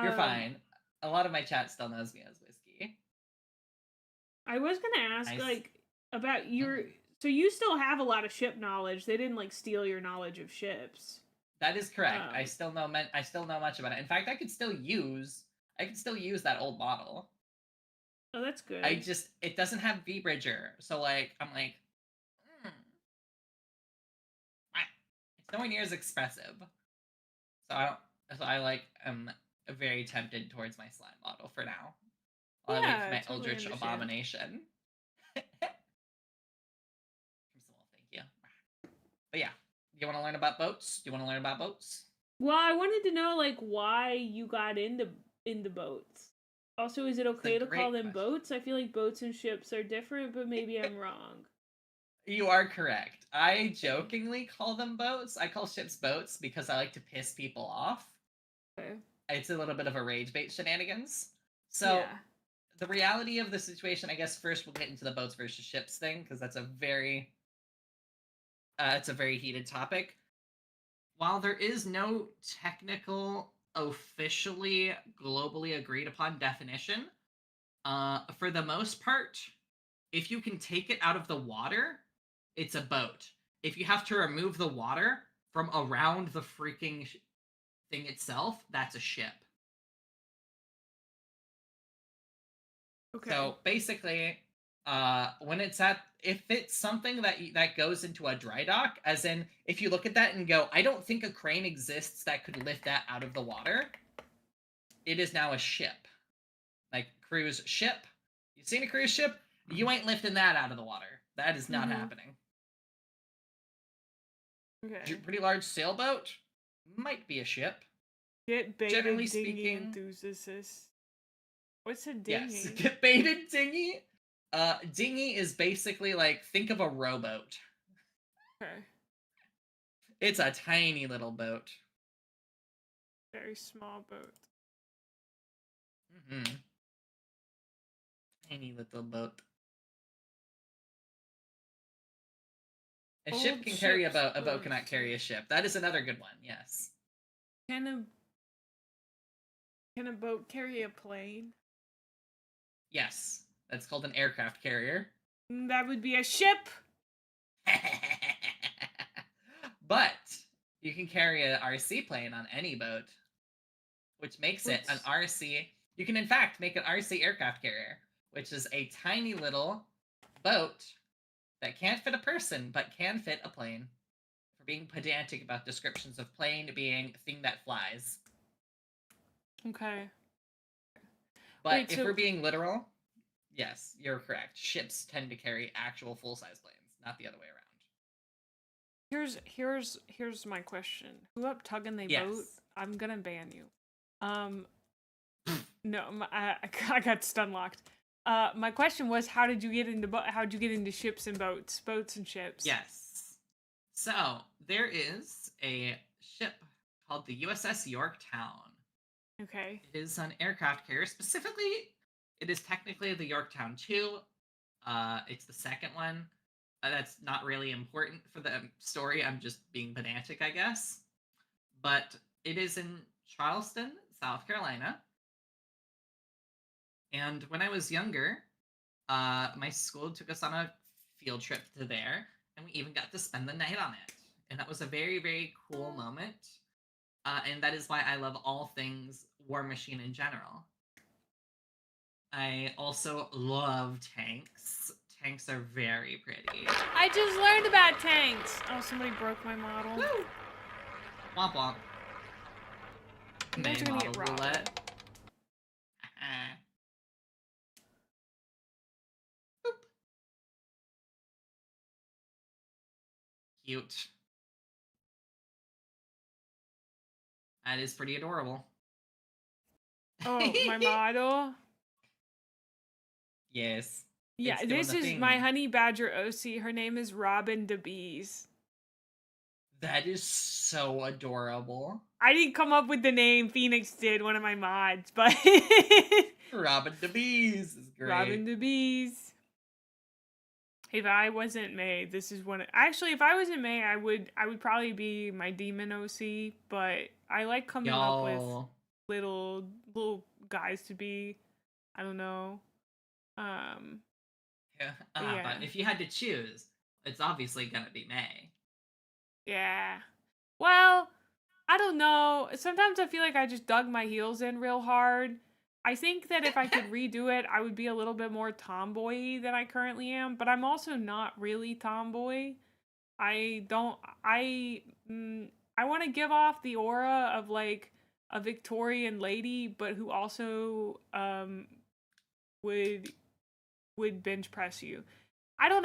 You're fine. A lot of my chat still knows me as whiskey. I was gonna ask, Nice. like, about your. So you still have a lot of ship knowledge. They didn't like steal your knowledge of ships. That is correct. I still know much about it. In fact, I could still use that old model. Oh, that's good. It doesn't have V-Bridger, so like I'm like, it's nowhere near as expressive. So I'm very tempted towards my slime model for now. While I wait for my totally Eldritch understand. Abomination. Thank you. But yeah, do you want to learn about boats? Well, I wanted to know like why you got into boats. Also, is it okay to call them boats? I feel like boats and ships are different, but maybe I'm wrong. You are correct. I jokingly call them boats. I call ships boats because I like to piss people off. Okay. It's a little bit of a rage bait shenanigans. So the reality of the situation, I guess first we'll get into the boats versus ships thing, because that's it's a very heated topic. While there is no technical, officially, globally agreed upon definition, for the most part, if you can take it out of the water, it's a boat. If you have to remove the water from around the freaking thing itself, that's a ship. Okay. So basically, if it's something that goes into a dry dock, as in if you look at that and go, I don't think a crane exists that could lift that out of the water, it is now a ship. Like cruise ship. You seen a cruise ship? You ain't lifting that out of the water. That is not happening. Okay. Pretty large sailboat might be a ship. Get baited Generally dinghy speaking, enthusiast. What's a dinghy? Yes, get baited dinghy. Dinghy is basically like, think of a rowboat. Okay. It's a tiny little boat. Very small boat. Mm-hmm. Tiny little boat. A ship can carry a boat. A boat cannot carry a ship. That is another good one. Yes. Can a boat carry a plane? Yes. That's called an aircraft carrier. That would be a ship. But you can carry an RC plane on any boat, which makes it an RC. You can in fact make an RC aircraft carrier, which is a tiny little boat that can't fit a person, but can fit a plane. For being pedantic about descriptions of plane being thing that flies. Okay. But Wait, if we're being literal, yes, you're correct. Ships tend to carry actual full-size planes, not the other way around. Here's my question. Who up tugging they boat? I'm gonna ban you. No, I got stun locked. My question was, how'd you get into ships and boats and ships? Yes. So there is a ship called the USS Yorktown. Okay. It is an aircraft carrier. Specifically, it is technically the Yorktown 2. It's the second one. That's not really important for the story. I'm just being pedantic, I guess. But it is in Charleston, South Carolina. And when I was younger, my school took us on a field trip to there, and we even got to spend the night on it. And that was a very, very cool moment. And that is why I love all things War Machine in general. I also love tanks. Tanks are very pretty. I just learned about tanks. Oh, somebody broke my model. Woo! Womp womp. You guys are gonna get roulette. Boop. Cute. That is pretty adorable. Oh, my model? Yes. Yeah, It's doing this the is thing. my honey badger OC. Her name is Robin DeBees. That is so adorable. I didn't come up with the name. Phoenix did, one of my mods, but Robin DeBees is great. Robin DeBees. If I wasn't May, this is one. Actually, if I wasn't May, I would probably be my demon OC. But I like coming up with little guys to be. I don't know. Yeah. Yeah. But if you had to choose, it's obviously gonna be May. Yeah. Well, I don't know. Sometimes I feel like I just dug my heels in real hard. I think that if I could redo it, I would be a little bit more tomboy than I currently am, but I'm also not really tomboy. I don't I want to give off the aura of like a Victorian lady, but who also would bench press you. I don't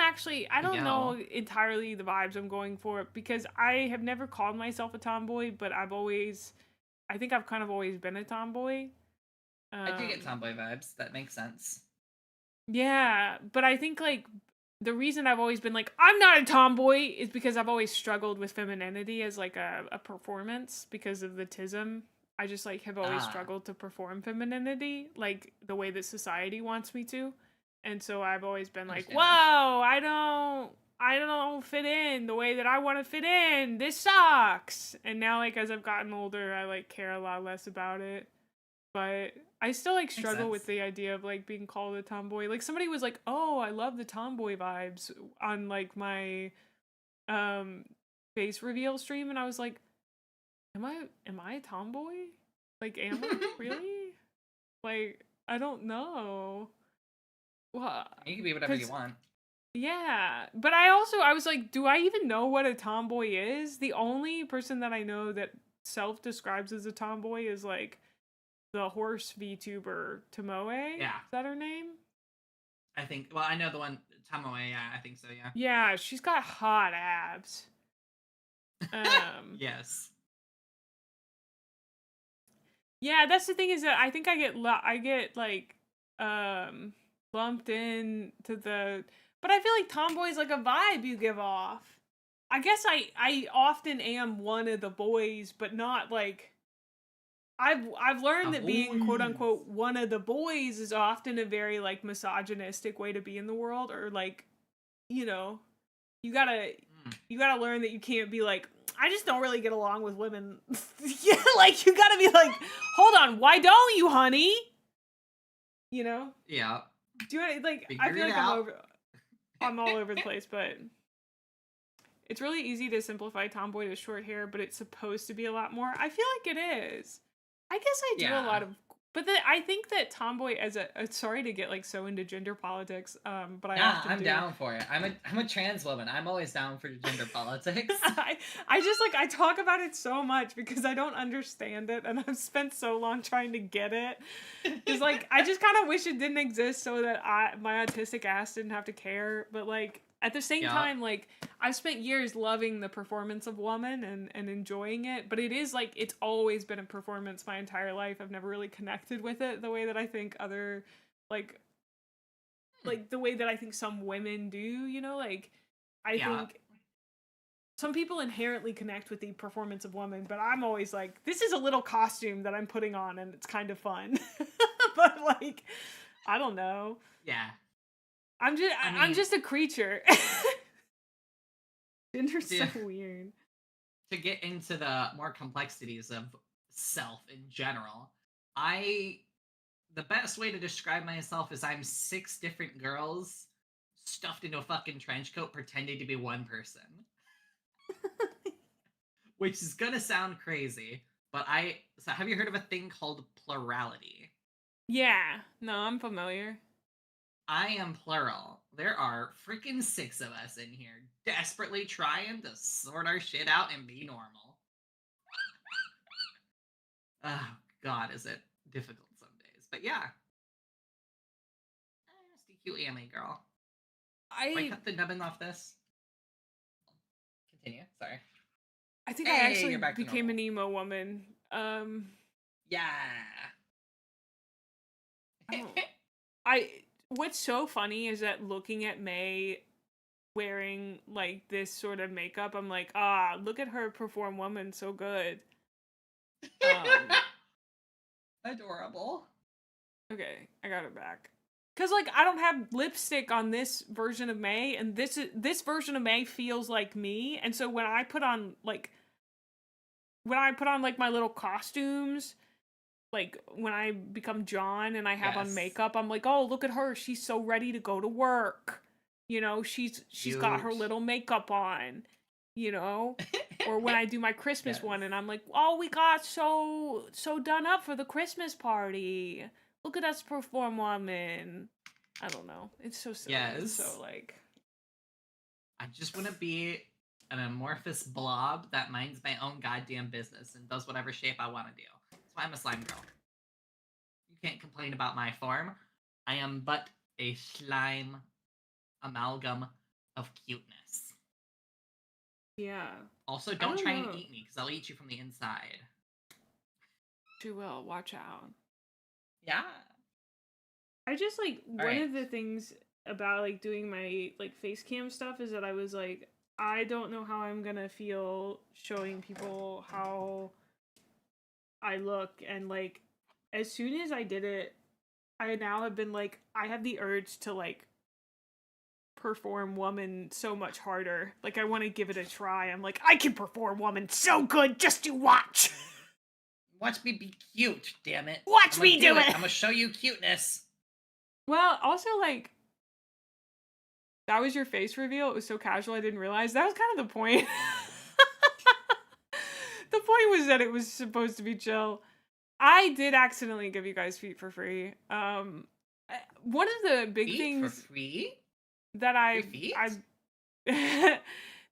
know entirely the vibes I'm going for because I have never called myself a tomboy, but I think I've kind of always been a tomboy. I do get tomboy vibes. That makes sense. Yeah, but I think like the reason I've always been like I'm not a tomboy is because I've always struggled with femininity as like a performance because of the tism. I just like have always struggled to perform femininity like the way that society wants me to. And so I've always been like, whoa, I don't fit in the way that I want to fit in. This sucks. And now, like, as I've gotten older, I, like, care a lot less about it. But I still, like, struggle with the idea of, like, being called a tomboy. Like, somebody was like, oh, I love the tomboy vibes on, like, my face reveal stream. And I was like, am I a tomboy? Like, am I? Really? Like, I don't know. Well, you can be whatever you want. Yeah, but I was like, do I even know what a tomboy is? The only person that I know that self-describes as a tomboy is like the horse VTuber Tomoe. Yeah. Is that her name? I think. Well, I know the one Tomoe. Yeah, I think so. Yeah. Yeah, she's got hot abs. Yes. Yeah, that's the thing is that I think I get like lumped in to the, but I feel like tomboy is like a vibe you give off. I guess I often am one of the boys, but not like I've learned that being quote unquote one of the boys is often a very like misogynistic way to be in the world, or like, you know, you gotta learn that you can't be like, I just don't really get along with women. Yeah, like you gotta be like, hold on, why don't you, honey? You know? Yeah. Do you like? Figure I feel like out. I'm all over the place, but it's really easy to simplify tomboy to short hair, but it's supposed to be a lot more. I feel like it is. I guess I do a lot of, but I think that tomboy as a sorry to get like so into gender politics, but I'm down for it. I'm a trans woman. I'm always down for gender politics. I just like I talk about it so much because I don't understand it, and I've spent so long trying to get it. It's like I just kind of wish it didn't exist so that my autistic ass didn't have to care. But like at the same time, like I've spent years loving the performance of woman and enjoying it, but it is like it's always been a performance my entire life. I've never really connected with it the way that I think other like the way that I think some women do, you know, like I think some people inherently connect with the performance of woman, but I'm always like, this is a little costume that I'm putting on and it's kind of fun. But like I don't know. Yeah. I'm just a creature. Gender's so weird. To get into the more complexities of self in general, the best way to describe myself is I'm 6 different girls stuffed into a fucking trench coat pretending to be one person. Which is gonna sound crazy, but so have you heard of a thing called plurality? Yeah. No, I'm familiar. I am plural. There are freaking 6 of us in here desperately trying to sort our shit out and be normal. Oh, God, is it difficult some days. But yeah. Nasty cute anime girl. Do I cut the nubbin off this? Continue, sorry. I think I actually became an emo woman. Yeah. what's so funny is that looking at May wearing like this sort of makeup, I'm like, look at her perform woman so good. Adorable. Okay, I got it back. Cause like I don't have lipstick on this version of May, and this version of May feels like me, and so when I put on like my little costumes, like when I become John and I have on makeup, I'm like, oh, look at her, she's so ready to go to work. You know, she's got her little makeup on, you know? Or when I do my Christmas one and I'm like, oh, we got so done up for the Christmas party. Look at us perform woman. I don't know. It's so silly. Yes. It's so like I just want to be an amorphous blob that minds my own goddamn business and does whatever shape I want to do. That's why I'm a slime girl. You can't complain about my form. I am but a slime amalgam of cuteness. yeah. Also, don't try and know. eat me, because I'll eat you from the inside. She will. Watch out. Yeah. I just like one right. of the things about like doing my like face cam stuff is that I was like, I don't know how I'm gonna feel showing people how I look, and like as soon as I did it, I now have been like, I have the urge to like perform woman so much harder. Like I want to give it a try. I'm like, I can perform woman so good, just you watch. Watch me be cute, damn it. Watch me do it. I'm gonna show you cuteness. Well, also like that was your face reveal. It was so casual, I didn't realize. That was kind of the point. The point was that it was supposed to be chill. I did accidentally give you guys feet for free. One of the big feet things for free? that I've that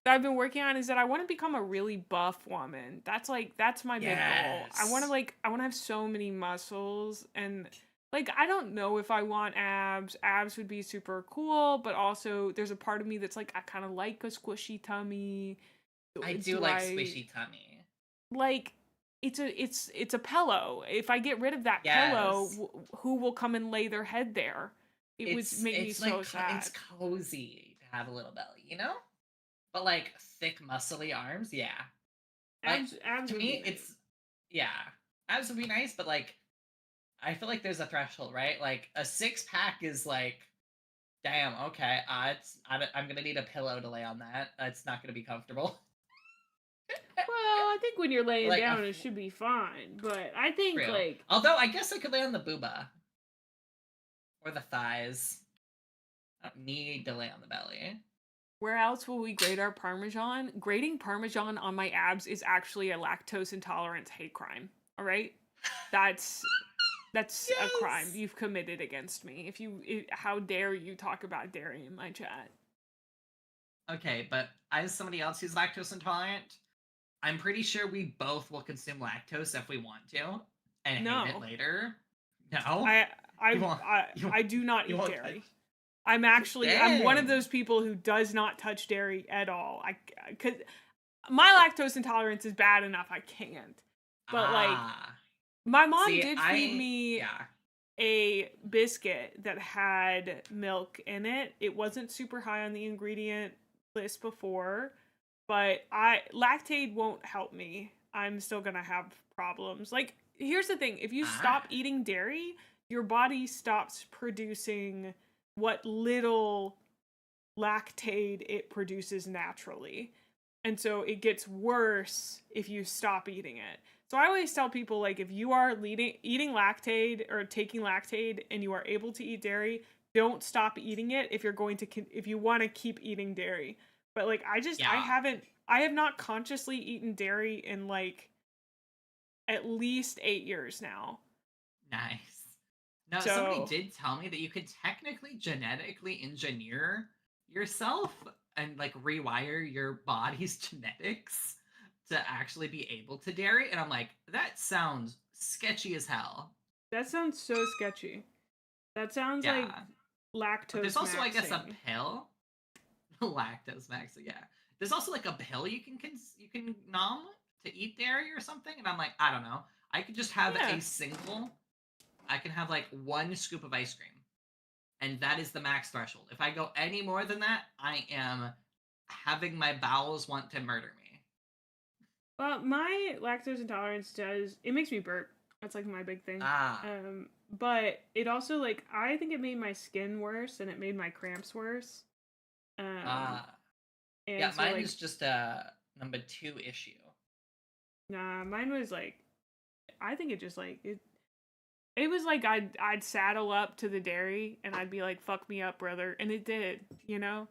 I've been working on is that I want to become a really buff woman. That's my big goal. I want to have so many muscles, and like I don't know if I want abs. Abs would be super cool, but also there's a part of me that's like I kind of like a squishy tummy. I do like squishy tummy. Like it's a pillow. If I get rid of that pillow, who will come and lay their head there? It would make me so sad. It's cozy to have a little belly, you know? But like thick, muscly arms, yeah. Like, abs to me, nice. abs would be nice, but like, I feel like there's a threshold, right? Like a 6-pack is like, damn, okay, I'm gonna need a pillow to lay on that. It's not gonna be comfortable. Well, I think when you're laying down, it should be fine. But I think like, although I guess I could lay on the booba or the thighs. I don't need to lay on the belly. Where else will we grade our Parmesan? Grading Parmesan on my abs is actually a lactose intolerance hate crime. All right, that's yes! A crime you've committed against me. How dare you talk about dairy in my chat? Okay, but as somebody else who's lactose intolerant, I'm pretty sure we both will consume lactose if we want to, and hate it later. No, I do not eat dairy. I'm one of those people who does not touch dairy at all. Cause my lactose intolerance is bad enough. I can't. But like, my mom did feed me a biscuit that had milk in it. It wasn't super high on the ingredient list before, but lactate won't help me. I'm still gonna have problems. Like, here's the thing: if you stop eating dairy, your body stops producing what little lactate it produces naturally. And so it gets worse if you stop eating it. So I always tell people, like, if you are eating lactate or taking lactate and you are able to eat dairy, don't stop eating it if you want to keep eating dairy. But like, I have not consciously eaten dairy in like at least 8 years now. Nice. No, somebody did tell me that you could technically genetically engineer yourself and like rewire your body's genetics to actually be able to dairy, and I'm like, that sounds sketchy as hell. That sounds so sketchy. That sounds like lactose. But there's also, I guess, a pill. Lactose maxing, yeah. There's also like a pill you can nom to eat dairy or something, and I'm like, I don't know. I could just have I can have like 1 scoop of ice cream and that is the max threshold. If I go any more than that, I am having my bowels want to murder me. Well, my lactose intolerance it makes me burp. That's like my big thing. Ah. But it also like I think it made my skin worse and it made my cramps worse. And Yeah, so, mine like, is just a number 2 issue. nah, mine was like, I think it just like it was like I'd saddle up to the dairy and I'd be like, "Fuck me up, brother," and it did, you know.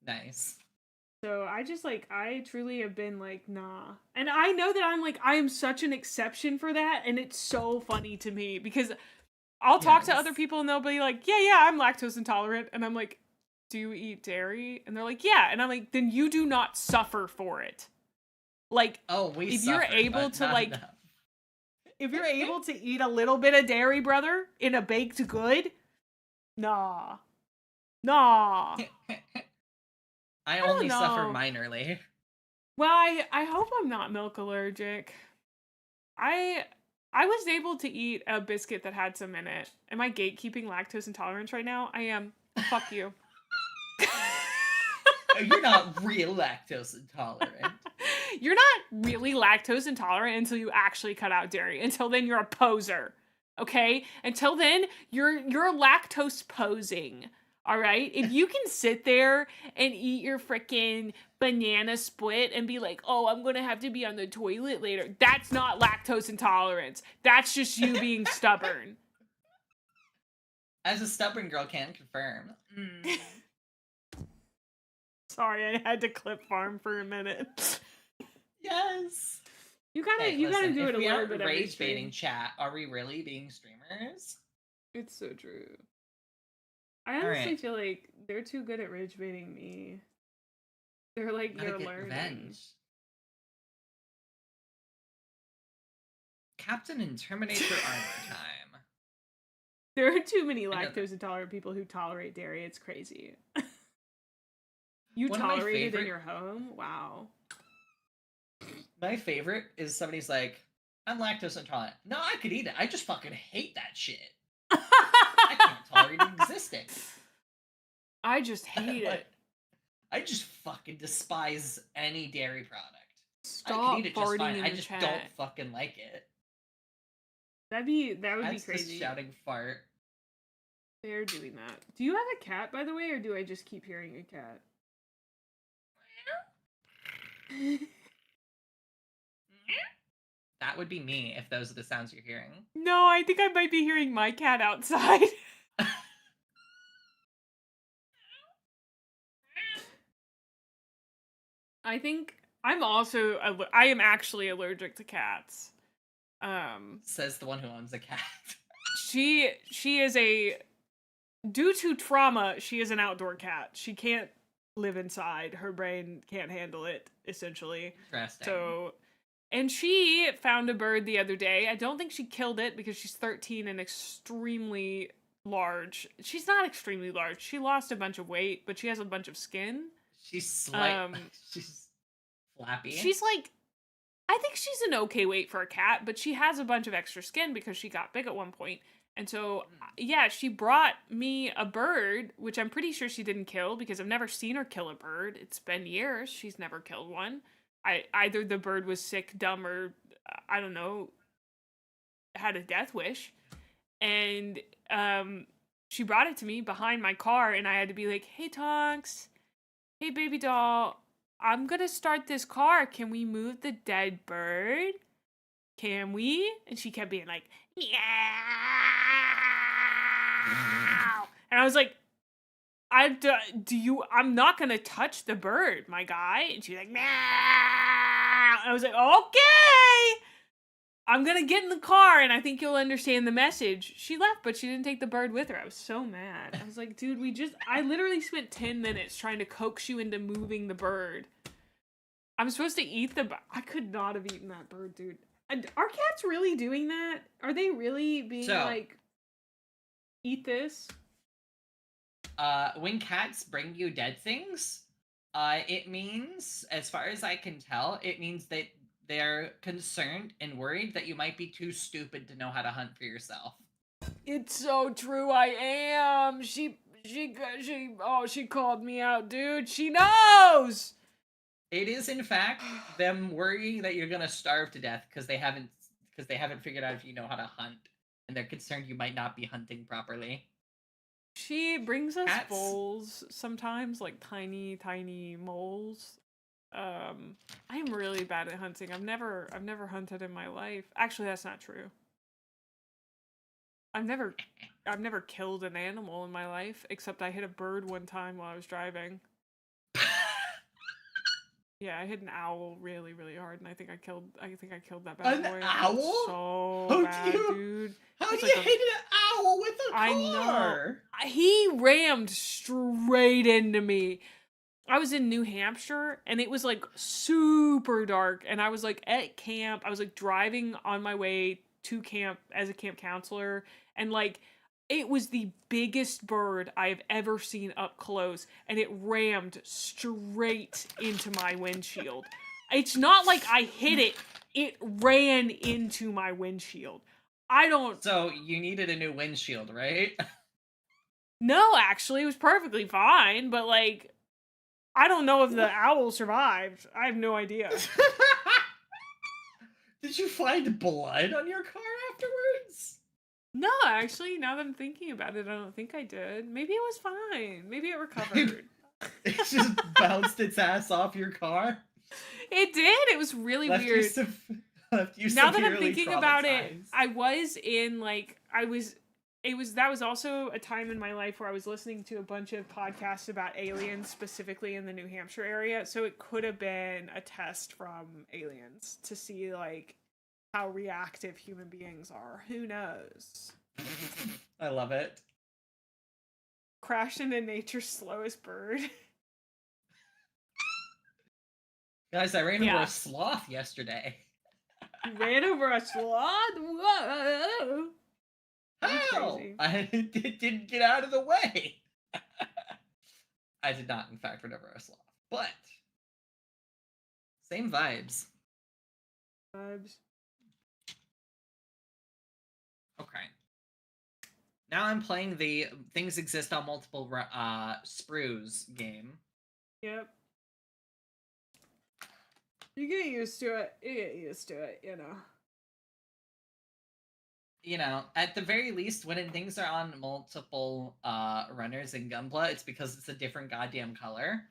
Nice. So I just like I truly have been like, nah, and I know that I am such an exception for that, and it's so funny to me because I'll talk to other Yes. people and they'll be like, yeah, I'm lactose intolerant, and I'm like, do you eat dairy? And they're like, yeah, and I'm like, then you do not suffer for it. Like, Oh, we if suffer, you're able but to not like. enough. If you're able to eat a little bit of dairy, brother, in a baked good, nah. I don't only suffer know. minorly. Well, I hope I'm not milk allergic. I was able to eat a biscuit that had some in it. Am I gatekeeping lactose intolerance right now? I am. Fuck you. You're not real lactose intolerant. You're not really lactose intolerant until you actually cut out dairy. Until then, you're a poser. Okay? Until then, you're lactose posing. All right? If you can sit there and eat your freaking banana split and be like, "Oh, I'm going to have to be on the toilet later." That's not lactose intolerance. That's just you being stubborn. As a stubborn girl can confirm. Sorry, I had to clip farm for a minute. Yes. You gotta Hey, you gotta listen, do if it a we little aren't bit every rage baiting stream. chat, are we really being streamers? It's so true. I honestly right. feel like they're too good at rage baiting me. They're like Gotta they're get learning. revenge. Captain and Terminator armor time. There are too many I know lactose intolerant people who tolerate dairy. It's crazy. You One of my tolerate it in favorite- your home? Wow. My favorite is somebody's like, I'm lactose intolerant. No, I could eat it. I just fucking hate that shit. I can't tolerate it existing. I just hate Like, it. I just fucking despise any dairy product. I Stop could eat it just farting fine. in I the just chat. don't fucking like it. That would be That's crazy. just shouting fart. They're doing that. Do you have a cat, by the way, or do I just keep hearing a cat? That would be me if those are the sounds you're hearing. No, I think I might be hearing my cat outside. I think I am actually allergic to cats. Says the one who owns a cat. She is due to trauma, she is an outdoor cat. She can't live inside. Her brain can't handle it, essentially. Interesting. So, and she found a bird the other day. I don't think she killed it because she's 13 and extremely large. She's not extremely large. She lost a bunch of weight, but she has a bunch of skin. She's slight. She's flappy. She's like, I think she's an okay weight for a cat, but she has a bunch of extra skin because she got big at one point. And so, yeah, she brought me a bird, which I'm pretty sure she didn't kill because I've never seen her kill a bird. It's been years. She's never killed one. Either the bird was sick, dumb, or I don't know, had a death wish. And she brought it to me behind my car, and I had to be like, "Hey, Tonks. Hey, baby doll. I'm gonna start this car. Can we move the dead bird? Can we?" And she kept being like, "Yeah." And I was like, I'm not gonna touch the bird, my guy. And she's like, "Meow." I was like, "Okay, I'm gonna get in the car and I think you'll understand the message." She left, but she didn't take the bird with her. I was so mad. I was like, dude, I literally spent 10 minutes trying to coax you into moving the bird. I'm supposed to eat I could not have eaten that bird, dude. Are cats really doing that? Are they really being like, eat this? When cats bring you dead things, it means, as far as I can tell, it means that they're concerned and worried that you might be too stupid to know how to hunt for yourself. It's so true. I am. She called me out, dude. She knows. It is, in fact, them worrying that you're gonna starve to death because they haven't figured out if you know how to hunt, and they're concerned you might not be hunting properly. She brings us Cats. bowls sometimes, like tiny moles. I am really bad at hunting. I've never hunted in my life. Actually, that's not true. I've never killed an animal in my life, except I hit a bird one time while I was driving. Yeah, I hit an owl really, really hard, and I think I killed that bad boy. An owl? So bad, dude. How It's do like you hit an owl with a car? I know. He rammed straight into me. I was in New Hampshire, and it was like super dark, and I was like at camp. I was like driving on my way to camp as a camp counselor, and like it was the biggest bird I've ever seen up close, and it rammed straight into my windshield. It's not like I hit it, it ran into my windshield. I don't. So you needed a new windshield, right? No, actually, it was perfectly fine, but like, I don't know if the owl survived. I have no idea. Did you find blood on your car afterwards? No, actually, now that I'm thinking about it, I don't think I did. Maybe it was fine. Maybe it recovered. It just bounced its ass off your car? It did. It was really Left weird. Left you Now that I'm severely thinking about it, traumatized. I was in like that was also a time in my life where I was listening to a bunch of podcasts about aliens, specifically in the New Hampshire area. So it could have been a test from aliens to see like how reactive human beings are. Who knows? I love it. Crashed into nature's slowest bird. Guys, I ran over Yeah. a sloth yesterday. You ran over a sloth? Whoa! That's How? crazy. I didn't get out of the way. I did not, in fact, run over a sloth. But same vibes. Vibes. Okay. Now I'm playing the Things Exist on Multiple Sprues game. Yep. You get used to it. You get used to it, you know. You know, at the very least, when things are on multiple runners in Gunpla, it's because it's a different goddamn color.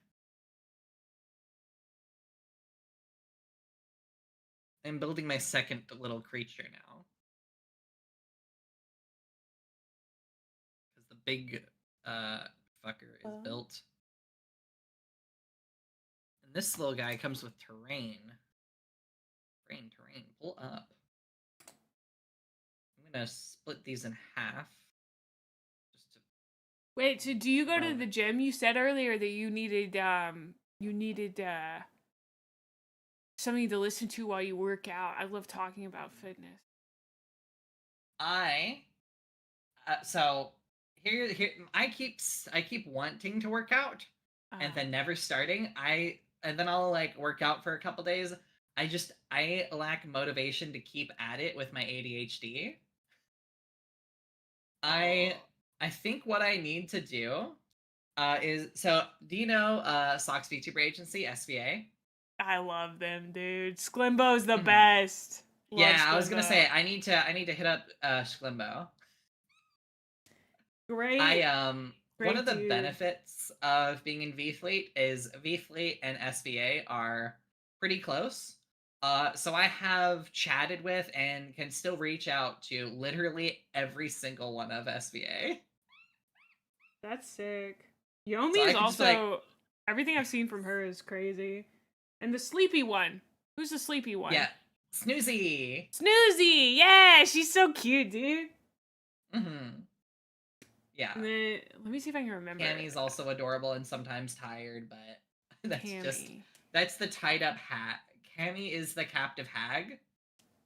I'm building my second little creature now. Because the big fucker is built. And this little guy comes with terrain. Terrain, pull up. I'm gonna split these in half. Just to... Wait, so do you go to the gym? You said earlier that you needed something to listen to while you work out. I love talking about fitness. So here I keep wanting to work out and then never starting. And then I'll like work out for a couple days. I lack motivation to keep at it with my ADHD. I think what I need to do is, so do you know Sox VTuber agency, SVA? I love them, dude. Sklimbo's the best. Love Yeah, I was Sklimbo. gonna say I need to hit up Sklimbo. Great. One of the dude. benefits of being in V Fleet is V Fleet and SVA are pretty close. So I have chatted with and can still reach out to literally every single one of SVA. That's sick. Yomi So I is can just be also everything I've seen from her is crazy. And the sleepy one. Who's the sleepy one? Yeah, Snoozy. Snoozy! Yeah, she's so cute, dude. Mm-hmm. Yeah. And then, let me see if I can remember. Cammy's also adorable and sometimes tired, but that's Cammy. that's the tied up hat. Cammy is the captive hag.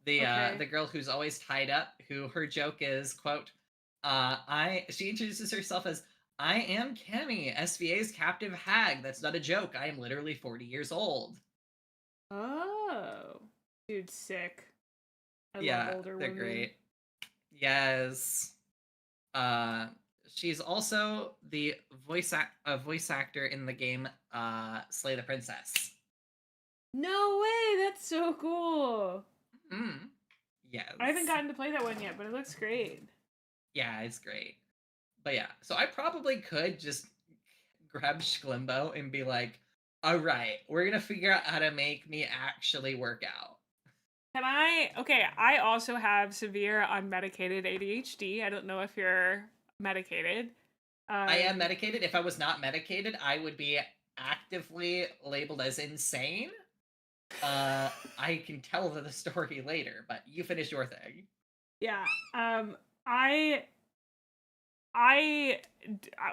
The the girl who's always tied up, who her joke is, quote, she introduces herself as, I am Cammy, SVA's captive hag. That's not a joke. I am literally 40 years old. Oh. Dude, sick. I Yeah, love older they're women. great. Yes. She's also the voice actor in the game Slay the Princess. No way, that's so cool. Mm. Yes. I haven't gotten to play that one yet, but it looks great. Yeah, it's great. But yeah, so I probably could just grab Schlimbo and be like, all right, we're gonna figure out how to make me actually work out. Can I? Okay, I also have severe unmedicated ADHD. I don't know if you're medicated. I am medicated. If I was not medicated, I would be actively labeled as insane. I can tell the story later, but you finish your thing. Yeah. I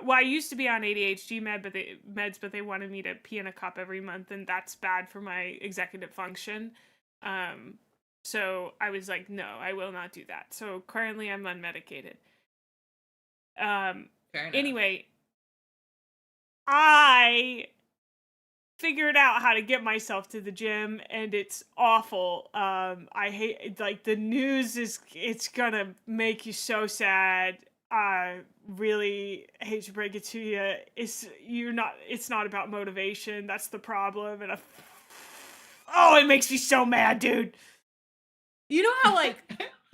well, I used to be on ADHD meds, but they wanted me to pee in a cup every month, and that's bad for my executive function. So I was like, no, I will not do that. So currently, I'm unmedicated. Fair enough. Anyway, I figured out how to get myself to the gym, and it's awful. I hate, like, the news it's gonna make you so sad. I really hate to break it to you. It's not about motivation. That's the problem. And oh, it makes me so mad, dude. You know how, like,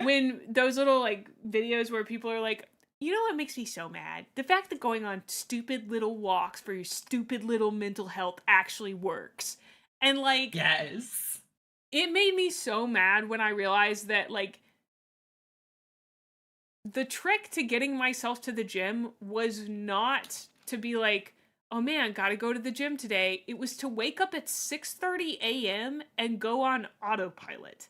when those little, like, videos where people are like, you know what makes me so mad? The fact that going on stupid little walks for your stupid little mental health actually works. And, like, yes, it made me so mad when I realized that, like, the trick to getting myself to the gym was not to be like, oh man, gotta go to the gym today. It was to wake up at 6:30 a.m. and go on autopilot.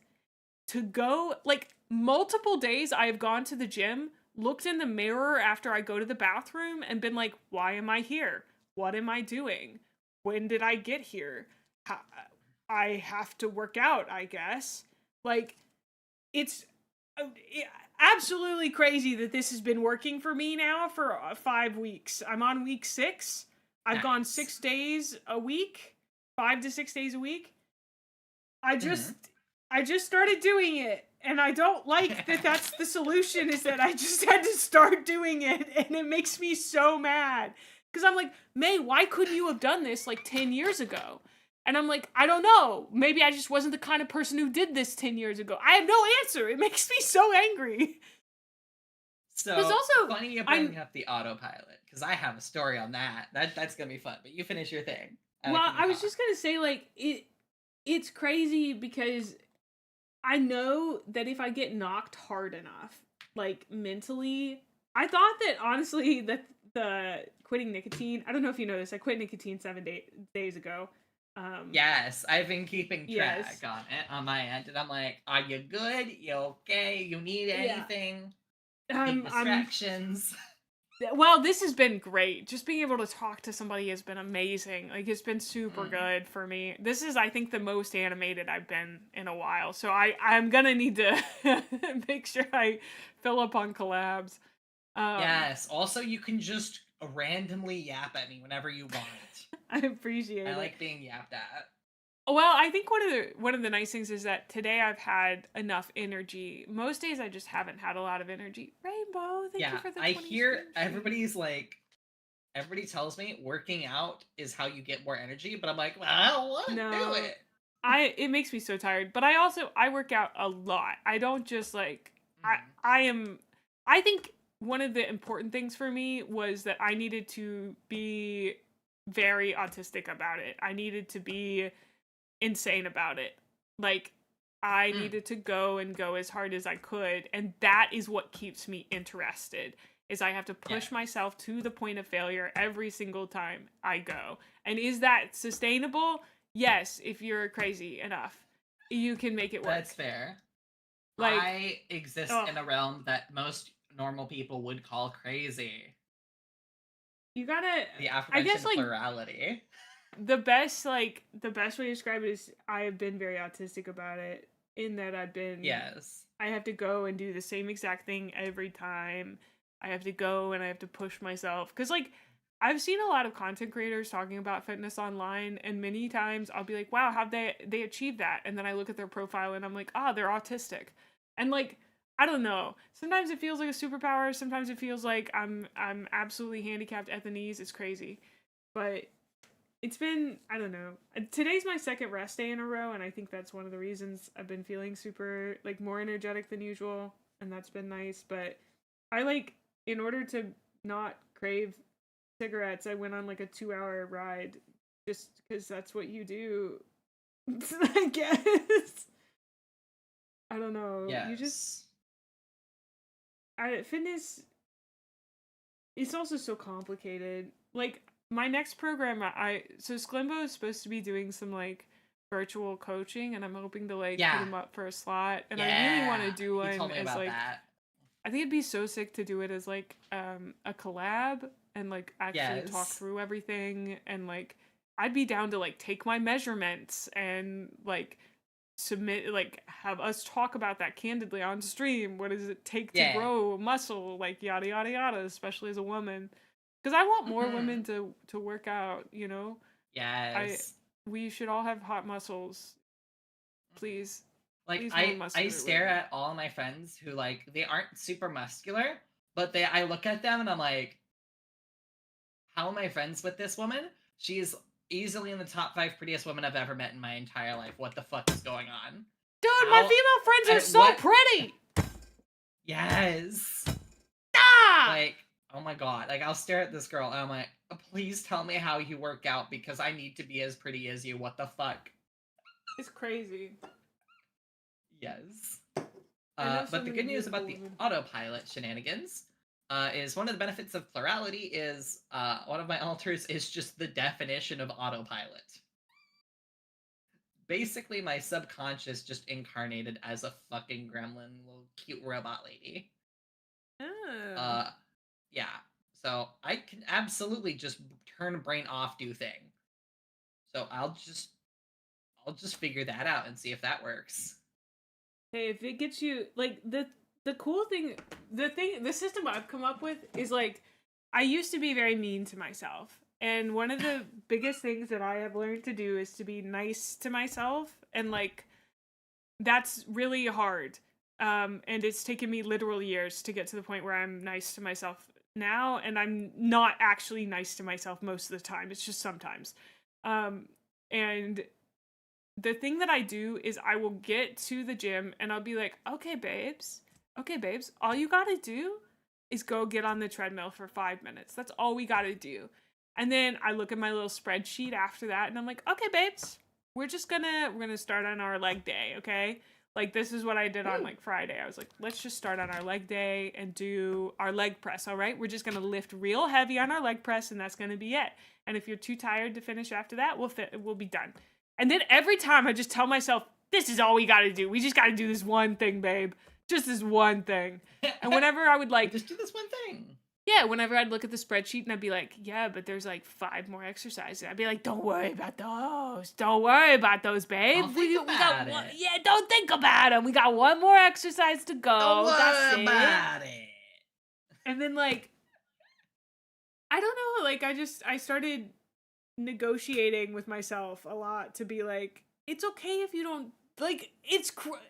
To go, like, multiple days I have gone to the gym, looked in the mirror after I go to the bathroom, and been like, why am I here? What am I doing? When did I get here? I have to work out, I guess. Like, it's absolutely crazy that this has been working for me now for 5 weeks. I'm on week 6. I've gone 6 days a week, 5 to 6 days a week. I just started doing it, and I don't like that that's the solution, is that I just had to start doing it, and it makes me so mad. Because I'm like, May, why couldn't you have done this like 10 years ago? And I'm like, I don't know. Maybe I just wasn't the kind of person who did this 10 years ago. I have no answer. It makes me so angry. So It's also funny you bring up the autopilot, because I have a story on that. That's gonna be fun. But you finish your thing. I was just gonna say, like, it's crazy because I know that if I get knocked hard enough, like, mentally, I thought that, honestly, that the quitting nicotine, I don't know if you know this, I quit nicotine 7 days ago. Yes, I've been keeping track on it on my end, and I'm like, are you good? You okay? You need anything? Need distractions? Well, this has been great. Just being able to talk to somebody has been amazing. Like, it's been super good for me. This is, I think, the most animated I've been in a while. So I'm gonna need to make sure I fill up on collabs. Yes. Also, you can just randomly yap at me whenever you want. I appreciate it. I like being yapped at. Well, I think one of the nice things is that today I've had enough energy. Most days I just haven't had a lot of energy. Rainbow, thank you for the 20 I hear stream. everybody tells me working out is how you get more energy, but I'm like, well, I don't want to do it. It makes me so tired. But I work out a lot. I don't just, like, I think one of the important things for me was that I needed to be very autistic about it. I needed to be insane about it. Like, I needed to go as hard as I could, and that is what keeps me interested, is I have to push myself to the point of failure every single time I go. And is that sustainable? Yes, if you're crazy enough, you can make it work. That's fair. Like, I exist in a realm that most normal people would call crazy. You gotta, the aforementioned, I guess, like, plurality. The best way to describe it is I have been very autistic about it, in that I have to go and do the same exact thing every time. I have to go and I have to push myself. Because, like, I've seen a lot of content creators talking about fitness online, and many times I'll be like, wow, how'd they achieve that? And then I look at their profile and I'm like, they're autistic. And, like, I don't know. Sometimes it feels like a superpower. Sometimes it feels like I'm absolutely handicapped at the knees. It's crazy, but it's been, I don't know. Today's my second rest day in a row, and I think that's one of the reasons I've been feeling super like more energetic than usual, and that's been nice. But I like, in order to not crave cigarettes, I went on like a 2-hour ride just because that's what you do. I guess. I don't know. You just fitness, it's also so complicated. Like my next program, so Sklimbo is supposed to be doing some like virtual coaching, and I'm hoping to like hit him up for a slot. And I really want to do one as like that. I think it'd be so sick to do it as like a collab and like actually talk through everything, and like I'd be down to like take my measurements and like submit, like have us talk about that candidly on stream. What does it take to grow muscle, like yada yada yada, especially as a woman, because I want more women to work out, you know. We should all have hot muscles, please. Like please, I stare at all my friends who like they aren't super muscular, but I look at them and I'm like, how am I friends with this woman? She's easily in the top 5 prettiest women I've ever met in my entire life. What the fuck is going on? Dude, my female friends are so pretty! Yes! Ah! Like, oh my god. Like, I'll stare at this girl and I'm like, please tell me how you work out because I need to be as pretty as you. What the fuck? It's crazy. Yes. But the good news about the autopilot shenanigans is one of the benefits of plurality is one of my alters is just the definition of autopilot. Basically, my subconscious just incarnated as a fucking gremlin, little cute robot lady. Oh. Yeah. So I can absolutely just turn brain off, do thing. So I'll just figure that out and see if that works. Hey, if it gets you like the cool thing, the system I've come up with is like I used to be very mean to myself. And one of the biggest things that I have learned to do is to be nice to myself, and like that's really hard. And it's taken me literal years to get to the point where I'm nice to myself now, and I'm not actually nice to myself most of the time. It's just sometimes. And the thing that I do is I will get to the gym and I'll be like, okay, babes, all you gotta do is go get on the treadmill for 5 minutes. That's all we gotta do. And then I look at my little spreadsheet after that and I'm like, okay, babes, we're gonna start on our leg day, okay? Like, this is what I did on like Friday. I was like, let's just start on our leg day and do our leg press, all right? We're just gonna lift real heavy on our leg press and that's gonna be it. And if you're too tired to finish after that, we'll be done. And then every time I just tell myself, this is all we gotta do. We just gotta do this one thing, babe. Just this one thing. And whenever I would like... just do this one thing. Yeah, whenever I'd look at the spreadsheet and I'd be like, yeah, but there's like 5 more exercises. I'd be like, don't worry about those. Don't worry about those, babe. We got one. Yeah, don't think about them. We got 1 more exercise to go. Don't worry about it. And then like, I don't know, like I started negotiating with myself a lot to be like, it's okay if you don't, like,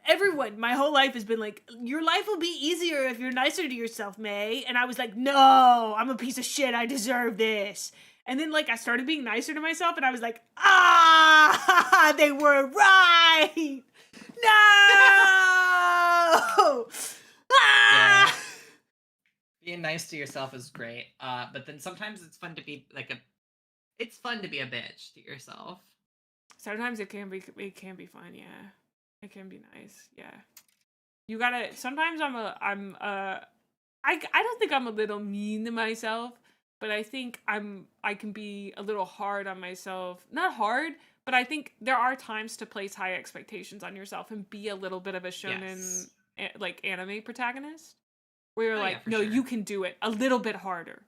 everyone my whole life has been like, your life will be easier if you're nicer to yourself, May. And I was like, no, I'm a piece of shit, I deserve this. And then like I started being nicer to myself and I was like, they were right. No. Yeah. Being nice to yourself is great, but then sometimes it's fun to be like it's fun to be a bitch to yourself. Sometimes it can be fun, yeah. It can be nice, yeah. You gotta, sometimes I don't think I'm a little mean to myself, but I think I can be a little hard on myself. Not hard, but I think there are times to place high expectations on yourself and be a little bit of a shonen, like, anime protagonist. Where you're like, no, you can do it a little bit harder,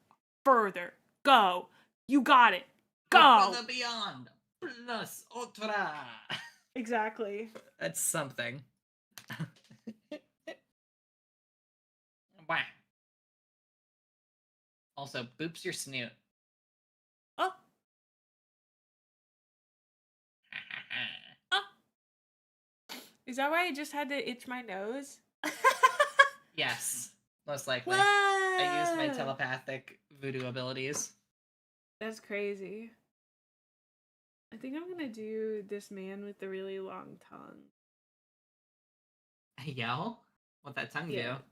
further, go, you got it, go. For the beyond, plus ultra. Exactly. That's something. Wow. Also, boops your snoot. Oh. Is that why I just had to itch my nose? Yes, most likely. What? I used my telepathic voodoo abilities. That's crazy. I think I'm gonna do this man with the really long tongue. Yell? What that tongue Yeah. do?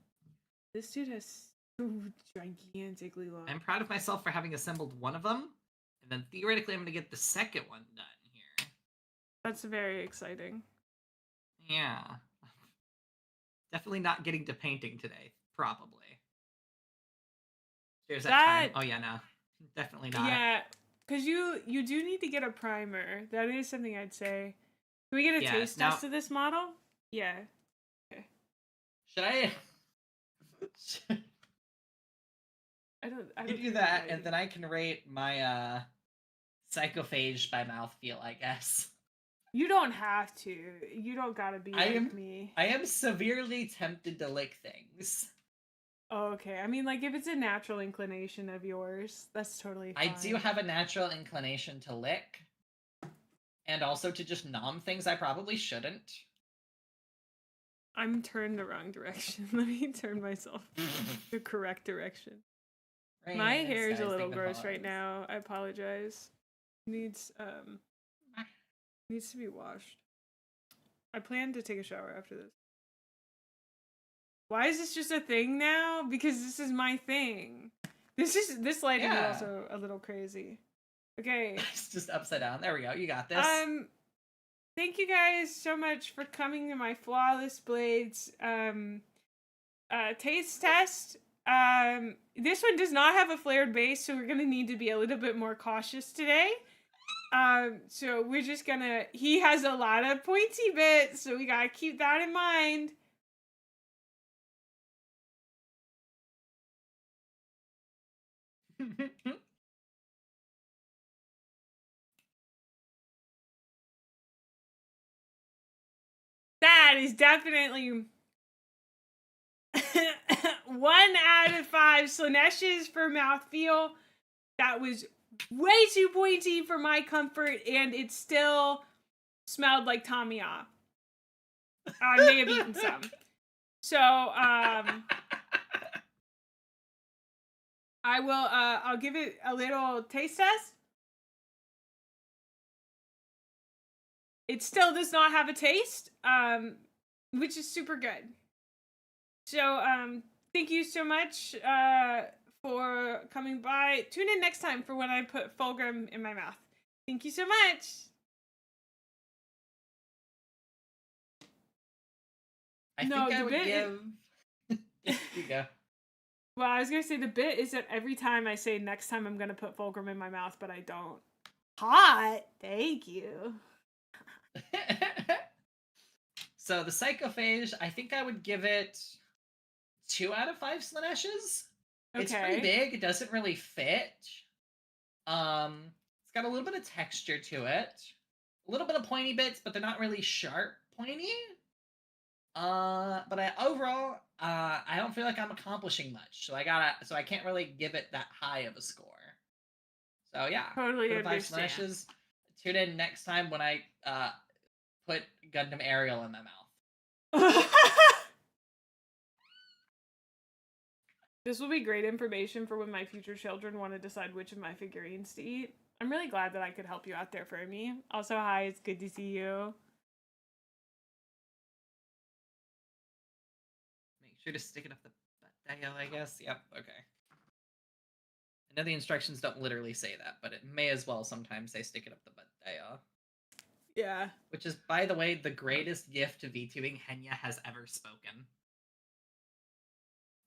This dude has so gigantically long. I'm proud of myself for having assembled one of them, and then theoretically I'm going to get the second one done here. That's very exciting. Yeah. Definitely not getting to painting today, probably. There's that time. Oh yeah, no. Definitely not. Yeah, because you do need to get a primer. That is something I'd say. Can we get a taste test of this model? Yeah. Okay. Should I... I don't you do that, and then I can rate my psychophage by mouthfeel, I guess. You don't have to. You don't gotta be like me. I am severely tempted to lick things. Oh, okay. I mean, like, if it's a natural inclination of yours, that's totally fine. I do have a natural inclination to lick. And also to just nom things I probably shouldn't. I'm turned the wrong direction. Let me turn myself the correct direction. Rain My hair is a little gross pause. right now. I apologize. Needs to be washed. I plan to take a shower after this. Why is this just a thing now? Because this is my thing. This lighting is also a little crazy. Okay. It's just upside down. There we go. You got this. Thank you guys so much for coming to my Flawless Blades taste test. This one does not have a flared base, so we're gonna need to be a little bit more cautious today. So we're just gonna, he has a lot of pointy bits, so we gotta keep that in mind. That is definitely 1 out of 5 Slaneshes for mouthfeel. That was way too pointy for my comfort, and it still smelled like Tamiya. I may have eaten some. So, I'll give it a little taste test. It still does not have a taste, which is super good. So, thank you so much, for coming by. Tune in next time for when I put Fulgrim in my mouth. Thank you so much. I think I would give... You go. Well, I was going to say the bit is that every time I say next time I'm going to put Fulgrim in my mouth, but I don't. Hot. Thank you. So the psychophage, I think I would give it 2 out of 5 Slaneshes. Okay. It's pretty big. It doesn't really fit. It's got a little bit of texture to it. A little bit of pointy bits, but they're not really sharp pointy. But overall, I don't feel like I'm accomplishing much. So I can't really give it that high of a score. So yeah. Totally understand. 5 Slaneshes. Tune in next time when I put Gundam Ariel in my mouth. This will be great information for when my future children want to decide which of my figurines to eat. I'm really glad that I could help you out there for me. Also, hi, it's good to see you. Make sure to stick it up the butt, I guess. Yep, okay. I know the instructions don't literally say that, but it may as well sometimes say stick it up the butt. Yeah. Which is, by the way, the greatest gift to VTubing Henya has ever spoken.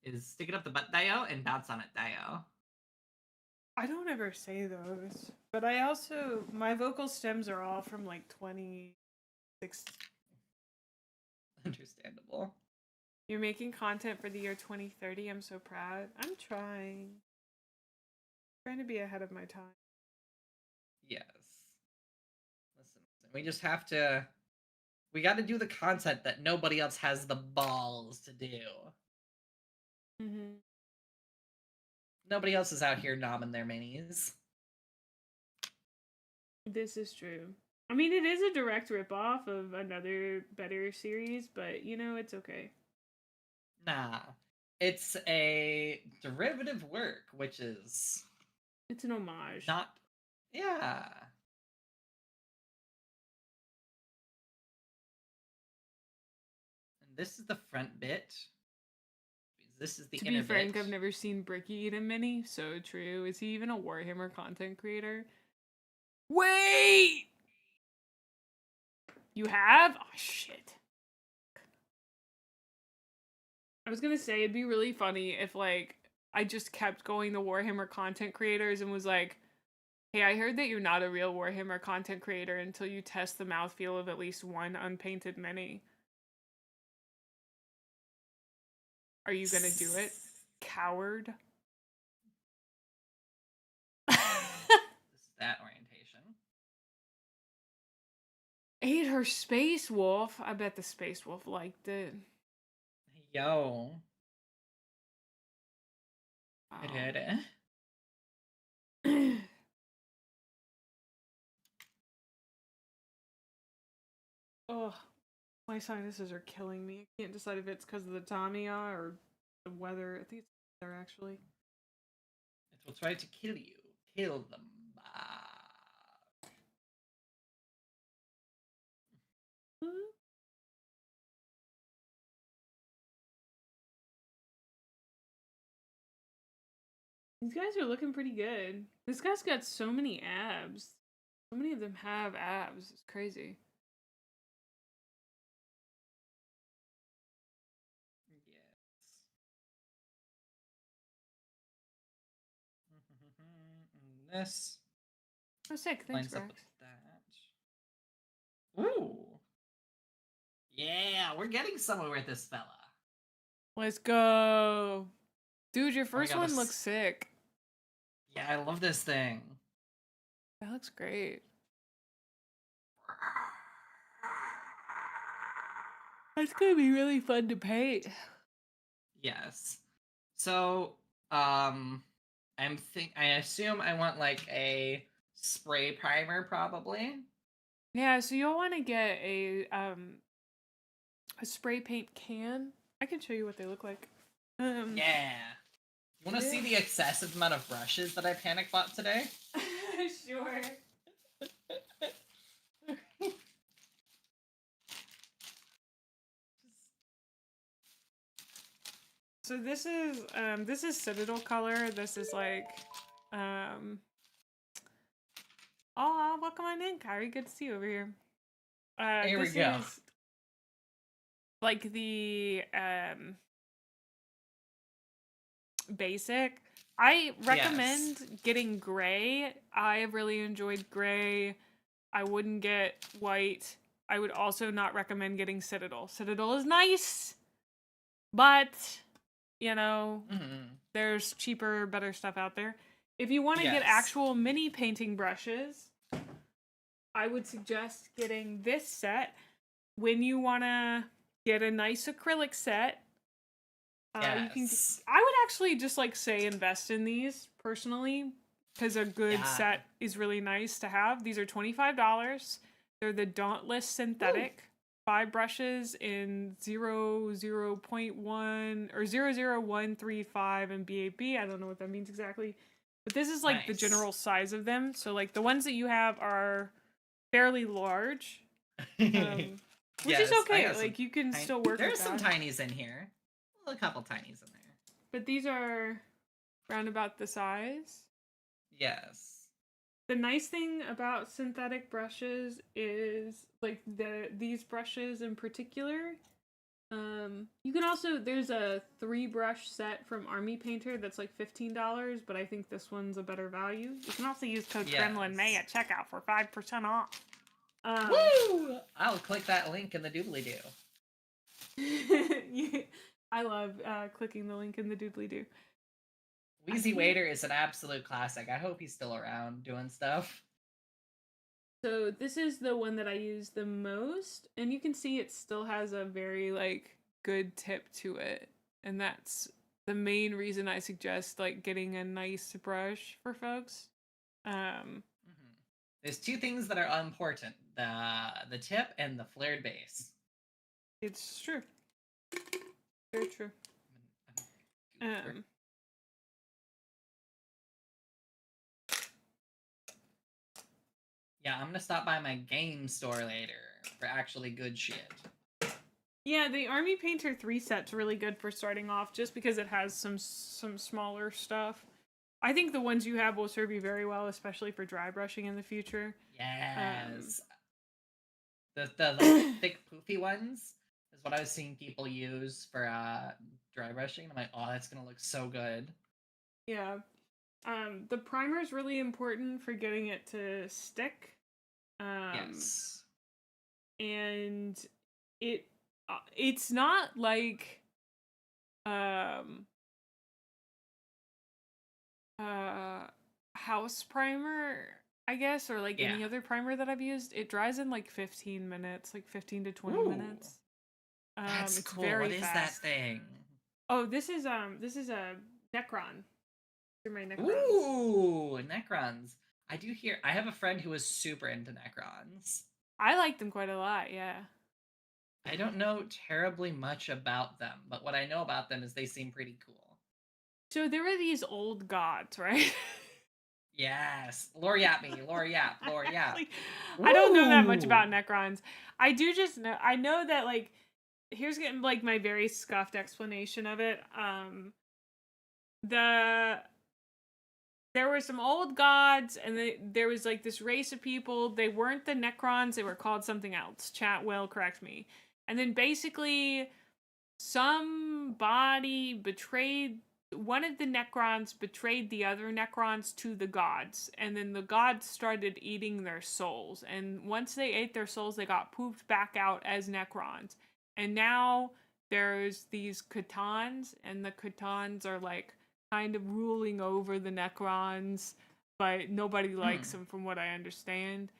Is stick it up the butt, and bounce on it, I don't ever say those. But I also, my vocal stems are all from like 26. Understandable. You're making content for the year 2030. I'm so proud. I'm trying to be ahead of my time. Yes. Listen, we just have to... We got to do the content that nobody else has the balls to do. Mm-hmm. Nobody else is out here nomming their minis. This is true. I mean, it is a direct ripoff of another better series, but, you know, it's okay. Nah. It's a derivative work, which is It's an homage. not. Yeah. And this is the front bit. This is the To inner be frank, bit. I've never seen Bricky eat a mini. So true. Is he even a Warhammer content creator? Wait! You have? Oh, shit. I was gonna say, it'd be really funny if, like, I just kept going to Warhammer content creators and was like, hey, I heard that you're not a real Warhammer content creator until you test the mouthfeel of at least one unpainted mini. Are you gonna do it? Coward. This is that orientation. Ate her Space Wolf. I bet the Space Wolf liked it. Yo. Wow. Oh, my sinuses are killing me. I can't decide if it's because of the Tamiya or the weather. I think it's the weather, actually. It will try to kill you. Kill them. These guys are looking pretty good. This guy's got so many abs. So many of them have abs. It's crazy. Yes. And this Oh, sick. Thanks, lines up Brax. with that. Ooh. Yeah, we're getting somewhere with this fella. Let's go. Dude, your Oh my first God, one this- looks sick. Yeah, I love this thing. That looks great. That's gonna be really fun to paint. Yes. So, I assume I want like a spray primer probably. Yeah, so you'll want to get a spray paint can. I can show you what they look like. Yeah. You want to see the excessive amount of brushes that I panic bought today? Sure. So this is Citadel color. This is like oh, welcome on in, Kyrie. Good to see you over here. Here we this go. is like the basic. I recommend getting gray. I have really enjoyed gray. I wouldn't get white. I would also not recommend getting Citadel. Citadel is nice, but you know, there's cheaper, better stuff out there. If you want to get actual mini painting brushes, I would suggest getting this set. When you want to get a nice acrylic set, you can. I would actually just like say invest in these personally, because a good set is really nice to have. These are $25. They're the Dauntless Synthetic. 5 brushes in 0.1 or 00135 and BAB. I don't know what that means exactly. But this is like the general size of them. So like the ones that you have are fairly large. Which is okay. Like you can still work with that. There's some tinies in here. A couple tinies in there. But these are round about the size. Yes. The nice thing about synthetic brushes is like these brushes in particular. You can also, there's a 3 brush set from Army Painter that's like $15, but I think this one's a better value. You can also use code Gremlin Mae at checkout for 5% off. Woo! I'll click that link in the doobly-doo. I love clicking the link in the doobly-doo. Wheezy Waiter is an absolute classic. I hope he's still around doing stuff. So this is the one that I use the most, and you can see it still has a very like good tip to it, and that's the main reason I suggest like getting a nice brush for folks. There's 2 things that are important: the tip and the flared base. It's true. Very true. goober. Yeah, I'm gonna stop by my game store later for actually good shit. Yeah, the Army Painter 3 set's really good for starting off just because it has some smaller stuff. I think the ones you have will serve you very well, especially for dry brushing in the future. Yes. The like, thick poofy ones is what I was seeing people use for dry brushing. I'm like, oh, that's gonna look so good. Yeah. The primer is really important for getting it to stick. Yes. And it's not like house primer, I guess, or like any Yeah. other primer that I've used. It dries in like 15 minutes, like 15 to 20 Ooh. minutes. That's It's cool. very What is that fast. thing? Oh, this is a Necron. They're my Necrons. Ooh, Necrons. I have a friend who is super into Necrons. I like them quite a lot, yeah. I don't know terribly much about them, but what I know about them is they seem pretty cool. So there were these old gods, right? Yes. Lore Yap me. Lore Yap. Lore Yap. Like, I don't know that much Ooh. about Necrons. I do just know, I know that, like, here's getting, like, my very scuffed explanation of it. There were some old gods, and there was, like, this race of people. They weren't the Necrons. They were called something else. Chat will correct me. And then basically somebody betrayed one of the Necrons betrayed the other Necrons to the gods, and then the gods started eating their souls. And once they ate their souls, they got pooped back out as Necrons. And now there's these Cthons, and the Cthons are like kind of ruling over the Necrons, but nobody likes them, from what I understand.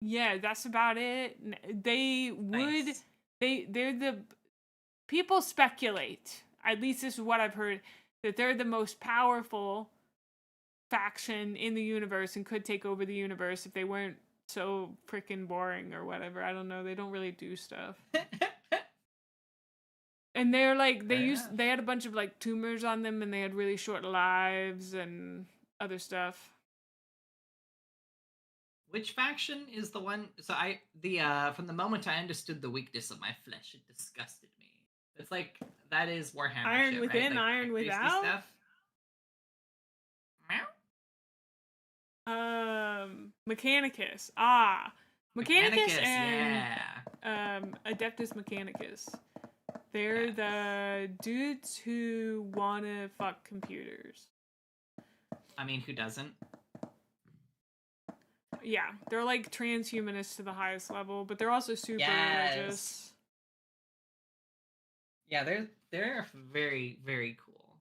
Yeah, that's about it. They would Nice. they're the people speculate, at least this is what I've heard, that they're the most powerful faction in the universe and could take over the universe if they weren't so freaking boring or whatever. I don't know. They don't really do stuff. And they're like they had a bunch of like tumors on them, and they had really short lives and other stuff. Which faction is the one? So from the moment I understood the weakness of my flesh, it disgusted me. It's like that is Warhammer. Iron shit, within, right? Like, iron without. Stuff. Mechanicus. Mechanicus and Adeptus Mechanicus. They're the dudes who wanna fuck computers. I mean, who doesn't? Yeah, they're like transhumanists to the highest level, but they're also super religious. Yeah, they're very, very cool.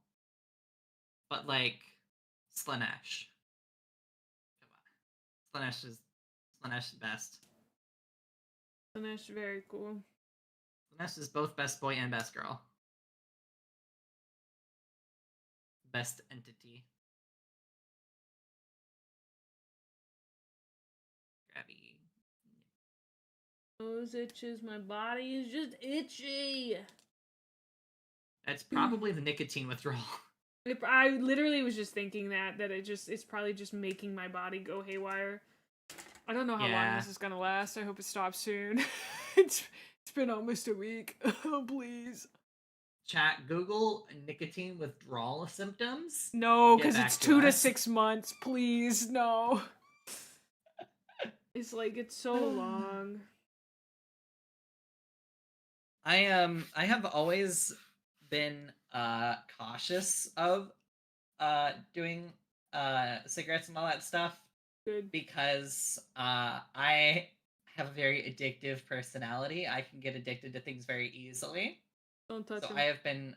But like Slanesh. Come on. Slanesh is the best. Slanesh very cool. Slanesh is both best boy and best girl. Best entity. Grabby. Those itches, my body is just itchy. It's probably the nicotine withdrawal. I literally was just thinking that it's probably just making my body go haywire. I don't know how long this is gonna last. I hope it stops soon. It's been almost a week. Oh, please. Chat, Google nicotine withdrawal symptoms. No, because it's 2 to 6 months. Please, no. It's like, it's so long. I have always been cautious of doing cigarettes and all that stuff. Good. Because I have a very addictive personality. I can get addicted to things very easily. Don't touch them.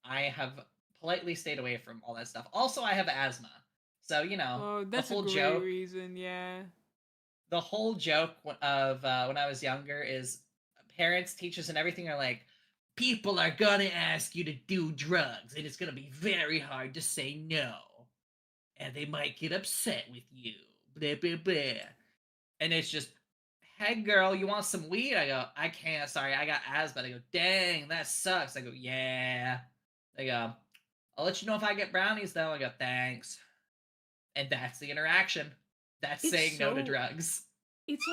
I have politely stayed away from all that stuff. Also, I have asthma. So, you know, Oh, that's the whole a great joke, reason, yeah. The whole joke of when I was younger is parents, teachers, and everything are like, people are gonna ask you to do drugs, and it's gonna be very hard to say no. And they might get upset with you. Blah, blah, blah. And it's just hey girl, you want some weed? I go, I can't, sorry, I got asthma. They go, dang, that sucks. I go, yeah. They go, I'll let you know if I get brownies though. I go, thanks. And that's the interaction. That's It's saying no to so- drugs. It's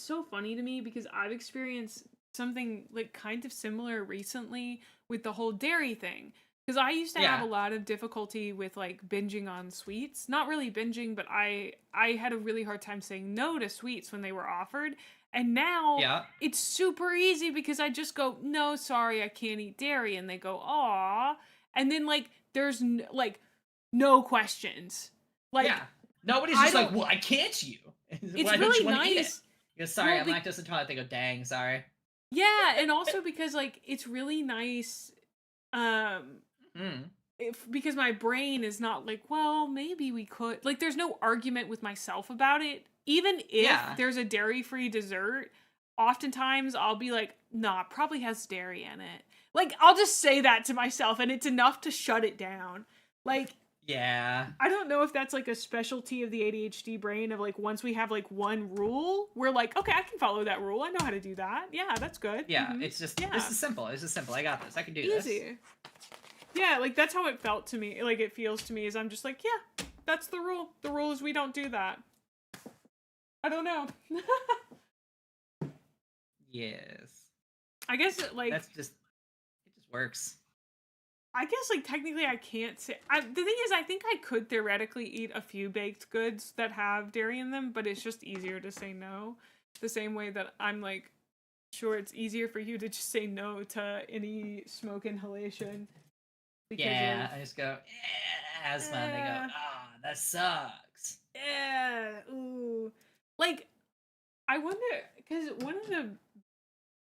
so funny to me because I've experienced something like kind of similar recently with the whole dairy thing. Because I used to have Yeah. a lot of difficulty with like binging on sweets. Not really binging, but I had a really hard time saying no to sweets when they were offered. And now Yeah. it's super easy because I just go, no, sorry, I can't eat dairy. And they go, aw. And then like there's like no questions. Like Yeah. Nobody's I just like, don't- why can't you? it's Why don't really you want to eat it? nice. You go, sorry, Well, I'm lactose intolerant. They go, dang, sorry. Yeah, and also because like it's really nice Mm. because my brain is not like, well, maybe we could. Like there's no argument with myself about it. Even if Yeah. there's a dairy-free dessert, oftentimes I'll be like, nah, it probably has dairy in it. Like I'll just say that to myself and it's enough to shut it down. Like Yeah. I don't know if that's like a specialty of the ADHD brain of like once we have like one rule, we're like, okay, I can follow that rule. I know how to do that. Yeah, that's good. Yeah. Mhm. It's just, Yeah. this is simple. This is simple. I got this. I can do this. Easy. Yeah, like that's how it felt to me. Like it feels to me is I'm just like, yeah, that's the rule. The rule is we don't do that. I don't know. Yes. I guess like That's just, it just works. I guess like technically I can't say. The thing is, I think I could theoretically eat a few baked goods that have dairy in them, but it's just easier to say no. The same way that I'm like, sure, it's easier for you to just say no to any smoke inhalation. because Yeah. of- I just go, asthma. And they go, ah, that sucks. Yeah. Ooh. Like, I wonder, because one of the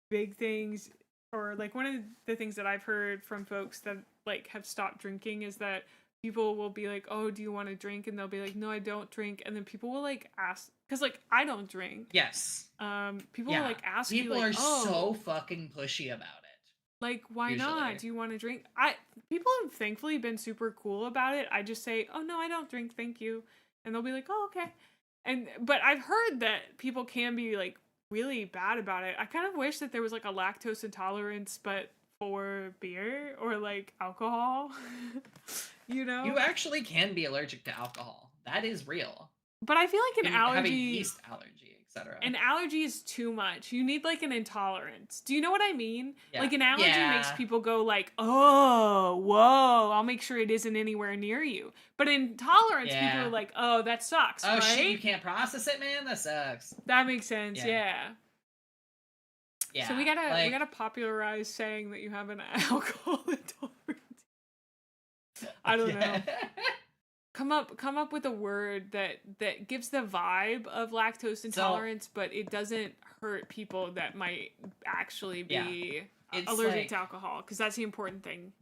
big things, or like one of the things that I've heard from folks that like have stopped drinking is that people will be like, oh, do you want to drink? And they'll be like, no, I don't drink. And then people will like ask, because like I don't drink. Yes. People will like ask you People like, are oh, so fucking pushy about it. like why usually. not? Do you want to drink? People have thankfully been super cool about it. I just say, oh no, I don't drink, thank you, and they'll be like, oh okay. But I've heard that people can be like really bad about it. I kind of wish that there was like a lactose intolerance, but for beer or like alcohol. You know? You actually can be allergic to alcohol. That is real. But I feel like You an can have a allergy, yeast allergy, etc. an allergy is too much. You need like an intolerance. Do you know what I mean? Yeah. Like an allergy makes Yeah. people go like, oh, whoa, I'll make sure it isn't anywhere near you. But intolerance, people Yeah. are like, oh, that sucks, Oh right? shit, you can't process it, man? That sucks. That makes sense, Yeah. yeah. Yeah. So we gotta like, popularize saying that you have an alcohol intolerance. I don't know. Come up with a word that gives the vibe of lactose intolerance, but it doesn't hurt people that might actually be It's allergic like- to alcohol, because that's the important thing.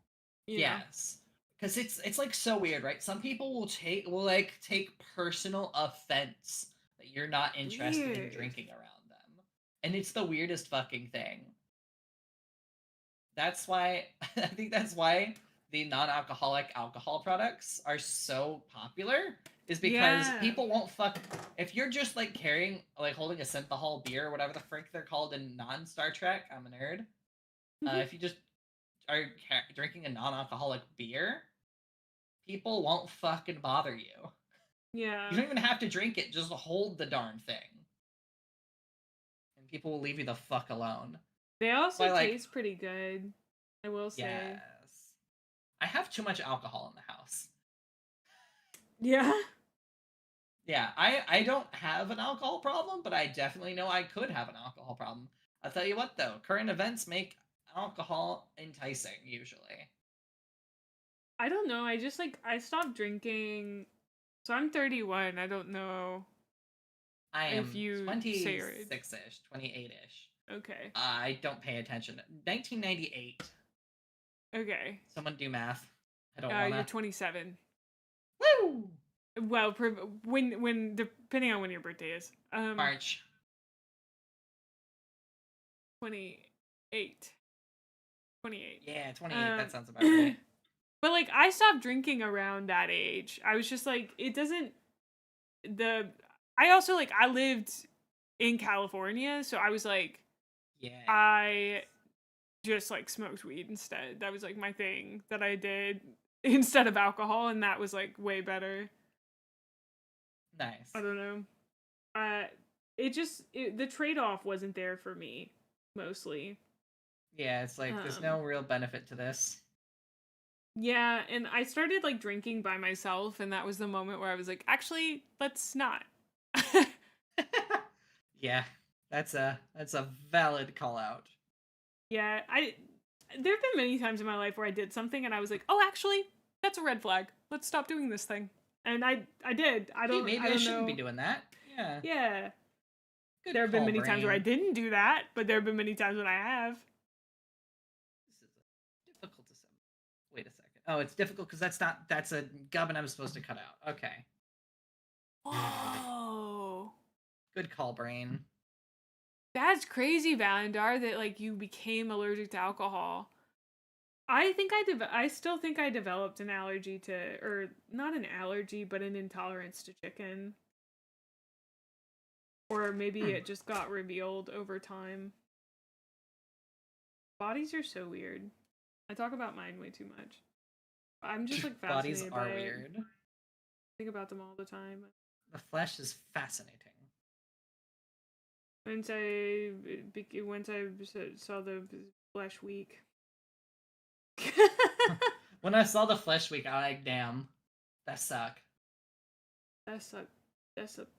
You know? Yes. Because it's like so weird, right? Some people will take personal offense that you're not interested in Weird. drinking around them. And it's the weirdest fucking thing. That's why I think that's why the non-alcoholic alcohol products are so popular, is because Yeah. people won't fuck if you're just like holding a synthahol beer or whatever the frick they're called in non-Star Trek. I'm a nerd. If you just are drinking a non-alcoholic beer, people won't fucking bother you. Yeah. You don't even have to drink it, just hold the darn thing. And people will leave you the fuck alone. They also Why, like- taste pretty good, I will say. Yes. I have too much alcohol in the house. Yeah. Yeah, I don't have an alcohol problem, but I definitely know I could have an alcohol problem. I'll tell you what though, current events make alcohol enticing, usually. I don't know. I just like I stopped drinking. So I'm 31. I don't know. I am If you say your age. 26-ish, 28-ish. Okay. I don't pay attention. 1998. Okay. Someone do math. I don't You're wanna. 27. Woo! Well, when depending on when your birthday is. March. 28. 28. Yeah, 28. Um, That sounds about right. But like I stopped drinking around that age. I was just like it doesn't I also like I lived in California, so I was like, Yeah. I just like smoked weed instead. That was like my thing that I did instead of alcohol, and that was like way better. Nice. I don't know. The trade-off wasn't there for me mostly. Yeah, it's like there's no real benefit to this. Yeah, and I started like drinking by myself, and that was the moment where I was like, actually, let's not. Yeah, that's a valid call out. Yeah, there have been many times in my life where I did something and I was like, oh, actually, that's a red flag. Let's stop doing this thing. And I did. I don't shouldn't know. be doing that. Yeah. Yeah. Good There have been call, many times where I brain. didn't do that, but there have been many times when I have. This is difficult to say. Wait a second. Oh, it's difficult because that's a gubbin I'm supposed to cut out. Okay. Whoa. Good call, brain. That's crazy, Valendar, that like you became allergic to alcohol. I still think I developed an allergy to, or not an allergy, but an intolerance to chicken. Or maybe it just got revealed over time. Bodies are so weird. I talk about mine way too much. I'm just like fascinated Bodies are by it. weird. I think about them all the time. The flesh is fascinating. Once I saw the Flesh Week. When I saw the Flesh Week, I like, damn, that suck. That sucked. That sucked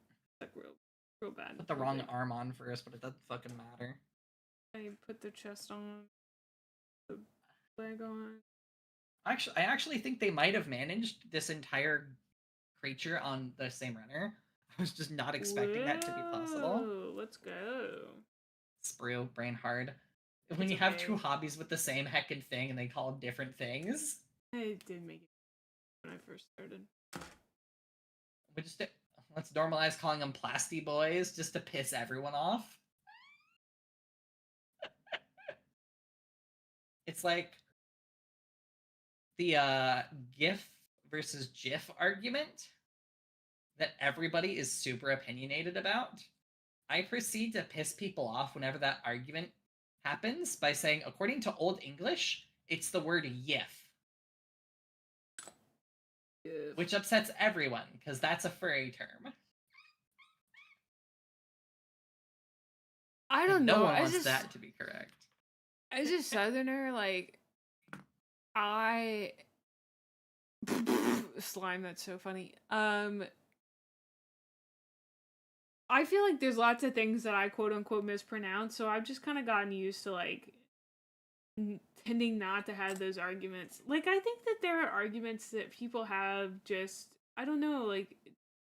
real bad. Put the wrong arm on first, but it doesn't fucking matter. I put the chest on, the leg on. I actually think they might have managed this entire creature on the same runner. I was just not expecting that to be possible. Whoa, let's go. Sprue, brain hard. When It's you have okay. two hobbies with the same heckin' thing and they call them different things. I did make it when I first started. Let's normalize calling them plasty boys just to piss everyone off. It's like the GIF versus GIF argument that everybody is super opinionated about. I proceed to piss people off whenever that argument happens by saying, according to Old English, it's the word yif. Which upsets everyone, because that's a furry term. I don't know. No one wants that to be correct. As a southerner, like, slime, that's so funny. I feel like there's lots of things that I quote unquote mispronounce, so I've just kind of gotten used to like tending not to have those arguments. Like, I think that there are arguments that people have just, I don't know, like,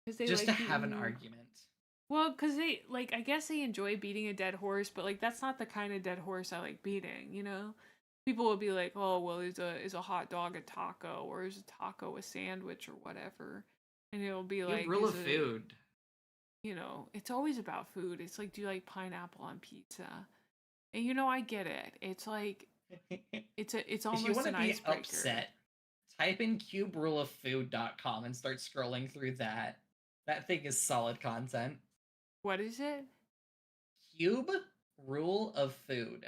because they just like to have an argument. Well, because they, like, I guess they enjoy beating a dead horse, but, like, that's not the kind of dead horse I like beating, you know? People will be like, oh, well, is a hot dog a taco, or is a taco a sandwich, or whatever. And it'll be like, rule of food. You know, it's always about food. It's like, do you like pineapple on pizza? And, you know, I get it. It's like, it's almost if you want an to be icebreaker. upset, type in cuberuleoffood.com and start scrolling through that. That thing is solid content. What is it? Cube Rule of Food.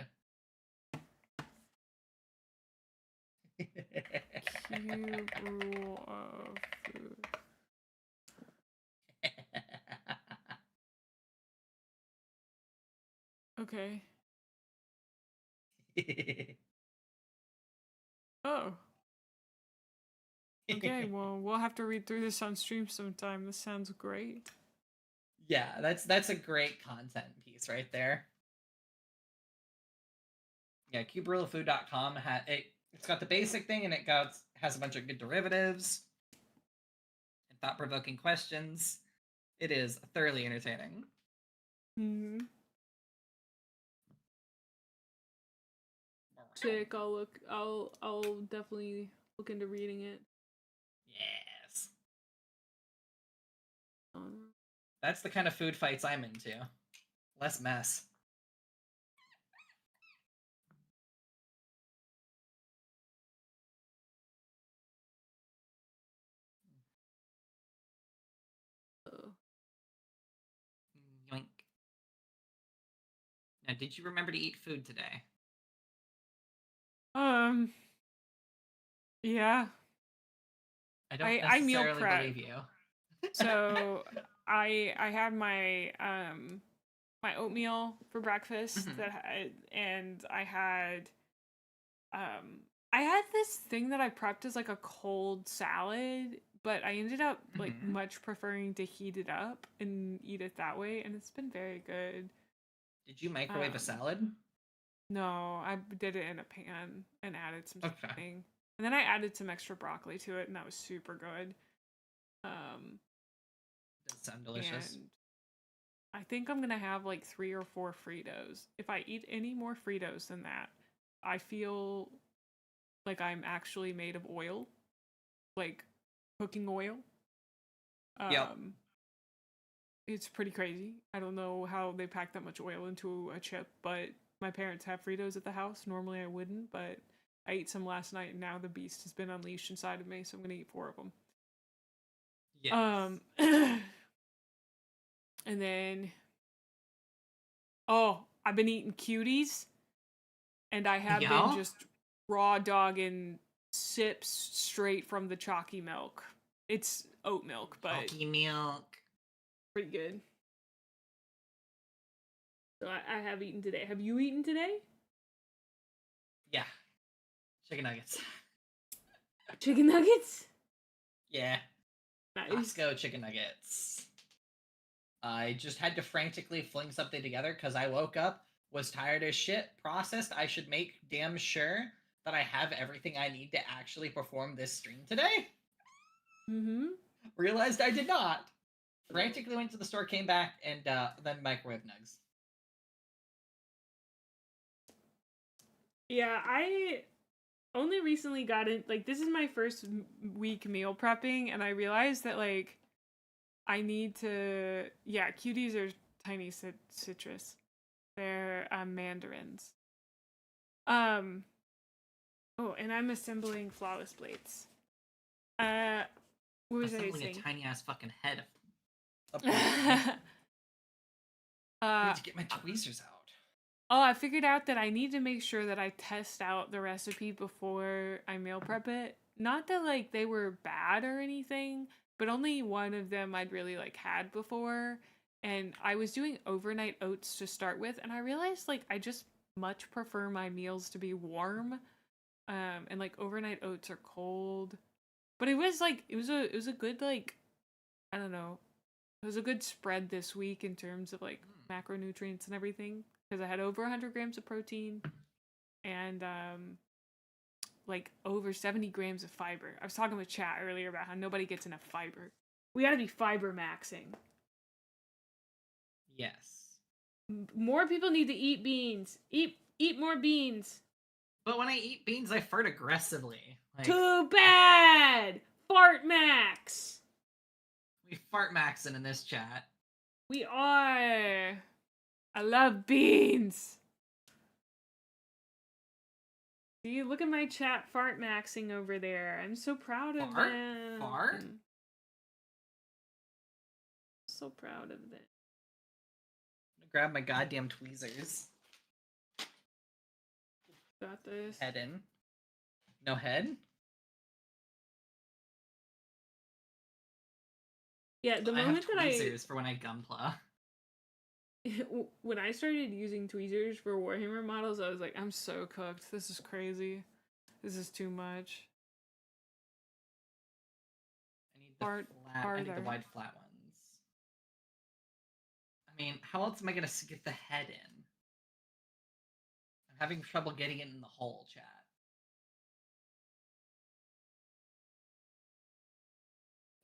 Cube Rule of Food. Okay. Oh. Okay, well, we'll have to read through this on stream sometime. This sounds great. Yeah, that's a great content piece right there. Yeah, cuberuleoffood.com it's got the basic thing, and has a bunch of good derivatives and thought-provoking questions. It is thoroughly entertaining. Mm-hmm. Sick. I'll definitely look into reading it. Yes. That's the kind of food fights I'm into. Less mess. Yoink. Now, did you remember to eat food today? Yeah. I don't I meal necessarily prep. believe you. So I had my my oatmeal for breakfast Mhm. and I had this thing that I prepped as like a cold salad, but I ended up like Mhm. much preferring to heat it up and eat it that way, and it's been very good. Did you microwave a Um, salad? no, I did it in a pan and added some Okay. seasoning. And then I added some extra broccoli to it, and that was super good. Um, Does sound delicious. and I think I'm gonna have like 3 or 4 Fritos. If I eat any more Fritos than that, I feel like I'm actually made of oil, like cooking oil. Yep. It's pretty crazy. I don't know how they pack that much oil into a chip, but my parents have Fritos at the house. Normally I wouldn't, but I ate some last night and now the beast has been unleashed inside of me, so I'm gonna eat 4 of them. Yes. And then oh, I've been eating cuties and I have been Yeah. just raw dogging sips straight from the chalky milk. It's oat milk, but Chalky milk. pretty good. So I have eaten today. Have you eaten today? Yeah. Chicken nuggets. Chicken nuggets? Yeah. Nice. Costco chicken nuggets. I just had to frantically fling something together because I woke up, was tired as shit, processed I should make damn sure that I have everything I need to actually perform this stream today. Mm-hmm. Realized I did not. Frantically went to the store, came back, and then microwave nugs. Yeah, I only recently got in. Like, this is my first week meal prepping, and I realized that, like, I need to. Yeah, cuties are tiny citrus. They're mandarins. Um. Oh, and I'm assembling flawless plates. What was I Assembling a saying? tiny ass fucking head. I need to get my tweezers out. Oh, I figured out that I need to make sure that I test out the recipe before I meal prep it. Not that like they were bad or anything, but only one of them I'd really like had before. And I was doing overnight oats to start with, and I realized like I just much prefer my meals to be warm. And like overnight oats are cold. But it was like it was a good like I don't know. It was a good spread this week in terms of like macronutrients and everything because I had over 100 grams of protein and like over 70 grams of fiber. I was talking with chat earlier about how nobody gets enough fiber. We got to be fiber maxing. Yes. More people need to eat beans. Eat more beans. But when I eat beans, I fart aggressively. Like, Too bad. Fart max. we fart maxing in this chat. We are. I love beans. See, look at my chat fart maxing over there. I'm so proud of Fart? them. Fart? So proud of them. I'm gonna grab my goddamn tweezers. Got this. Head in. No head? Yeah, the I have moment that tweezers for when I gunpla. when I started using tweezers for Warhammer models, I was like, I'm so cooked. This is crazy. This is too much. I need the wide flat ones. I mean, how else am I gonna get the head in? I'm having trouble getting it in the hole, chat.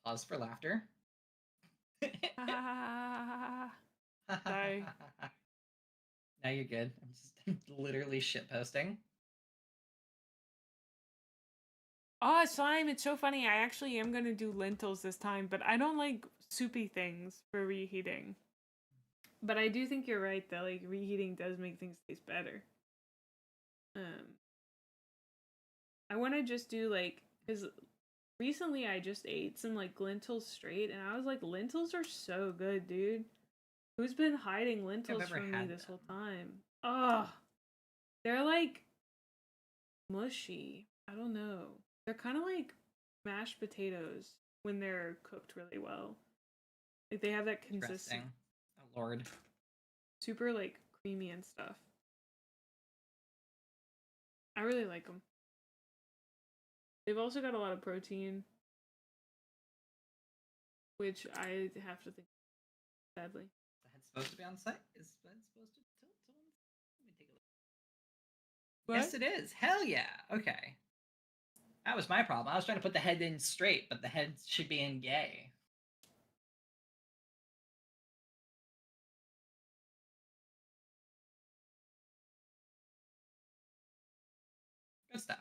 Pause for laughter. Sorry. Now you're good. I'm just literally shitposting. Oh, slime, it's so funny. I actually am gonna do lentils this time, but I don't like soupy things for reheating. But I do think you're right that like reheating does make things taste better. I want to just do like because recently I just ate some like lentils straight, and I was like, lentils are so good, dude. Who's been hiding lentils from me this whole time? Ugh. They're like mushy. I don't know. They're kind of like mashed potatoes when they're cooked really well. Like they have that consistent, Interesting. Oh Lord. super like creamy and stuff. I really like them. They've also got a lot of protein, which I have to think sadly. Is the head supposed to be on site? Is the head supposed to tilt to one side? Let me take a look. What? Yes, it is. Hell yeah. Okay. That was my problem. I was trying to put the head in straight, but the head should be in gay. Good stuff.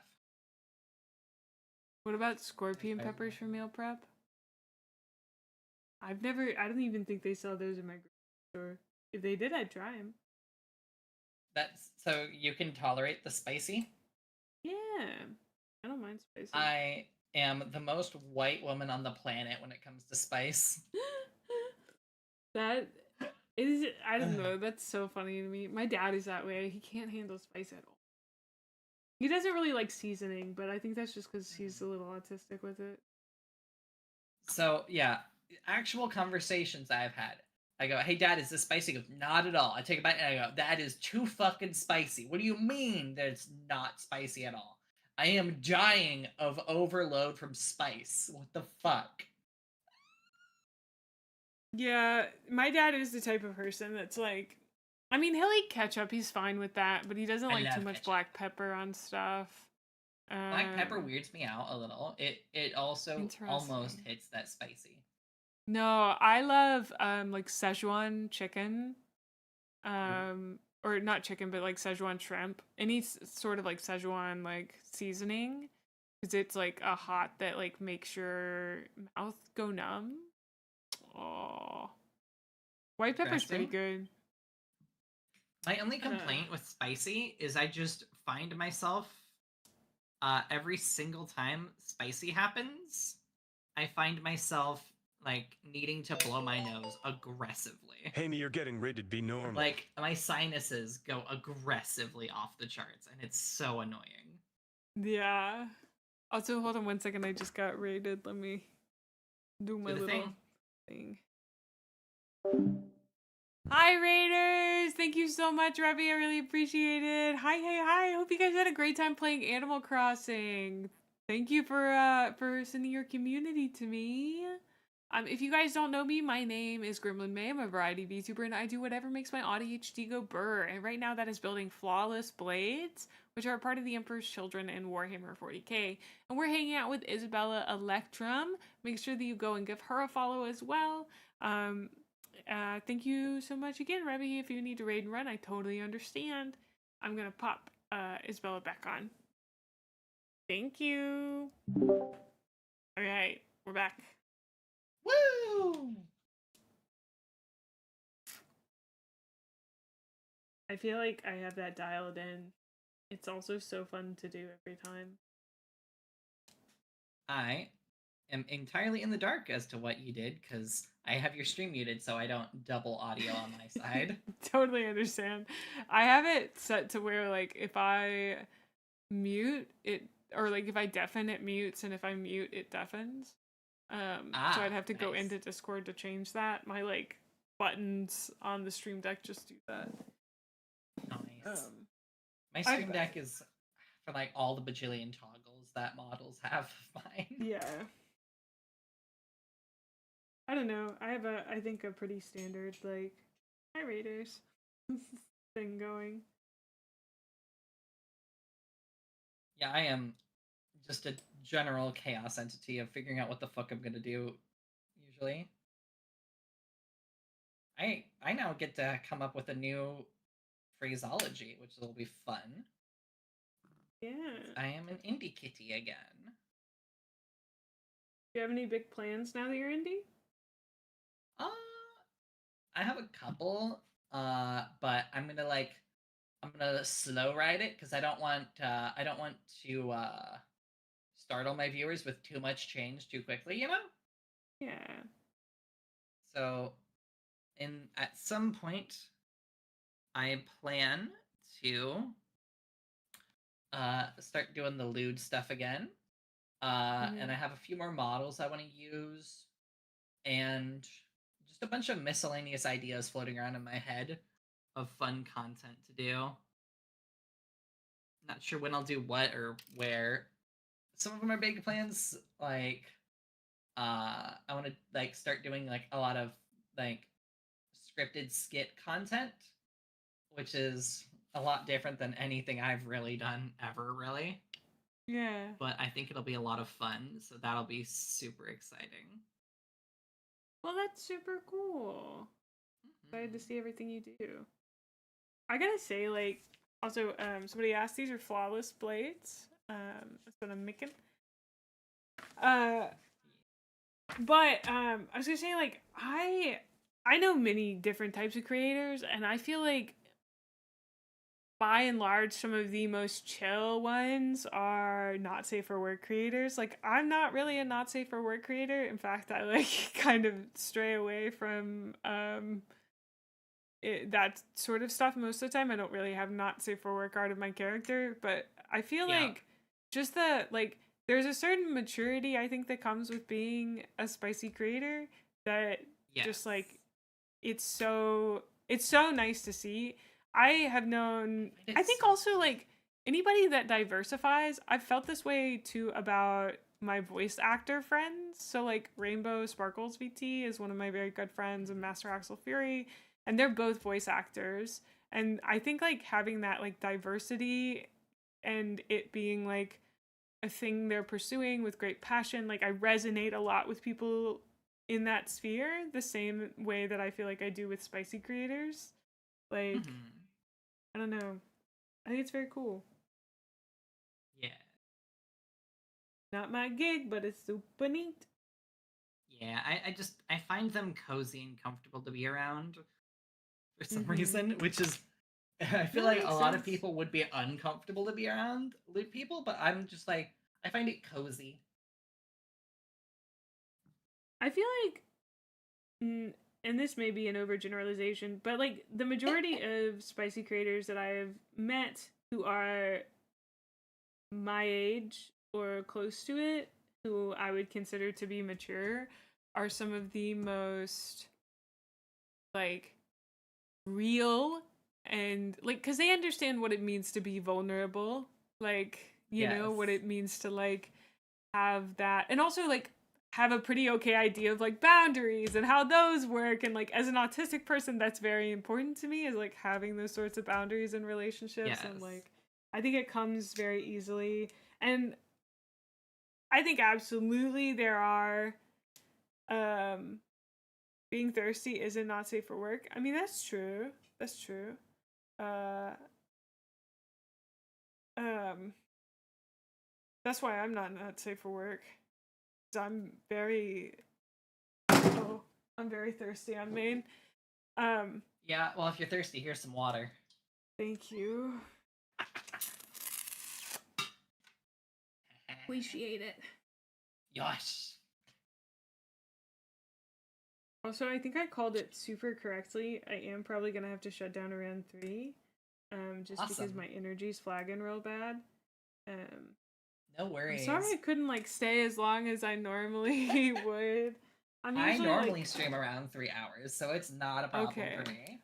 What about scorpion There's peppers for everything. meal prep? I don't even think they sell those in my grocery store. If they did, I'd try them. That's so you can tolerate the spicy. Yeah. I don't mind spicy. I am the most white woman on the planet when it comes to spice. That is, I don't know, that's so funny to me. My dad is that way. He can't handle spice at all. He doesn't really like seasoning, but I think that's just because he's a little autistic with it. So yeah, actual conversations I've had. I go, "Hey, Dad, is this spicy?" He goes, "Not at all." I take a bite and I go, "That is too fucking spicy." What do you mean that it's not spicy at all? I am dying of overload from spice. What the fuck? Yeah, my dad is the type of person that's like, I mean, he'll eat ketchup. He's fine with that, but he doesn't I like too love much ketchup. black pepper on stuff. Black pepper Um, weirds me out a little. It also almost Interesting. hits that spicy. No, I love like Szechuan chicken. Or not chicken, but like Szechuan shrimp. Any sort of like Szechuan like seasoning, because it's like a hot that like makes your mouth go numb. Oh, white pepper's pretty Interesting. good. My only complaint with spicy is I just find myself every single time spicy happens, I find myself like needing to blow my nose aggressively. Amy, you're getting rated B normal. Like my sinuses go aggressively off the charts, and it's so annoying. Yeah. Also, hold on 1 second. I just got rated. Let me do my Do the little thing. thing. Hi, Raiders! Thank you so much, Revy. I really appreciate it. Hi, hey, hi. I hope you guys had a great time playing Animal Crossing. Thank you for sending your community to me. If you guys don't know me, my name is Gremlin Mae. I'm a variety VTuber, and I do whatever makes my ADHD go burr. And right now, that is building flawless blades, which are a part of the Emperor's Children in Warhammer 40k. And we're hanging out with Isabella Electrum. Make sure that you go and give her a follow as well. Thank you so much again, Revy. If you need to raid and run, I totally understand. I'm gonna pop Isabella back on. Thank you. Alright, we're back. Woo! I feel like I have that dialed in. It's also so fun to do every time. I am entirely in the dark as to what you did because I have your stream muted so I don't double audio on my side. Totally understand. I have it set to where like if I mute it, or like if I deafen, it mutes, and if I mute, it deafens. So I'd have to go Nice. into Discord to change that. My like buttons on the stream deck just do that. Nice. My stream deck is for like all the bajillion toggles that models have of mine. Yeah. I don't know. I have I think a pretty standard like hi Raiders thing going. Yeah, I am just a general chaos entity of figuring out what the fuck I'm gonna do usually. I now get to come up with a new phraseology, which will be fun. Yeah. I am an indie kitty again. Do you have any big plans now that you're indie? I have a couple, but I'm gonna slow ride it because I don't want to startle my viewers with too much change too quickly, you know? Yeah. So at some point I plan to start doing the lewd stuff again. And I have a few more models I want to use, and just a bunch of miscellaneous ideas floating around in my head of fun content to do. Not sure when I'll do what or where. Some of them are big plans, like I want to like start doing like a lot of like scripted skit content, which is a lot different than anything I've really done ever, really. Yeah. But I think it'll be a lot of fun, so that'll be super exciting. Well, that's super cool. Excited to Mhm. see everything you do. I gotta say, like, also, somebody asked, these are flawless blades. That's what I'm making. But I was gonna say, like, I know many different types of creators, and I feel like by and large, some of the most chill ones are not safe for work creators. Like, I'm not really a not safe for work creator. In fact, I like kind of stray away from that sort of stuff most of the time. I don't really have not safe for work art of my character, but I feel Yeah. like just the like there's a certain maturity I think that comes with being a spicy creator that just Yes. like it's so nice to see. I have known I think So also like anybody that diversifies, I've felt this way too about my voice actor friends. So like Rainbow Sparkles VT is one of my very good friends, and Master Axel Fury, and they're both voice actors. And I think like having that like diversity and it being like a thing they're pursuing with great passion, like I resonate a lot with people in that sphere the same way that I feel like I do with spicy creators. Like, Mhm. I don't know. I think it's very cool. Yeah. Not my gig, but it's super neat. Yeah, I find them cozy and comfortable to be around for some Mhm. reason, which is I feel No, that like a makes lot of sense. people would be uncomfortable to be around loot people, but I'm just like I find it cozy. I feel like, and this may be an overgeneralization, but like the majority of spicy creators that I have met who are my age or close to it, who I would consider to be mature, are some of the most like real and like because they understand what it means to be vulnerable, like you know Yes. what it means to like have that, and also like have a pretty okay idea of like boundaries and how those work. And like as an autistic person, that's very important to me, is like having those sorts of boundaries in relationships. Yes. And like I think it comes very easily. And I think absolutely there are being thirsty isn't not safe for work. I mean, that's true. That's true. Uh um that's why I'm not safe for work. 'Cause I'm very thirsty on Maine. Yeah, well if you're thirsty, here's some water. Thank you. Appreciate it. Yosh. Also, I think I called it super correctly. I am probably gonna have to shut down around 3. Just because Awesome. my energy's flagging real bad. No I'm worries. sorry I couldn't like stay as long as I normally would. I'm I usually normally like stream around 3 hours, so it's not a problem okay. for me.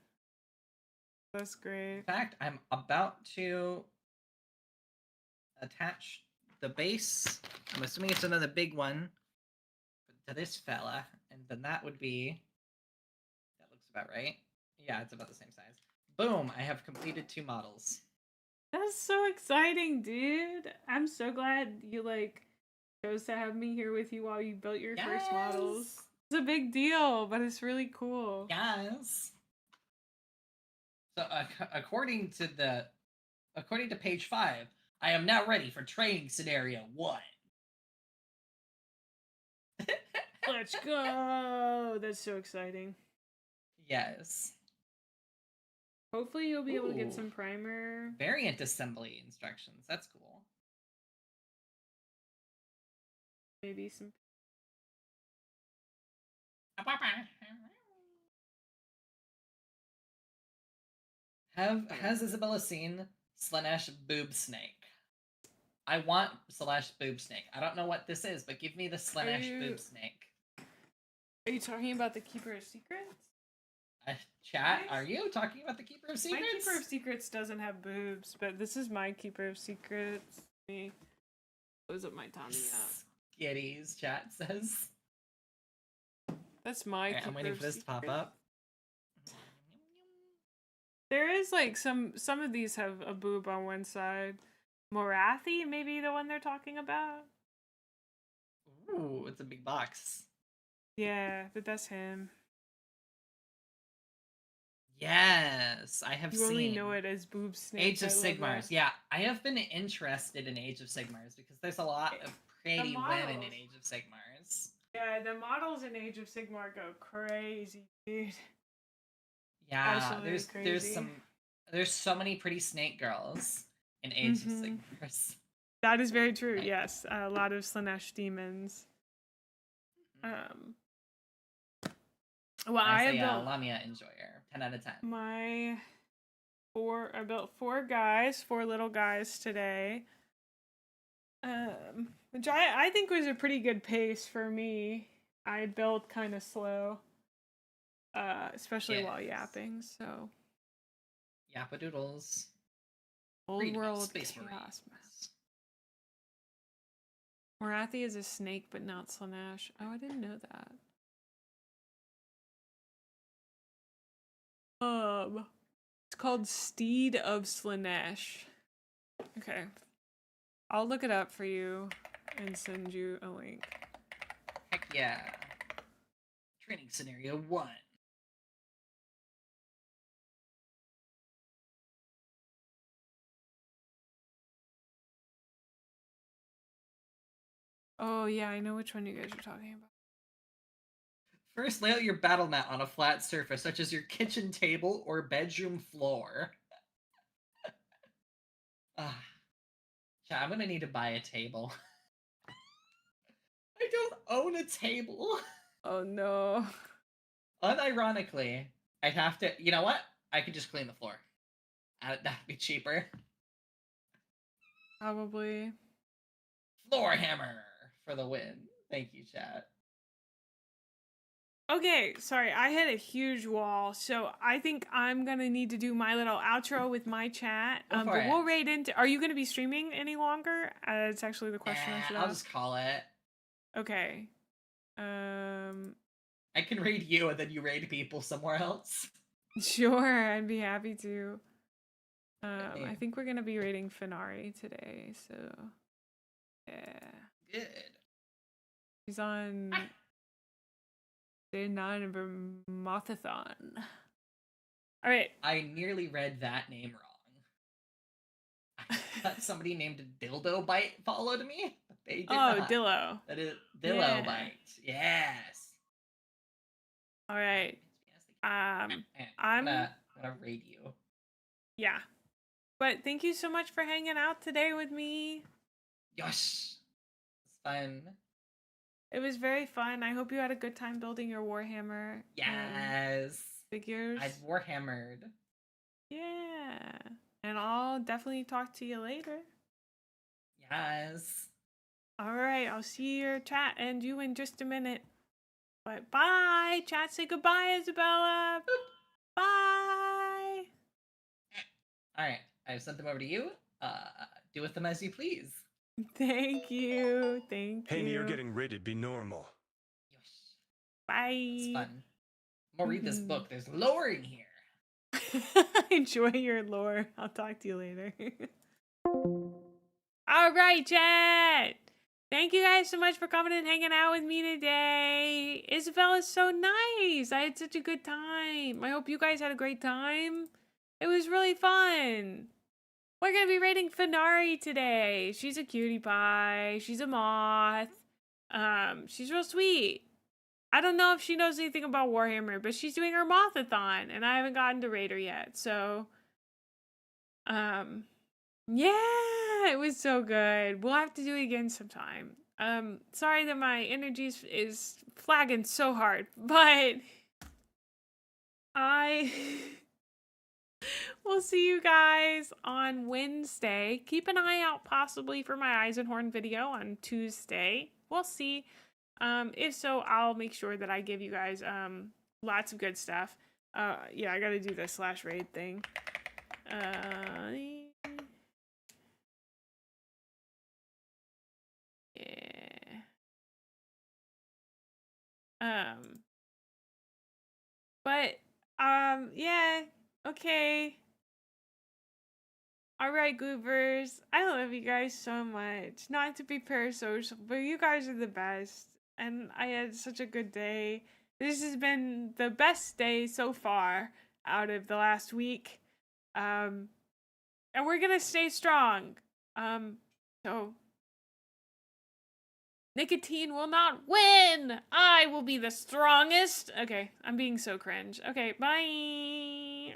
That's great. In fact, I'm about to attach the base. I'm assuming it's another big one to this fella, and then that would be. That looks about right. Yeah, it's about the same size. Boom! I have completed 2 models. That's so exciting, dude. I'm so glad you like chose to have me here with you while you built your first models. It's a big deal, but it's really cool. Yes. So according to page 5, I am now ready for training scenario 1. Let's go. That's so exciting. Yes. Hopefully you'll be able to get Ooh. some primer. Variant assembly instructions. That's cool. Maybe some. Has Isabella seen Slanesh Boob Snake? I want Slanesh Boob Snake. I don't know what this is, but give me the Slanesh Boob Snake. Are you talking about the Keeper of Secrets? Chat, are you talking about the Keeper of Secrets? My Keeper of Secrets doesn't have boobs, but this is my Keeper of Secrets. Let me close up my tummy up. Skitties, chat says. That's my Keeper I'm waiting of for this to pop Secrets. up. There is like some of these have a boob on one side. Morathi, maybe the one they're talking about. Ooh, it's a big box. Yeah, but that's him. Yes, I have You seen. only know it as Boob Snake. Age of I love Sigmars. that. Yeah, I have been interested in Age of Sigmars because there's a lot of pretty women in models. Age of Sigmars. Yeah, the models in Age of Sigmar go crazy, dude. Yeah, Absolutely there's so many pretty snake girls in Age of Mhm. Sigmars. That is very true. Right. Yes, a lot of Slanesh demons. Well, I have built Lamia enjoyer. 10 out of 10. I built four little guys today. Which I think was a pretty good pace for me. I built kind of slow. Especially while yapping, so. Yappadoodles. Old Read about world Space chaos Marines. mess. Morathi is a snake, but not Slanesh. Oh, I didn't know that. It's called Steed of Slanesh. Okay. I'll look it up for you and send you a link. Heck yeah. Training scenario 1. Oh, yeah, I know which one you guys are talking about. First, lay out your battle mat on a flat surface, such as your kitchen table or bedroom floor. I'm gonna need to buy a table. I don't own a table. Oh, no. Unironically, I'd have to. You know what? I could just clean the floor. That'd be cheaper. Probably. Floor hammer for the win. Thank you, chat. Okay, sorry, I hit a huge wall, so I think I'm gonna need to do my little outro with my chat. Go for But it. we'll raid into. Are you gonna be streaming any longer? It's actually the question I should I'll ask. just call it. Okay. I can raid you and then you raid people somewhere else. Sure, I'd be happy to. I think we're gonna be raiding Finari today, so yeah. Good. He's on day 9 of Mothathon. Alright. I nearly read that name wrong. I thought somebody named Dildo Bite followed me. But they did not. Dillo. That is Dillo Bite. Yes. Alright. I'm gonna raid you. Yeah. But thank you so much for hanging out today with me. Yosh. It's fun. It was very fun. I hope you had a good time building your Warhammer. Yes. Figures. I've Warhammered. Yeah. And I'll definitely talk to you later. Yes. Alright, I'll see your chat and you in just a minute. But bye! Chat, say goodbye, Isabella! Boop. Bye! Alright, I've sent them over to you. Do with them as you please. Thank you. Thank you. Hey, you're getting rated. Be normal. Yosh. Bye. It's fun. I'm gonna read this book. There's lore in here. Enjoy your lore. I'll talk to you later. All right, chat. Thank you guys so much for coming and hanging out with me today. Isabella's so nice. I had such a good time. I hope you guys had a great time. It was really fun. We're going to be raiding Finari today. She's a cutie pie. She's a moth. She's real sweet. I don't know if she knows anything about Warhammer, but she's doing her Mothathon, and I haven't gotten to raid her yet, so... Yeah, it was so good. We'll have to do it again sometime. Sorry that my energy is flagging so hard, but... We'll see you guys on Wednesday. Keep an eye out possibly for my Eisenhorn video on Tuesday. We'll see. If so, I'll make sure that I give you guys lots of good stuff. Yeah, I gotta do the /raid thing. Yeah. But yeah, okay. Alright, goobers. I love you guys so much. Not to be parasocial, but you guys are the best. And I had such a good day. This has been the best day so far out of the last week. And we're gonna stay strong. So nicotine will not win! I will be the strongest! Okay, I'm being so cringe. Okay, bye!